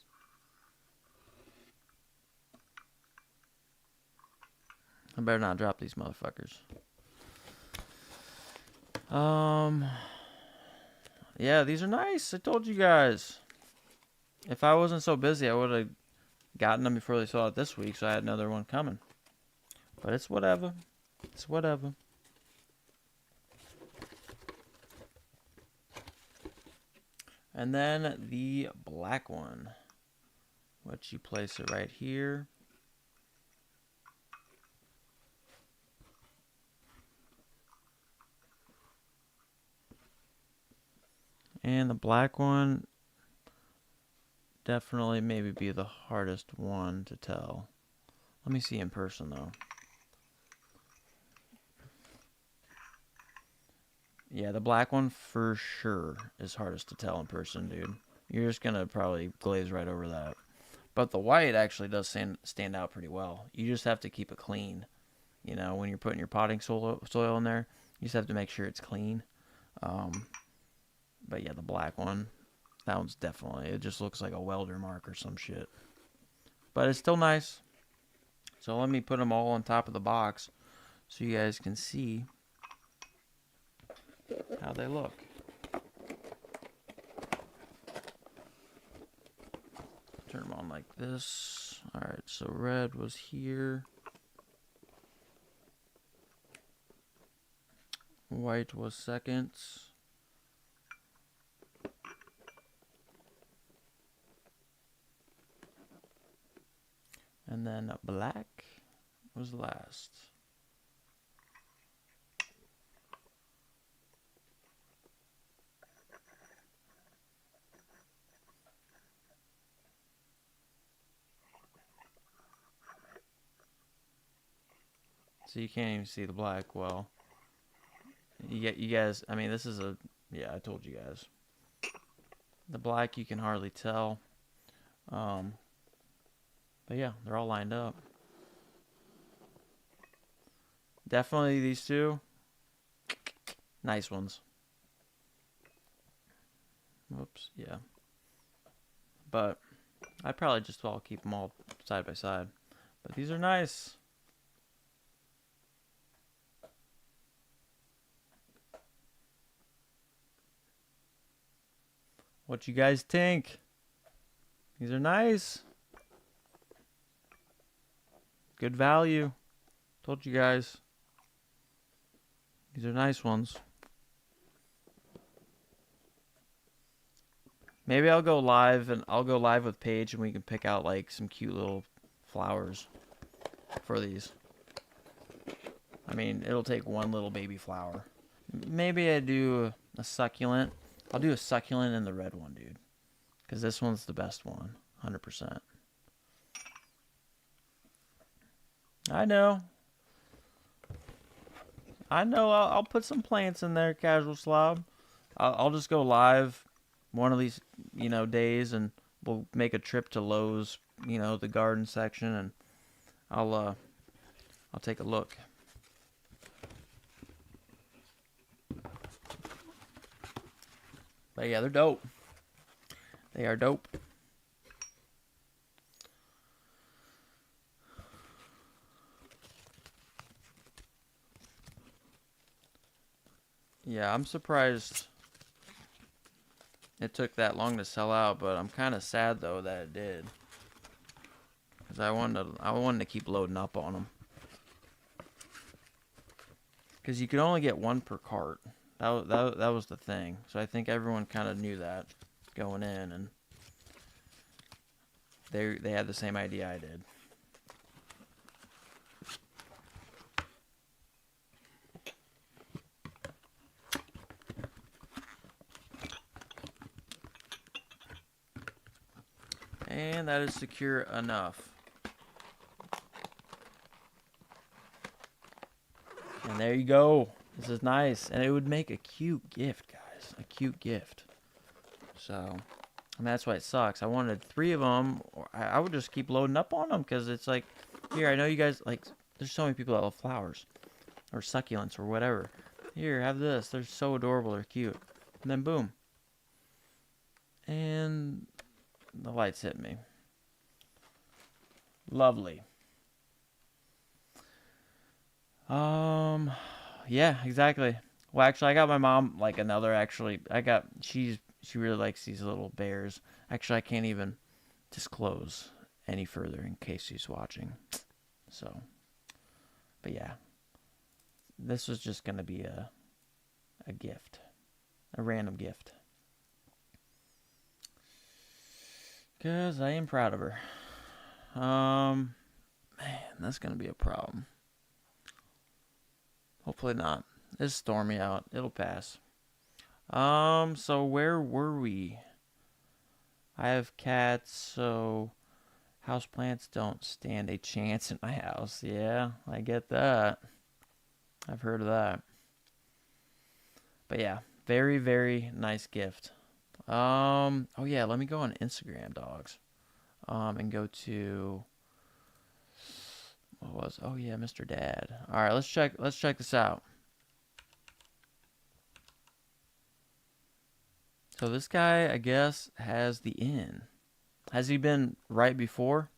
I better not drop these motherfuckers. Yeah, these are nice. I told you guys. If I wasn't so busy, I would have gotten them before they sold out this week, so I had another one coming. But it's whatever. It's whatever. And then the black one, which you place it right here. And the black one definitely maybe be the hardest one to tell. Let me see in person though. Yeah, the black one for sure is hardest to tell in person, dude. You're just gonna probably glaze right over that. But the white actually does stand out pretty well. You just have to keep it clean. You know, when you're putting your potting soil in there, you just have to make sure it's clean. But yeah, the black one, that one's definitely, it just looks like a welder mark or some shit. But it's still nice. So let me put them all on top of the box so you guys can see how they look. Turn them on like this. Alright, so red was here. White was second. And then black was last. So you can't even see the black well. You guys, I mean, this is a, yeah, I told you guys. The black you can hardly tell. Um, but yeah, they're all lined up. Definitely these two. Nice ones. Whoops, yeah. But I'd probably just all keep them all side by side. But these are nice. What you guys think? These are nice. Good value. Told you guys. These are nice ones. Maybe I'll go live with Paige and we can pick out like some cute little flowers for these. I mean, it'll take one little baby flower. Maybe I do a succulent. I'll do a succulent and the red one, dude. Because this one's the best one. 100%. I know. I'll put some plants in there, Casual Slob. I'll just go live one of these, days, and we'll make a trip to Lowe's, the garden section, and I'll take a look. But yeah, they're dope. They are dope. Yeah, I'm surprised it took that long to sell out, but I'm kind of sad though that it did, because I wanted to keep loading up on them, because you could only get one per cart. That was the thing. So I think everyone kind of knew that going in, and they had the same idea I did. And that is secure enough. And there you go. This is nice. And it would make a cute gift, guys. A cute gift. So, that's why it sucks. I wanted 3 of them. Or I would just keep loading up on them, because it's like, here, I know you guys, like, there's so many people that love flowers. Or succulents or whatever. Here, have this. They're so adorable. They're cute. And then boom. And the lights hit me. Lovely. Yeah, exactly. Well, actually, I got my mom like another. Actually, she really likes these little bears. Actually, I can't even disclose any further in case she's watching. So, but yeah, this was just gonna be a gift, a random gift, because I am proud of her. Man, that's gonna be a problem. Hopefully not. It's stormy out. It'll pass. So where were we? I have cats, so houseplants don't stand a chance in my house. Yeah, I get that. I've heard of that. But yeah, very, very nice gift. Oh yeah, let me go on Instagram, dogs. And go to oh yeah, Mr. Dad. All right, let's check this out. So this guy, I guess, has the inn. Has he been right before?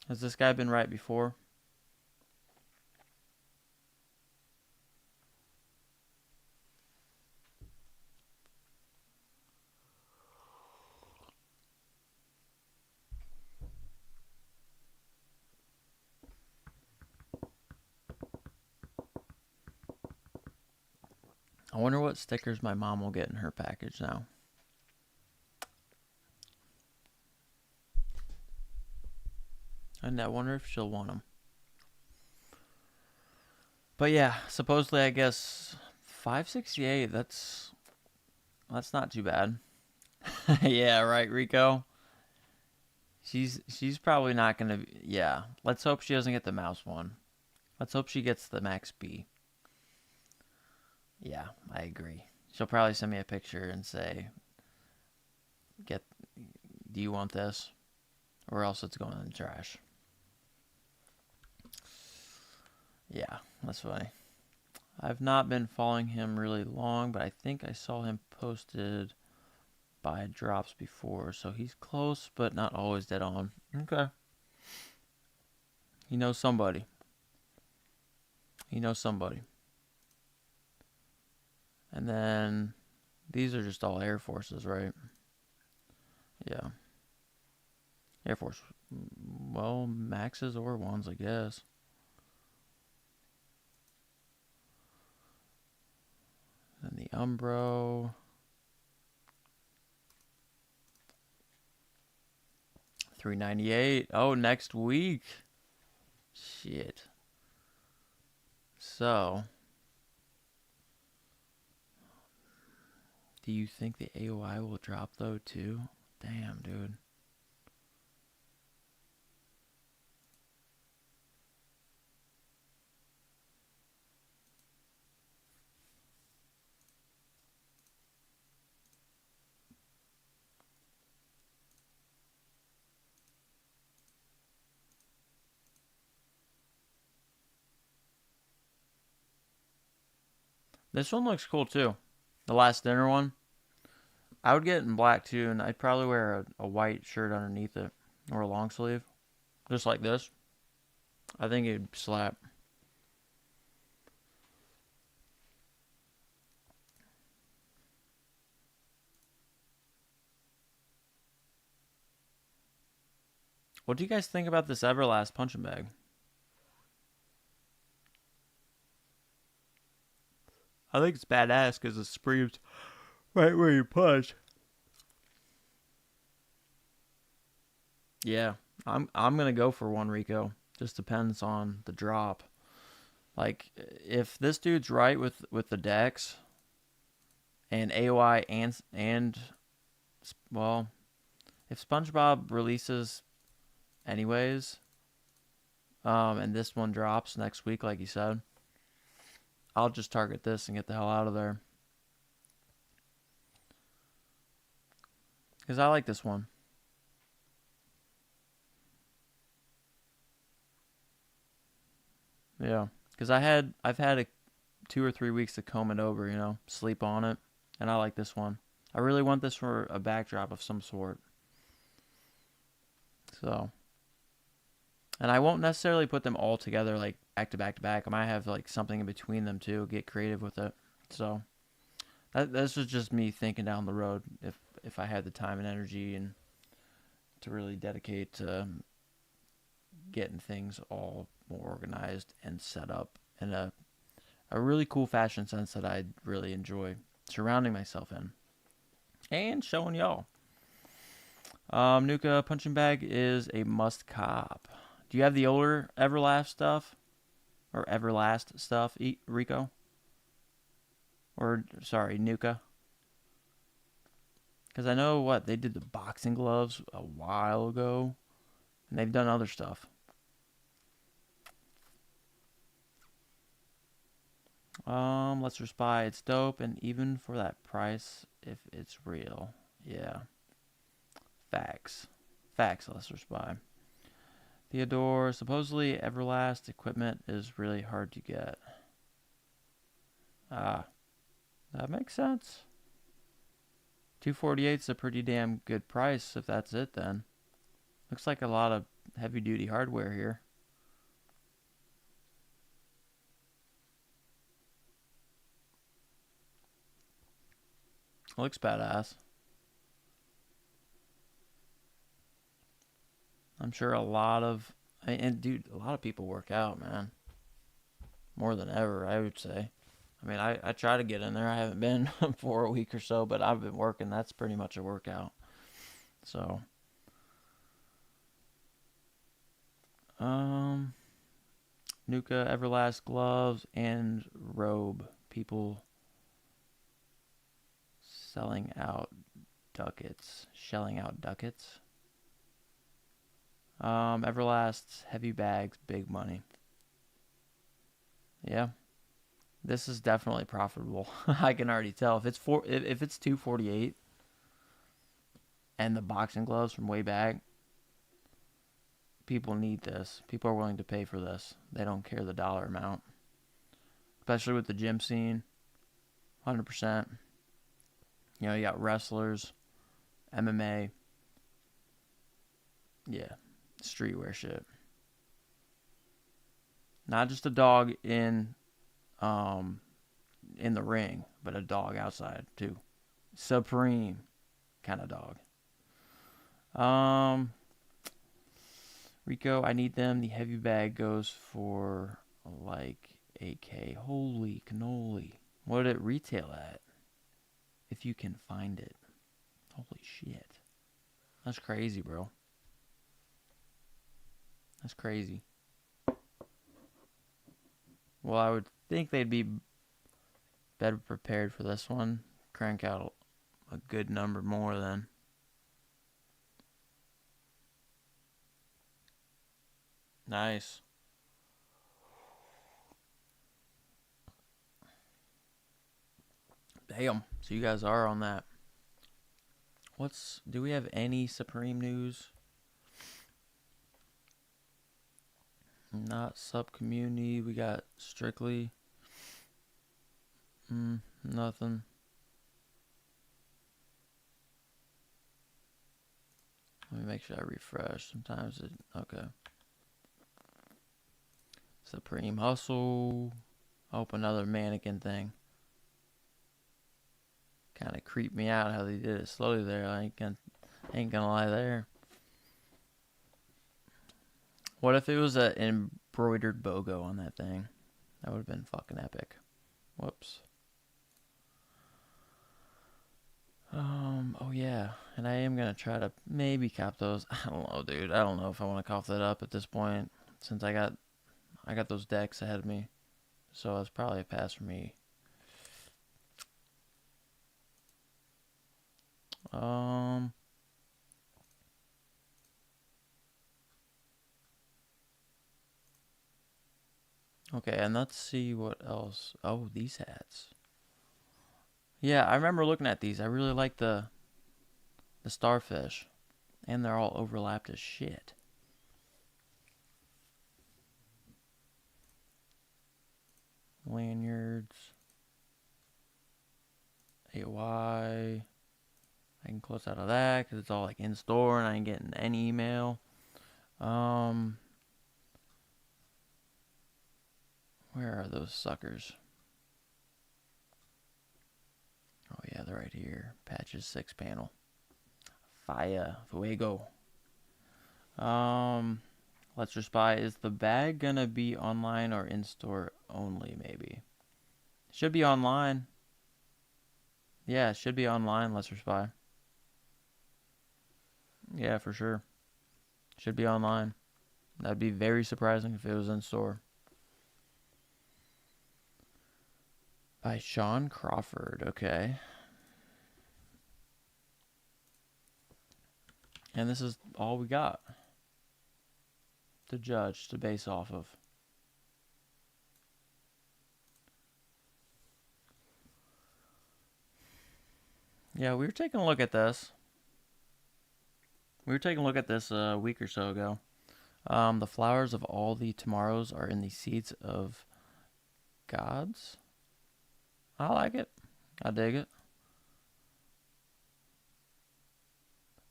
Has this guy been right before? I wonder what stickers my mom will get in her package now. And I wonder if she'll want them. But yeah, supposedly, I guess 568. That's not too bad. Yeah, right, Rico. She's probably not gonna. Yeah, let's hope she doesn't get the mouse one. Let's hope she gets the Max B. Yeah, I agree. She'll probably send me a picture and say, "Get, do you want this?" Or else it's going in the trash. Yeah, that's funny. I've not been following him really long, but I think I saw him posted by drops before, so he's close, but not always dead on. Okay. He knows somebody. He knows somebody. And then these are just all Air Forces, right? Yeah. Air Force. Well, Maxes or ones, I guess. And the Umbro. 398. Oh, next week. Shit. So, do you think the AOI will drop though too? Damn, dude. This one looks cool too. The last dinner one. I would get it in black too, and I'd probably wear a white shirt underneath it or a long sleeve, just like this. I think it'd slap. What do you guys think about this Everlast punching bag? I think it's badass because it screams right where you punch. Yeah, I'm gonna go for one, Rico. Just depends on the drop. Like if this dude's right with the decks and AOI and well, if SpongeBob releases anyways, and this one drops next week, like you said, I'll just target this and get the hell out of there. Because I like this one. Yeah. Because I've had 2 or 3 weeks to comb it over, sleep on it, and I like this one. I really want this for a backdrop of some sort. So, and I won't necessarily put them all together like back to back to back. I might have like something in between them too. Get creative with it. So this was just me thinking down the road if I had the time and energy and to really dedicate to getting things all more organized and set up in a really cool fashion sense that I really enjoy surrounding myself in and showing y'all. Nuka punching bag is a must cop. Do you have the older Everlast stuff or Everlast stuff, Rico? Or sorry, Nuka? Because I know what they did the boxing gloves a while ago, and they've done other stuff. Let's Spy. It's dope, and even for that price, if it's real, yeah. Facts, facts. Let's Spy. Theodore. Supposedly, Everlast equipment is really hard to get. Ah, that makes sense. 248 is a pretty damn good price if that's it then. Looks like a lot of heavy duty hardware here. Looks badass. I'm sure a lot of and dude, a lot of people work out, man. More than ever, I would say. I mean, I try to get in there. I haven't been for a week or so, but I've been working. That's pretty much a workout. So, um, Nuka, Everlast gloves, and robe. People selling out ducats. Shelling out ducats. Everlast's heavy bags, big money. Yeah. This is definitely profitable. I can already tell. If it's 248 and the boxing gloves from way back, people need this. People are willing to pay for this. They don't care the dollar amount. Especially with the gym scene. 100%. You know, you got wrestlers, MMA. Yeah. Streetwear shit. Not just a dog in the ring, but a dog outside too. Supreme kind of dog. Rico, I need them. The heavy bag goes for like 8K. Holy cannoli. What did it retail at? If you can find it. Holy shit. That's crazy, bro. That's crazy. Well, I would think they'd be better prepared for this one. Crank out a good number more then. Nice. Damn. So you guys are on that. Do we have any Supreme news? Not sub community. We got strictly. Nothing. Let me make sure I refresh. Sometimes it. Okay. Supreme Hustle. Open another mannequin thing. Kind of creeped me out how they did it slowly there. I ain't gonna lie there. What if it was an embroidered BOGO on that thing? That would have been fucking epic. Whoops. Oh yeah, and I am gonna try to maybe cop those. I don't know, dude. I don't know if I want to cough that up at this point, since I got those decks ahead of me, so it's probably a pass for me. Okay, and let's see what else. Oh, these hats. Yeah, I remember looking at these. I really like the starfish, and they're all overlapped as shit. Lanyards. AY. I can close out of that because it's all like in store and I ain't getting any email. Where are those suckers? Oh yeah, they're right here. Patches 6 panel. Fire. Fuego. Let's just buy. Is the bag gonna be online or in store only? Maybe. Should be online. Yeah, it should be online. Let's just buy. Yeah, for sure. Should be online. That'd be very surprising if it was in store. By Sean Crawford. Okay. And this is all we got to judge, to base off of. Yeah, we were taking a look at this. A week or so ago. The flowers of all the tomorrows are in the seeds of gods. I like it. I dig it.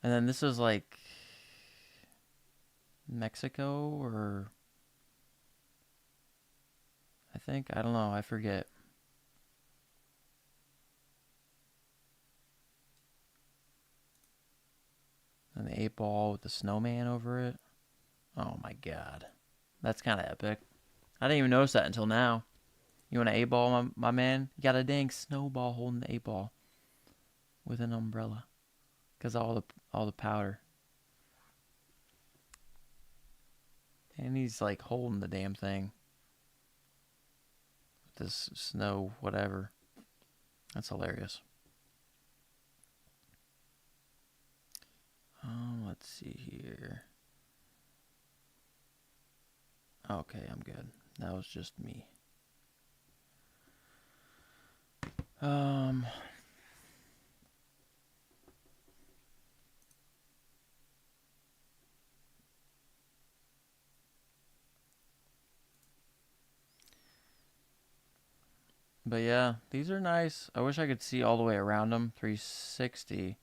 And then this is like Mexico or I think. I don't know. I forget. And the 8-ball with the snowman over it. Oh my god. That's kind of epic. I didn't even notice that until now. You want an 8-ball, my man? You got a dang snowball holding the 8-ball with an umbrella. Because all the powder. And he's like holding the damn thing. With this snow, whatever. That's hilarious. Let's see here. Okay, I'm good. That was just me. Um, but yeah, these are nice. I wish I could see all the way around them, 360.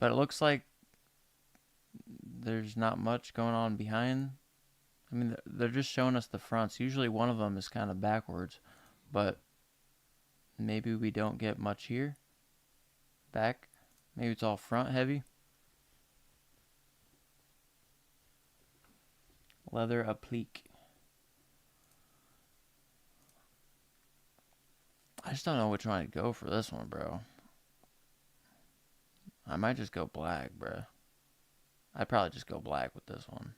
But it looks like there's not much going on behind. I mean, they're just showing us the fronts. Usually one of them is kind of backwards, but maybe we don't get much here. Back. Maybe it's all front heavy. Leather applique. I just don't know which one I'd go for this one, bro. I might just go black, bro. I'd probably just go black with this one.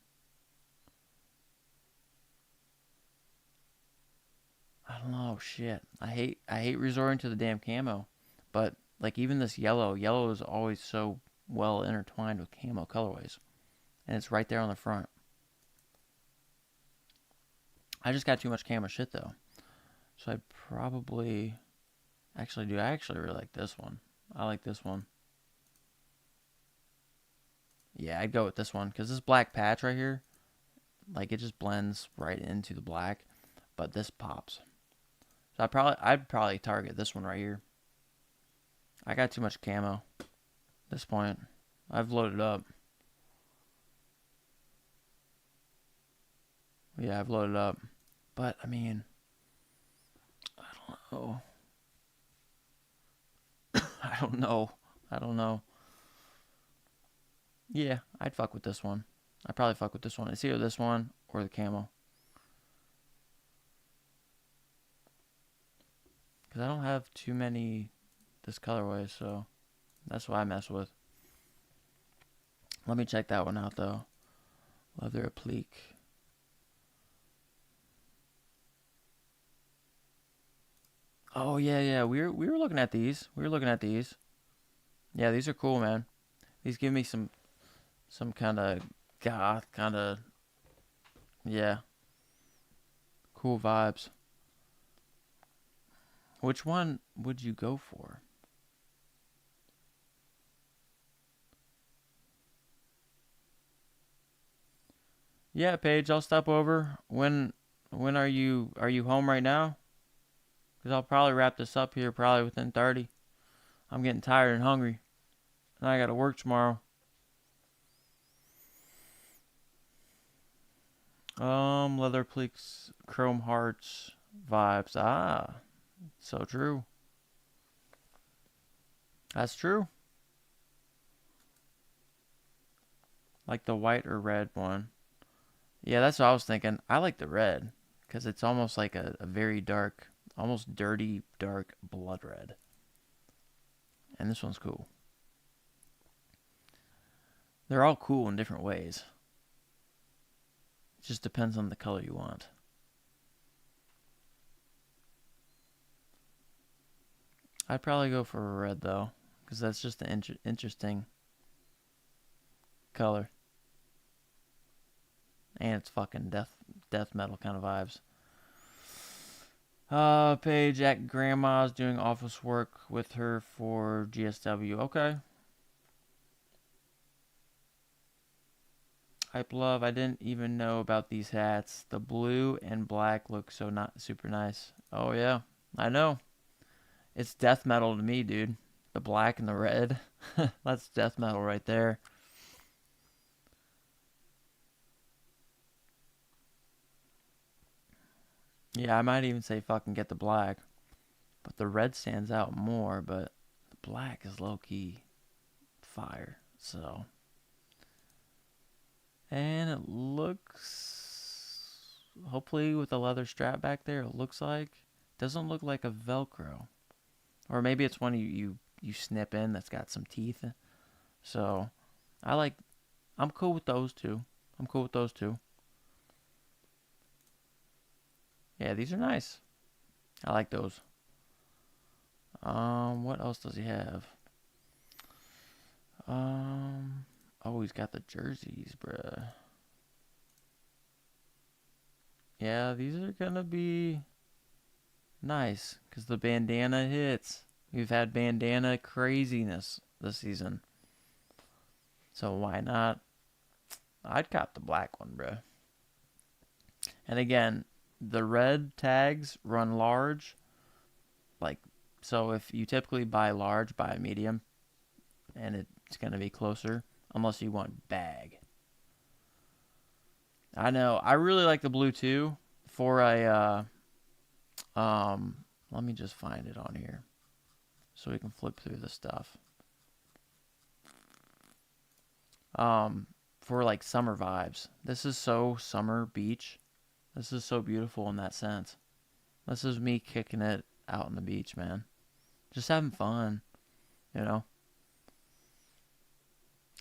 I don't know, shit. I hate resorting to the damn camo, but like even this yellow is always so well intertwined with camo colorways, and it's right there on the front. I just got too much camo shit though, so I'd probably actually do. I actually really like this one. I like this one. Yeah, I'd go with this one because this black patch right here, like it just blends right into the black, but this pops. So I'd probably target this one right here. I got too much camo at this point. I've loaded up. Yeah, I've loaded up. But I mean, I don't know. I don't know. I don't know. Yeah, I'd fuck with this one. I'd probably fuck with this one. It's either this one or the camo. Because I don't have too many this colorway, so that's what I mess with. Let me check that one out though. Leather applique. Oh yeah. We were looking at these. We were looking at these. Yeah, these are cool, man. These give me some kind of goth, kind of yeah, cool vibes. Which one would you go for? Yeah, Paige, I'll stop over. When are you home right now? Cuz I'll probably wrap this up here probably within 30. I'm getting tired and hungry. And I got to work tomorrow. Leather pleats, chrome hearts, vibes. Ah, so true. That's true. Like the white or red one. Yeah, that's what I was thinking. I like the red because it's almost like a very dark, almost dirty, dark blood red. And this one's cool. They're all cool in different ways. It just depends on the color you want. I'd probably go for a red though, because that's just an interesting color, and it's fucking death metal kind of vibes. Paige at grandma's doing office work with her for GSW. Okay. Hype love. I didn't even know about these hats. The blue and black look so not super nice. Oh yeah, I know. It's death metal to me, dude. The black and the red. That's death metal right there. Yeah, I might even say fucking get the black. But the red stands out more, but the black is low key fire. So, and it looks hopefully with the leather strap back there, it looks like doesn't look like a velcro. Or maybe it's one you snip in that's got some teeth. So, I like I'm cool with those two. I'm cool with those two. Yeah, these are nice. I like those. What else does he have? Um, oh, he's got the jerseys, bruh. Yeah, these are gonna be nice because the bandana hits. We've had bandana craziness this season. So why not? I'd cop the black one, bro. And again, the red tags run large. Like, so if you typically buy large, buy a medium. And it's going to be closer. Unless you want bag. I know. I really like the blue too. For a, let me just find it on here. So we can flip through the stuff. For like summer vibes. This is so summer beach. This is so beautiful in that sense. This is me kicking it out on the beach, man. Just having fun, you know.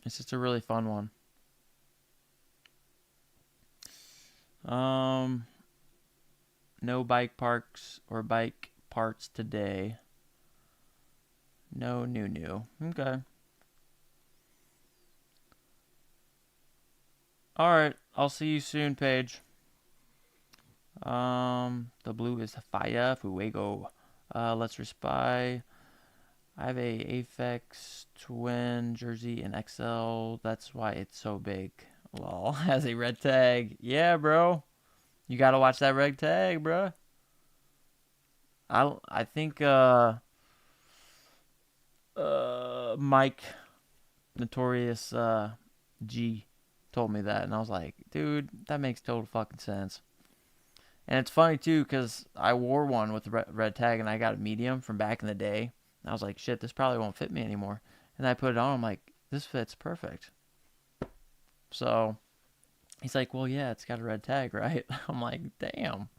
It's just a really fun one. No bike parks or bike parts today. No new. Okay. Alright, I'll see you soon, Paige. The blue is fire, Fuego. Let's respy. I have a Aphex Twin jersey in XL. That's why it's so big. Lol. Has a red tag. Yeah, bro. You gotta watch that red tag, bro. I think Mike Notorious G told me that, and I was like, dude, that makes total fucking sense. And it's funny too, because I wore one with the red tag, and I got a medium from back in the day. And I was like, shit, this probably won't fit me anymore. And I put it on, I'm like, this fits perfect. So he's like, well, yeah, it's got a red tag, right? I'm like, damn.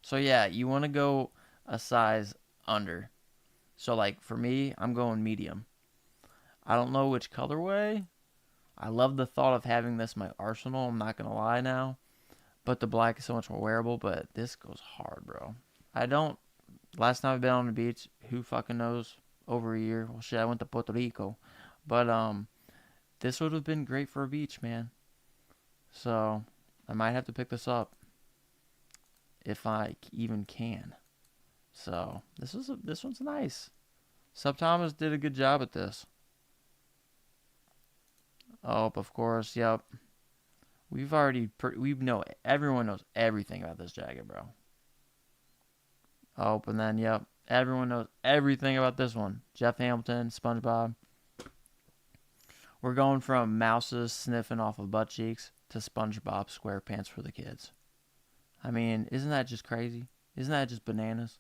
So yeah, you want to go a size under. So like for me, I'm going medium. I don't know which colorway. I love the thought of having this in my arsenal, I'm not going to lie now. But the black is so much more wearable, but this goes hard, bro. Last time I've been on the beach, who fucking knows, over a year. Well, shit, I went to Puerto Rico. But, this would have been great for a beach, man. So, I might have to pick this up. If I even can. So, this one's nice. Sub Thomas did a good job at this. Oh, of course, yep. Everyone knows everything about this jacket, bro. Oh, and then, yep, everyone knows everything about this one. Jeff Hamilton, SpongeBob. We're going from mouses sniffing off of butt cheeks to SpongeBob SquarePants for the kids. I mean, isn't that just crazy? Isn't that just bananas?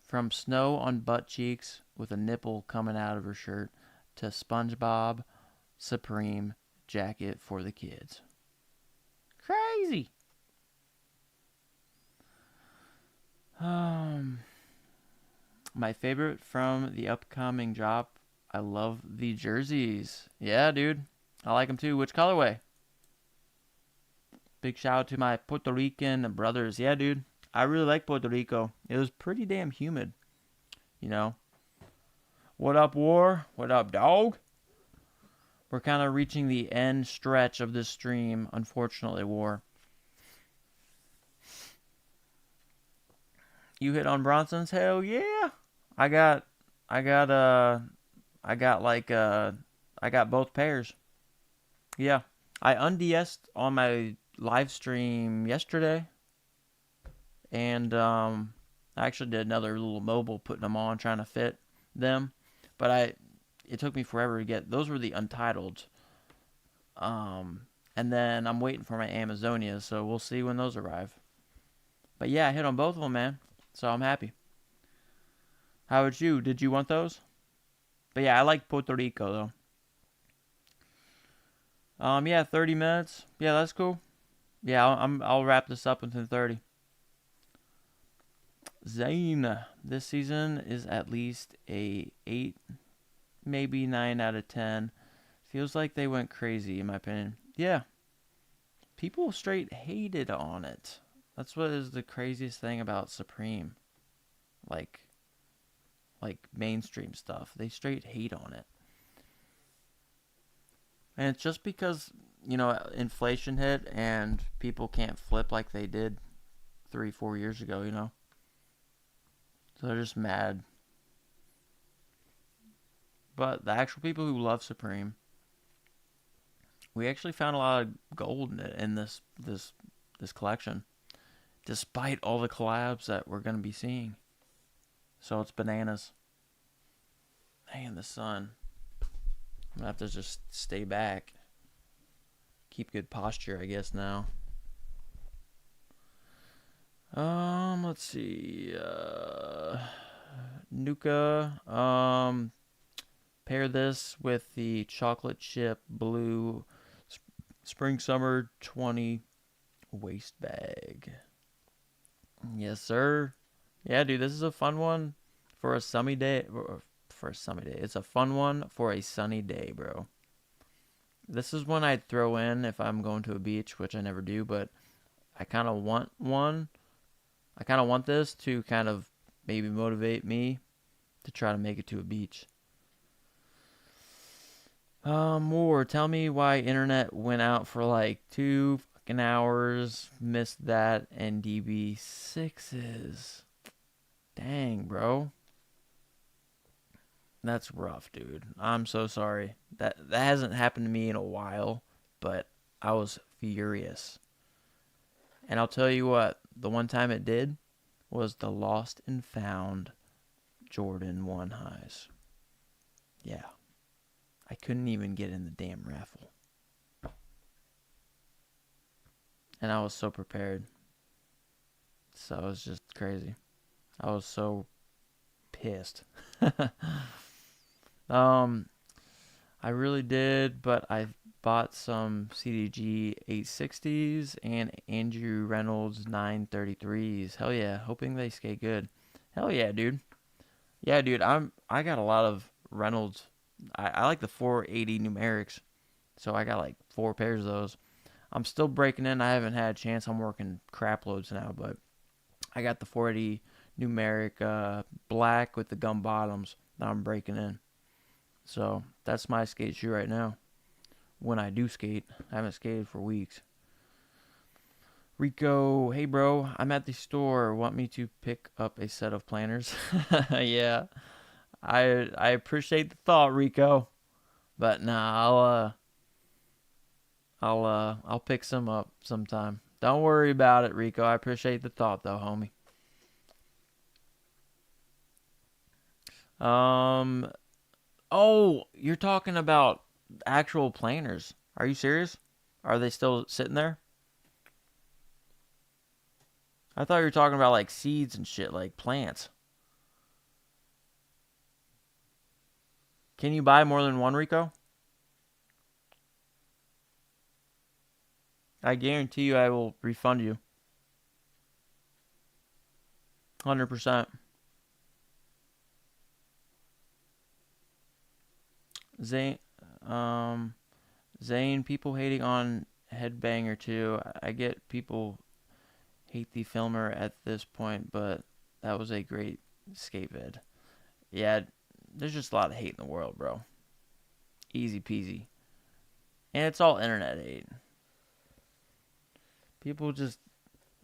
From snow on butt cheeks with a nipple coming out of her shirt to SpongeBob Supreme jacket for the kids. Crazy. My favorite from the upcoming drop. I love the jerseys. Yeah, dude. I like them too. Which colorway? Big shout out to my Puerto Rican brothers. Yeah, dude. I really like Puerto Rico. It was pretty damn humid. You know. What up, War? What up, dog? We're kind of reaching the end stretch of this stream, unfortunately, War. You hit on Bronson's? Hell yeah. I got both pairs. Yeah. I unDS'd on my live stream yesterday. And I actually did another little mobile putting them on, trying to fit them. But it took me forever to get. Those were the Untitled. And then I'm waiting for my Amazonia, so we'll see when those arrive. But yeah, I hit on both of them, man. So I'm happy. How about you? Did you want those? But yeah, I like Puerto Rico though. Yeah, 30 minutes. Yeah, that's cool. Yeah, I'll wrap this up within 30. Zane, this season is at least a 8, maybe 9 out of 10. Feels like they went crazy, in my opinion. Yeah. People straight hated on it. That's what is the craziest thing about Supreme. Like mainstream stuff. They straight hate on it. And it's just because, inflation hit and people can't flip like they did 3-4 years ago, So they're just mad. But the actual people who love Supreme, we actually found a lot of gold in this collection, despite all the collabs that we're gonna be seeing. So it's bananas. Man, the sun. I'm gonna have to just stay back. Keep good posture, I guess, now. Let's see. Nuka. Pair this with the chocolate chip blue spring summer 20 waist bag. Yes, sir. Yeah, dude, this is a fun one for a sunny day. For a sunny day, it's a fun one for a sunny day, bro. This is one I'd throw in if I'm going to a beach, which I never do, but I kind of want one. I kind of want this to kind of maybe motivate me to try to make it to a beach. More. Tell me why internet went out for like 2 fucking hours. Missed that and DB6s. Dang, bro. That's rough, dude. I'm so sorry. That hasn't happened to me in a while, but I was furious. And I'll tell you what, the one time it did was the lost and found Jordan 1 highs. Yeah. I couldn't even get in the damn raffle. And I was so prepared. So it was just crazy. I was so pissed. I really did, but I bought some CDG 860s and Andrew Reynolds 933s. Hell yeah, hoping they skate good. Hell yeah, dude. Yeah, dude, I got a lot of Reynolds. I like the 480 numerics, so I got like 4 pairs of those. I'm still breaking in. I haven't had a chance. I'm working crap loads now, but I got the 480 numeric black with the gum bottoms that I'm breaking in. So that's my skate shoe right now. When I do skate, I haven't skated for weeks. Rico, hey bro, I'm at the store. Want me to pick up a set of planners? Yeah, I appreciate the thought, Rico, but nah, I'll pick some up sometime. Don't worry about it, Rico. I appreciate the thought though, homie. Um, oh, you're talking about actual planners. Are you serious? Are they still sitting there? I thought you were talking about like seeds and shit, like plants. Can you buy more than one, Rico? I guarantee you I will refund you. 100%. Zane, um, Zane, people hating on Headbanger too. I get people hate the filmer at this point, but that was a great skate vid. Yeah, there's just a lot of hate in the world, bro. Easy peasy. And it's all internet hate. People just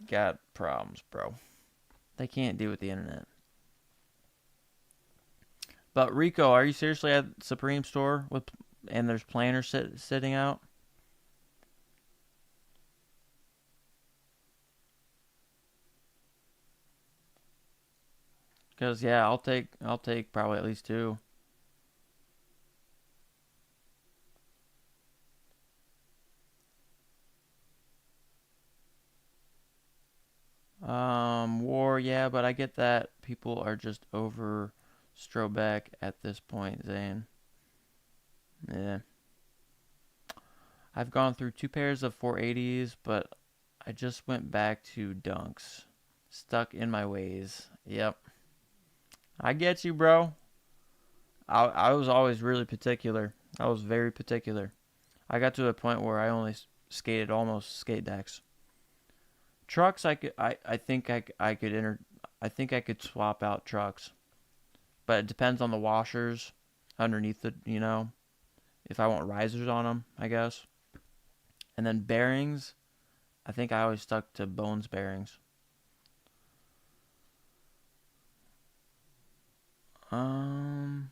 got problems, bro. They can't deal with the internet. But Rico, are you seriously at Supreme store with and there's planners sitting out? Cause yeah, I'll take probably at least 2. War, yeah, but I get that people are just over Strobeck at this point, Zane. Yeah. I've gone through 2 pairs of 480s, but I just went back to dunks. Stuck in my ways. Yep. I get you, bro. I was always really particular. I was very particular. I got to a point where I only skated almost skate decks. Trucks, I think I could I think I could swap out trucks, but it depends on the washers underneath the, if I want risers on them, I guess. And then bearings, I think I always stuck to Bones bearings. Um.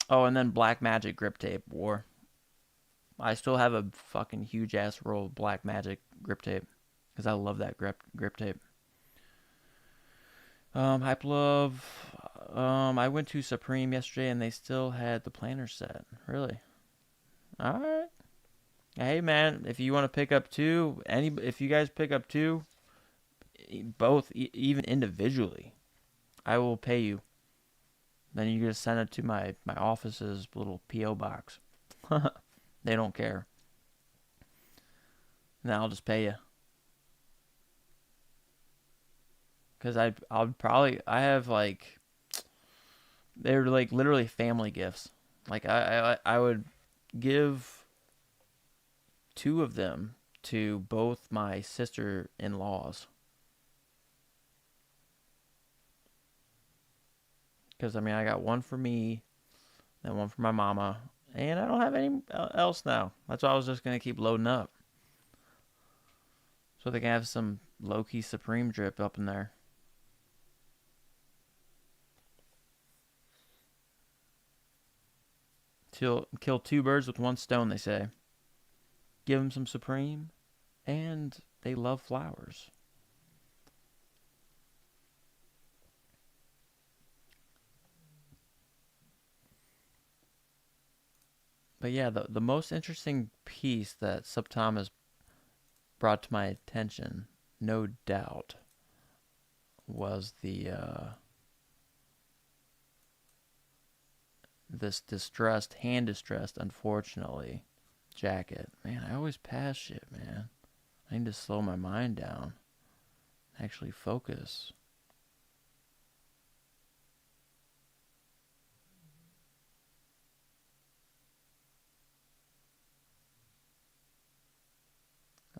Oh, and then Black Magic grip tape war. I still have a fucking huge ass roll of Black Magic grip tape because I love that grip tape. Hype Love. I went to Supreme yesterday and they still had the planner set. Really? All right. Hey man, if you want to pick up two, if you guys pick up two, both even individually, I will pay you. Then you just send it to my office's little PO box. They don't care. Then I'll just pay you. Cause I have like they're like literally family gifts. Like I would give two of them to both my sister-in-laws. Because, I mean, I got one for me, and one for my mama, and I don't have any else now. That's why I was just going to keep loading up. So they can have some low-key Supreme drip up in there. Kill two birds with one stone, they say. Give them some Supreme, and they love flowers. But yeah, the most interesting piece that Subtom has brought to my attention, no doubt, was this hand distressed, unfortunately, jacket. Man, I always pass shit, man. I need to slow my mind down. Actually focus.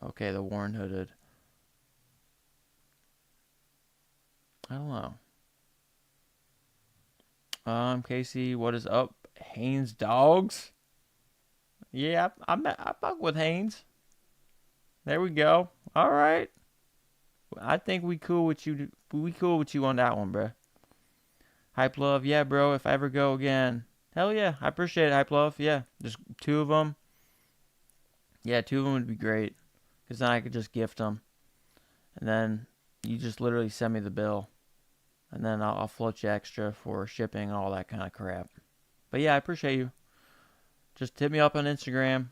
Okay, the worn hooded. I don't know. Casey, what is up? Haynes Dogs? Yeah, I fuck with Haynes. There we go. All right. I think we cool with you. We cool with you on that one, bro. Hype Love, yeah, bro. If I ever go again, hell yeah, I appreciate it. Hype Love, yeah. Just two of them. Yeah, two of them would be great, cause then I could just gift them, and then you just literally send me the bill, and then I'll float you extra for shipping and all that kind of crap. But yeah, I appreciate you. Just hit me up on Instagram.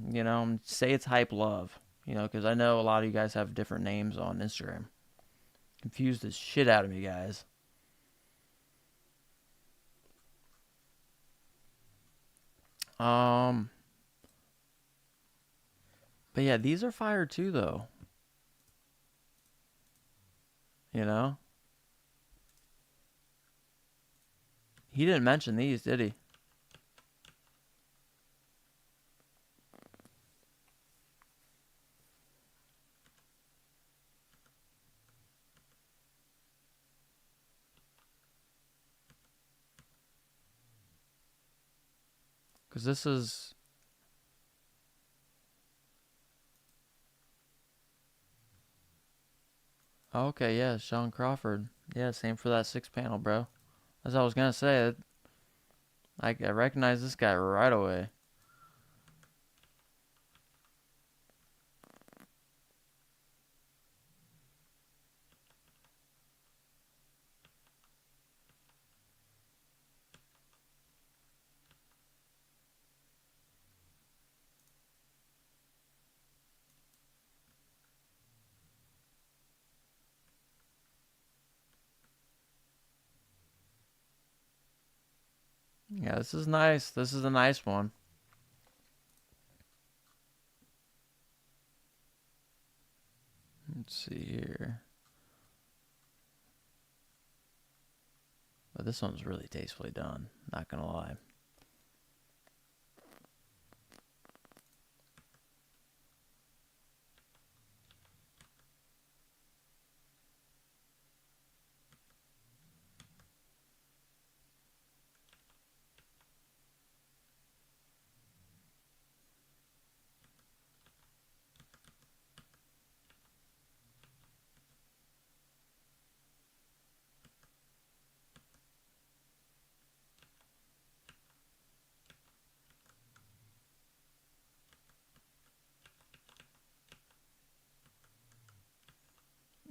You know, say it's Hype Love. You know, because I know a lot of you guys have different names on Instagram. Confused the shit out of me, guys. Um, but yeah, these are fire too, though. You know, he didn't mention these, did he? Because this is. Oh, okay, yeah, Sean Crawford. Yeah, same for that 6 panel, bro. As I was gonna say, I recognize this guy right away. Yeah, this is nice. This is a nice one. Let's see here. But this one's really tastefully done. Not gonna lie.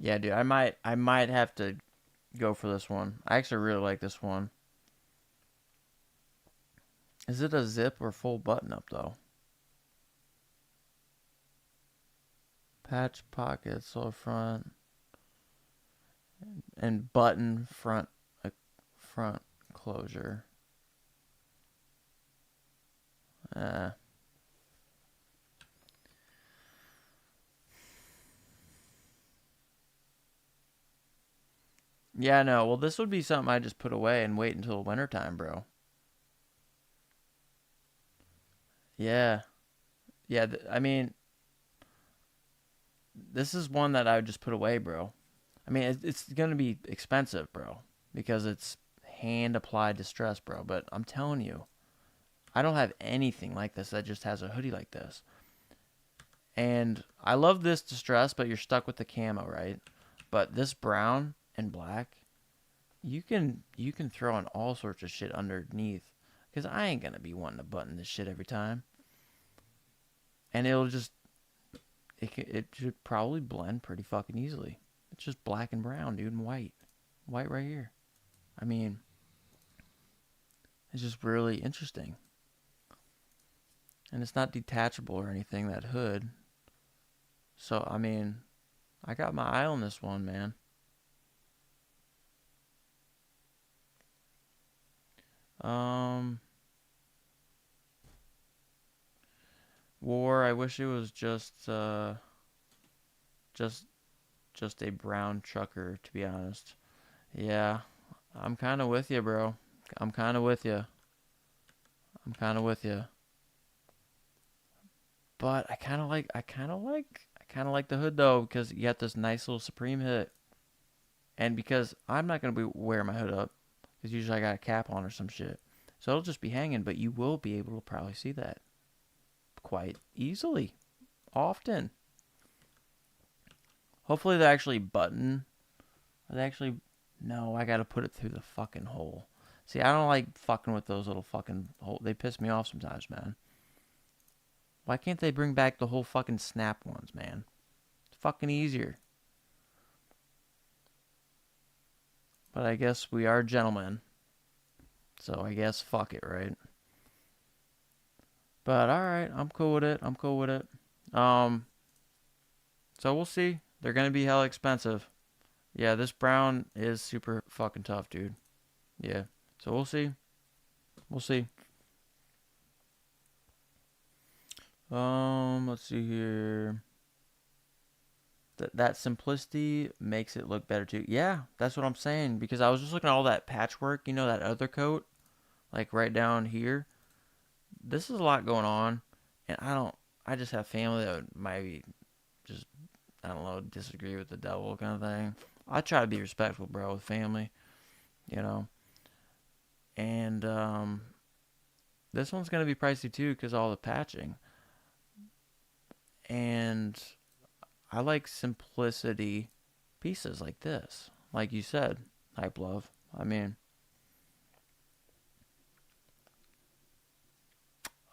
Yeah, dude. I might have to go for this one. I actually really like this one. Is it a zip or full button up though? Patch pockets, so front and button front, front closure. Uh, yeah, no. Well, this would be something I just put away and wait until wintertime, bro. Yeah, yeah. I mean, this is one that I would just put away, bro. I mean, it's gonna be expensive, bro, because it's hand applied distress, bro. But I'm telling you, I don't have anything like this that just has a hoodie like this. And I love this distress, but you're stuck with the camo, right? But this brown and black, you can throw on all sorts of shit underneath, because I ain't gonna be wanting to button this shit every time, and it should probably blend pretty fucking easily. It's just black and brown, dude, and white right here. I mean, it's just really interesting, and it's not detachable or anything, that hood. So I mean, I got my eye on this one, man. Um, War. I wish it was just just a brown trucker, to be honest. Yeah, I'm kind of with you, bro. I'm kind of with you. I'm kind of with you. But I kind of like the hood though, because you got this nice little Supreme hit, and because I'm not gonna be wearing my hood up, because usually I got a cap on or some shit, so it'll just be hanging. But you will be able to probably see that quite easily, often. Hopefully they actually button. They actually no, I gotta put it through the fucking hole. See, I don't like fucking with those little fucking hole. They piss me off sometimes, man. Why can't they bring back the whole fucking snap ones, man? It's fucking easier. But I guess we are gentlemen. So I guess fuck it, right? But alright, I'm cool with it. I'm cool with it. Um, so we'll see. They're gonna be hella expensive. Yeah, this brown is super fucking tough, dude. Yeah. So we'll see. We'll see. Let's see here. That simplicity makes it look better too. Yeah, that's what I'm saying. Because I was just looking at all that patchwork, that other coat, like right down here. This is a lot going on, and I just have family that would maybe just, I don't know, disagree with the devil kind of thing. I try to be respectful, bro, with family, you know. And this one's gonna be pricey too, because all the patching. And I like simplicity pieces like this. Like you said, hype love. I mean,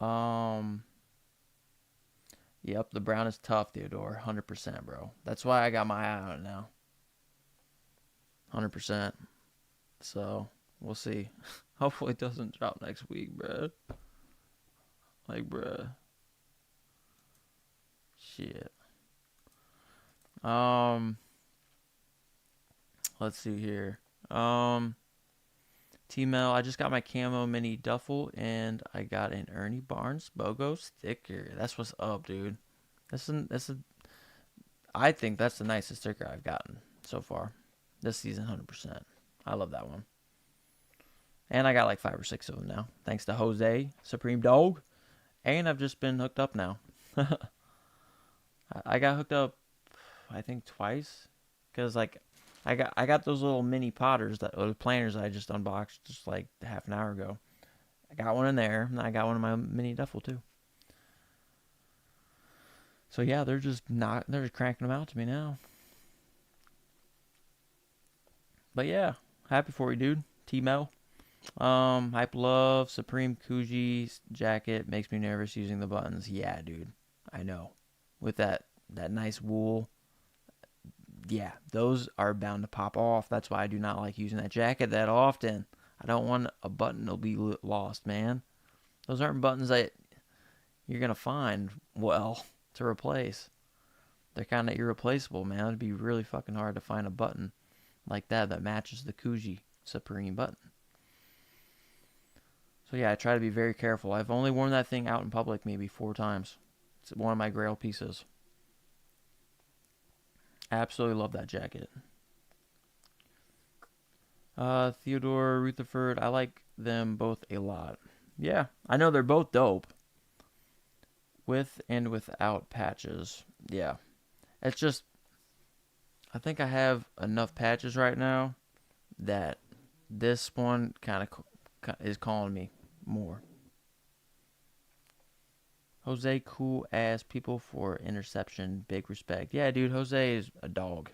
um, yep, the brown is tough, Theodore. 100%, bro. That's why I got my eye on it now. 100%. So, we'll see. Hopefully it doesn't drop next week, bruh. Like, bruh. Shit. Um, let's see here. Um, T-Mel, I just got my camo mini duffel, and I got an Ernie Barnes BOGO sticker. That's what's up, dude. I think that's the nicest sticker I've gotten so far this season, 100%. I love that one. And I got like 5 or 6 of them now, thanks to Jose, Supreme Dog. And I've just been hooked up now. I got hooked up, I think twice, because like I got those little mini potters, that those planners that I just unboxed just like half an hour ago. I got one in there, and I got one in my mini duffel too. So yeah, they're just cranking them out to me now. But yeah, happy for you, dude. T-Mel. Hype love, Supreme Kuji jacket makes me nervous using the buttons. Yeah, dude. I know. With that nice wool, yeah, those are bound to pop off. That's why I do not like using that jacket that often. I don't want a button to be lost, man. Those aren't buttons that you're going to find well to replace. They're kind of irreplaceable, man. It'd be really fucking hard to find a button like that matches the Kuji Supreme button. So yeah, I try to be very careful. I've only worn that thing out in public maybe 4 times. It's one of my grail pieces. I absolutely love that jacket. Theodore Rutherford, I like them both a lot. Yeah, I know they're both dope. With and without patches. Yeah. It's just, I think I have enough patches right now that this one kind of is calling me more. Jose, cool ass people for interception. Big respect. Yeah, dude, Jose is a dog.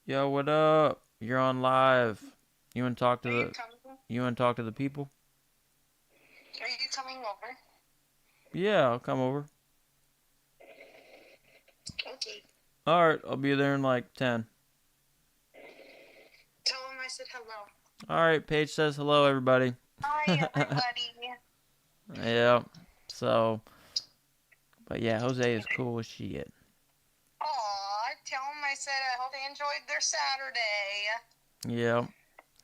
Yo, what up? You're on live. You want to talk to the people? Are you coming over? Yeah, I'll come over. Okay. All right, I'll be there in like 10. Tell him I said hello. All right, Paige says hello, everybody. Hi, everybody. Yeah. So, but yeah, Jose is cool as shit. Aw, tell him I said I hope they enjoyed their Saturday. Yeah.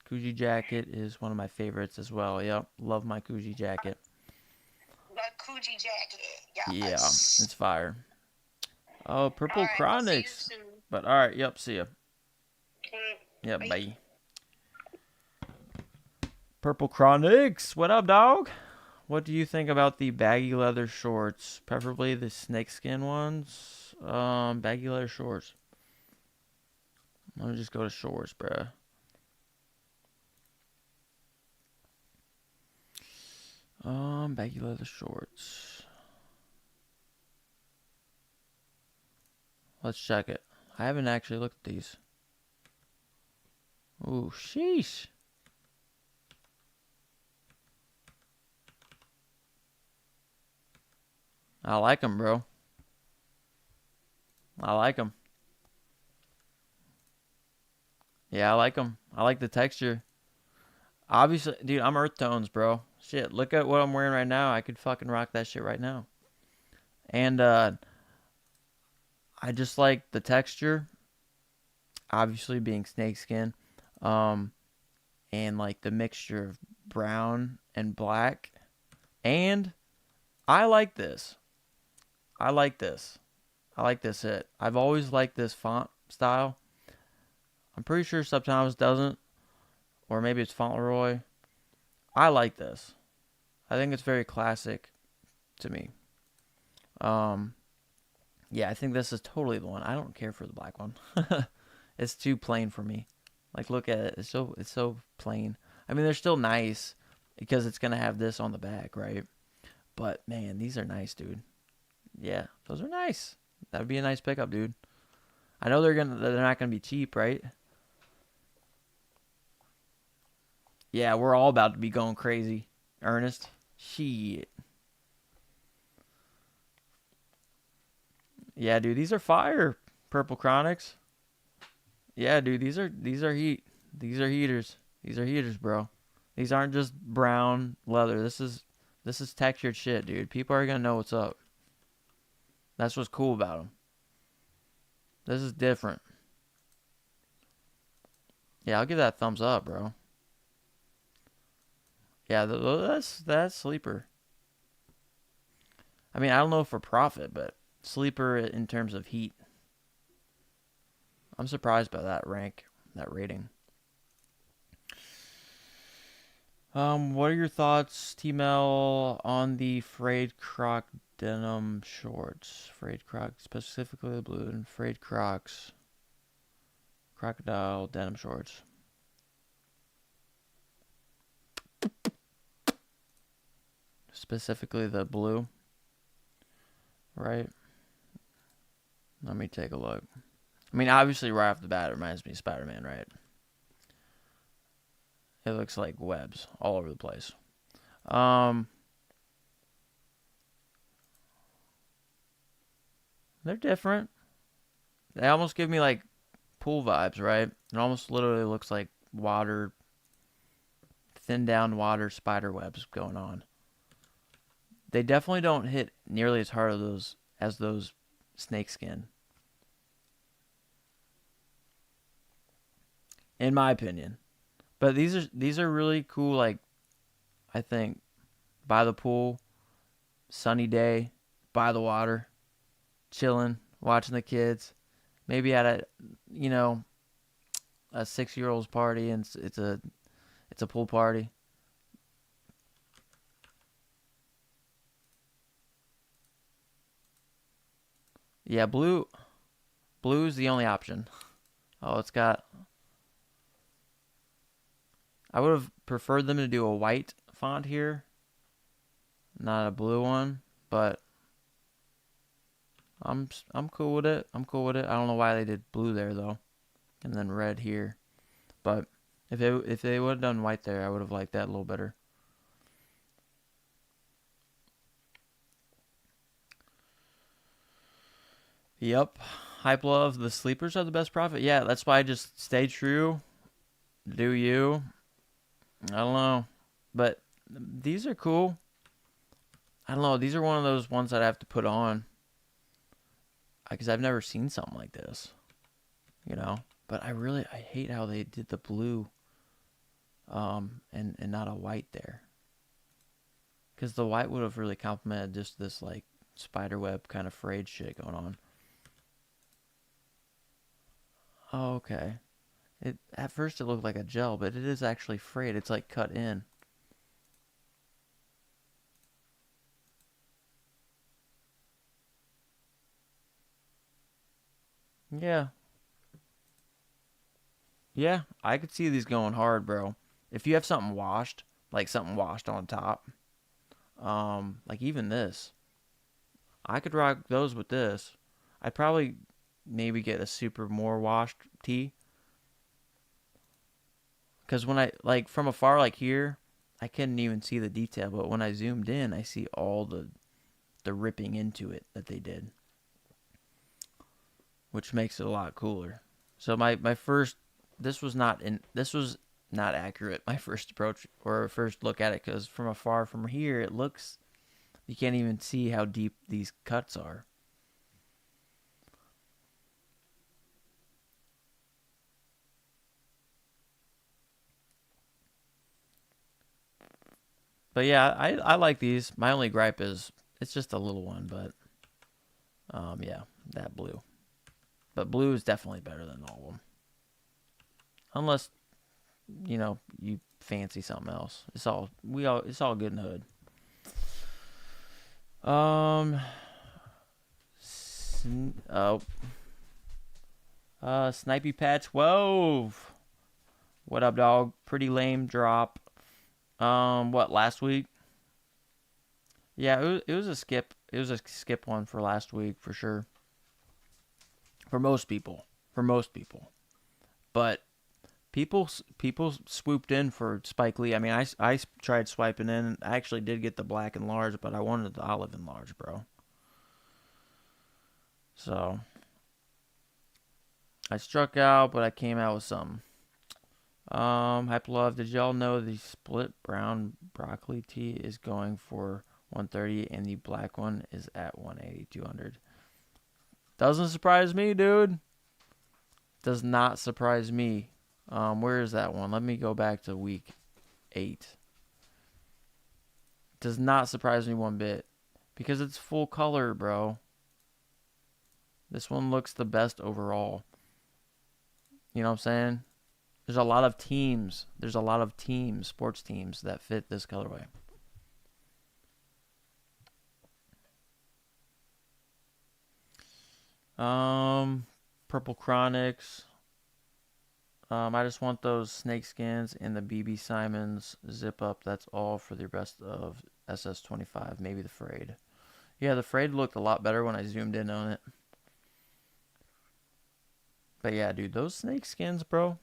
Kuji jacket is one of my favorites as well. Yep. Love my Kuji jacket. The Kuji jacket. Yeah, Yes. it's fire. Oh, Purple Alright, I'll see you Chronics. soon. But alright, yep, see ya. Yep, Bye. bye. Purple Chronics, what up, dog? What do you think about the baggy leather shorts? Preferably the snakeskin ones. Baggy leather shorts. Let me just go to shorts, bruh. Baggy leather shorts. Let's check it. I haven't actually looked at these. Ooh, sheesh. I like them, bro. I like them. Yeah, I like them. I like the texture. Obviously, dude, I'm earth tones, bro. Shit, look at what I'm wearing right now. I could fucking rock that shit right now. And I just like the texture. Obviously, being snakeskin. And like the mixture of brown and black. And I like this. I like this. I like this hit. I've always liked this font style. I'm pretty sure Subtimes doesn't. Or maybe it's Fauntleroy. I like this. I think it's very classic to me. Yeah, I think this is totally the one. I don't care for the black one. It's too plain for me. Like, look at it. It's so plain. I mean, they're still nice because it's gonna have this on the back, right? But man, these are nice, dude. Yeah, those are nice. That would be a nice pickup, dude. I know they're not gonna be cheap, right? Yeah, we're all about to be going crazy. Ernest. Shit. Yeah, dude, these are fire. Purple Chronics. Yeah, dude, these are heat. These are heaters. These are heaters, bro. These aren't just brown leather. This is textured shit, dude. People are gonna know what's up. That's what's cool about them. This is different. Yeah, I'll give that a thumbs up, bro. Yeah, that's sleeper. I mean, I don't know for profit, but sleeper in terms of heat. I'm surprised by that rating. What are your thoughts, T-Mel, on the frayed croc denim shorts? Frayed croc, specifically the blue, and frayed crocs. Crocodile denim shorts. Specifically the blue. Right? Let me take a look. I mean, obviously, right off the bat, it reminds me of Spider-Man, right? It looks like webs all over the place. They're different. They almost give me like pool vibes, right? It almost literally looks like water, thin down water spider webs going on. They definitely don't hit nearly as hard as those snakeskin, in my opinion. But these are really cool. Like I think by the pool, sunny day, by the water, chilling, watching the kids. Maybe at a you know a 6 year old's party and it's a pool party. Yeah, blue is the only option. Oh, it's got. I would have preferred them to do a white font here, not a blue one, but I'm cool with it. I'm cool with it. I don't know why they did blue there though, and then red here. But if they would have done white there, I would have liked that a little better. Yep. Hype love. The sleepers are the best profit. Yeah, that's why I just stay true. Do you? I don't know, but these are cool. I don't know. These are one of those ones that I have to put on because I've never seen something like this. You know. But I hate how they did the blue, and not a white there, because the white would have really complemented just this like spiderweb kind of frayed shit going on. Oh, okay. It at first it looked like a gel, but it is actually frayed. It's like cut in. Yeah, yeah. I could see these going hard, bro. If you have something washed, like something washed on top, like even this, I could rock those with this. I'd probably maybe get a super more washed tee, because when I like from afar, like here, I couldn't even see the detail, but when I zoomed in, I see all the ripping into it that they did, which makes it a lot cooler. So my first this was not accurate. My first approach or first look at it, because from afar from here it looks, you can't even see how deep these cuts are. But yeah, I like these. My only gripe is it's just a little one, but yeah, that blue. But blue is definitely better than all of them, unless you fancy something else. It's all good in the hood. Um, oh, Snipey Pat 12. What up, dog? Pretty lame drop. What last week? Yeah, it was a skip. It was a skip one for last week for sure. For most people, for most people, but people swooped in for Spike Lee. I mean, I tried swiping in. I actually did get the black and large, but I wanted the olive and large, bro. So I struck out, but I came out with something. Hype love. Did y'all know the split brown broccoli tea is going for 130 and the black one is at 180, 200? Doesn't surprise me, dude. Does not surprise me. Where is that one? Let me go back to week 8. Does not surprise me one bit because it's full color, bro. This one looks the best overall. You know what I'm saying? There's a lot of teams. There's a lot of teams, sports teams that fit this colorway. Um, Purple Chronics. I just want those snake skins and the BB Simons zip up. That's all for the rest of SS25. Maybe the frayed. Yeah, the frayed looked a lot better when I zoomed in on it. But yeah, dude, those snake skins, bro.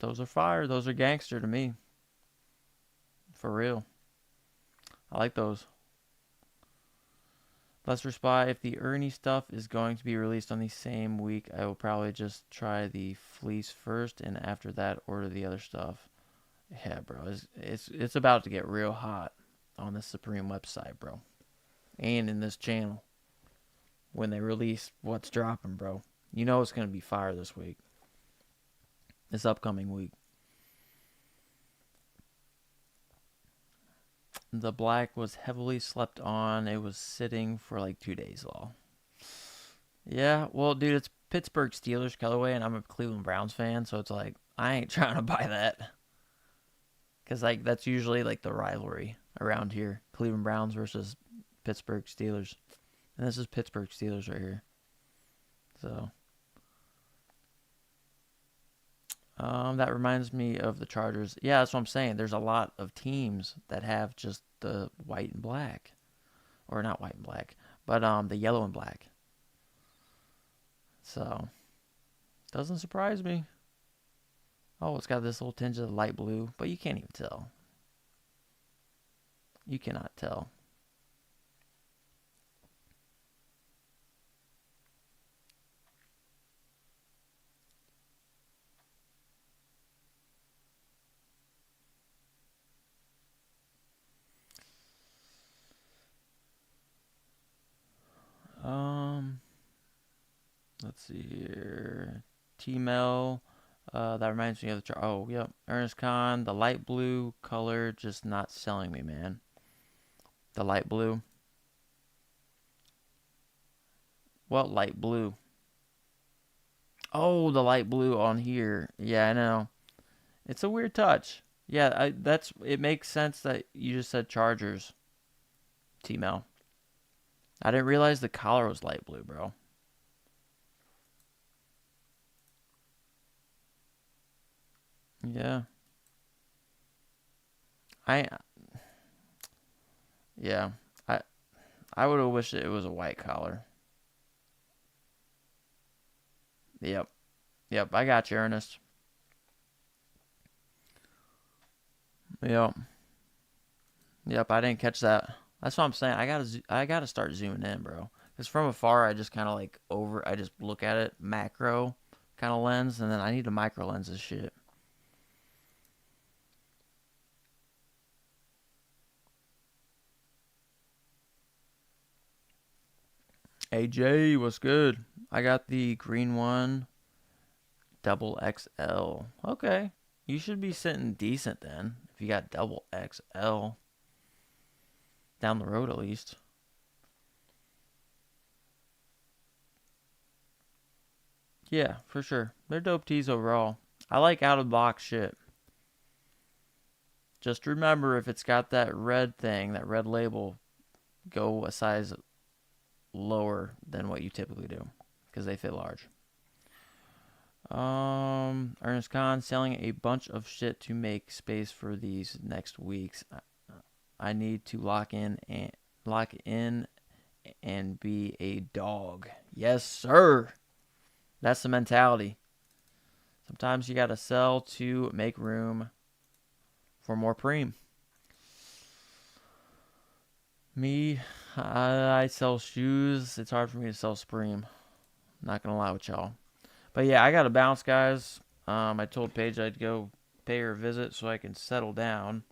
Those are fire. Those are gangster to me. For real. I like those. Let's Spy. If the Ernie stuff is going to be released on the same week, I will probably just try the fleece first, and after that, order the other stuff. Yeah, bro, it's about to get real hot on the Supreme website, bro, and in this channel when they release what's dropping, bro. You know it's gonna be fire this week, this upcoming week. The black was heavily slept on. It was sitting for like 2 days, lol. Yeah, well, dude, it's Pittsburgh Steelers colorway, and I'm a Cleveland Browns fan, so it's like I ain't trying to buy that because like that's usually like the rivalry around here: Cleveland Browns versus Pittsburgh Steelers, and this is Pittsburgh Steelers right here. So, that reminds me of the Chargers. Yeah, that's what I'm saying. There's a lot of teams that have just the white and black, or not white and black, but the yellow and black. So, doesn't surprise me. Oh, it's got this little tinge of light blue, but you can't even tell. You cannot tell. Um, let's see here. T-Mel. That reminds me of the. Oh, yep. Ernest Khan. The light blue color just not selling me, man. The light blue. What light blue? Oh, the light blue on here. Yeah, I know. It's a weird touch. Yeah, that's. It makes sense that you just said Chargers. T-Mel. I didn't realize the collar was light blue, bro. Yeah. I yeah. I I would have wished it was a white collar. Yep. Yep, I got you, Ernest. Yep. Yep, I didn't catch that. That's what I'm saying. I gotta start zooming in, bro. Cause from afar, I just kind of like over. I just look at it macro kind of lens, and then I need to micro lens this shit. AJ, what's good? I got the green one, double XL. Okay, you should be sitting decent then if you got double XL down the road at least. Yeah, for sure. They're dope tees overall. I like out of the box shit. Just remember if it's got that red thing, that red label, go a size lower than what you typically do because they fit large. Ernest Khan selling a bunch of shit to make space for these next weeks. I need to lock in and be a dog. Yes, sir. That's the mentality. Sometimes you gotta sell to make room for more preem. Me, I sell shoes. It's hard for me to sell Supreme. Not gonna lie with y'all. But yeah, I gotta bounce, guys. I told Paige I'd go pay her a visit so I can settle down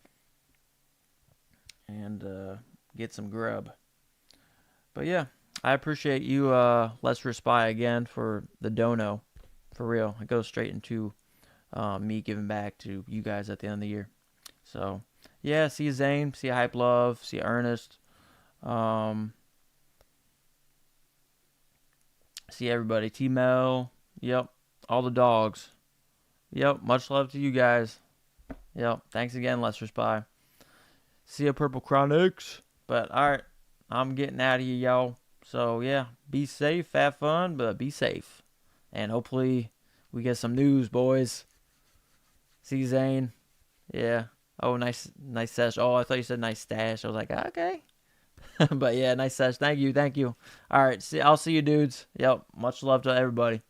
and get some grub. But yeah, I appreciate you, Let's Respy again for the dono. For real, it goes straight into me giving back to you guys at the end of the year. So yeah, see you Zane, see you Hype Love, see you Ernest, um, see everybody. T Mel, yep, all the dogs. Yep, much love to you guys. Yep, thanks again, Let's Respy. See you Purple Chronics. But alright, I'm getting out of here, y'all. So yeah, be safe, have fun, but be safe. And hopefully we get some news, boys. See Zane. Yeah. Oh, nice sesh. Oh, I thought you said nice stash. I was like, okay. But yeah, nice sesh. Thank you. All right. I'll see you dudes. Yep. Much love to everybody.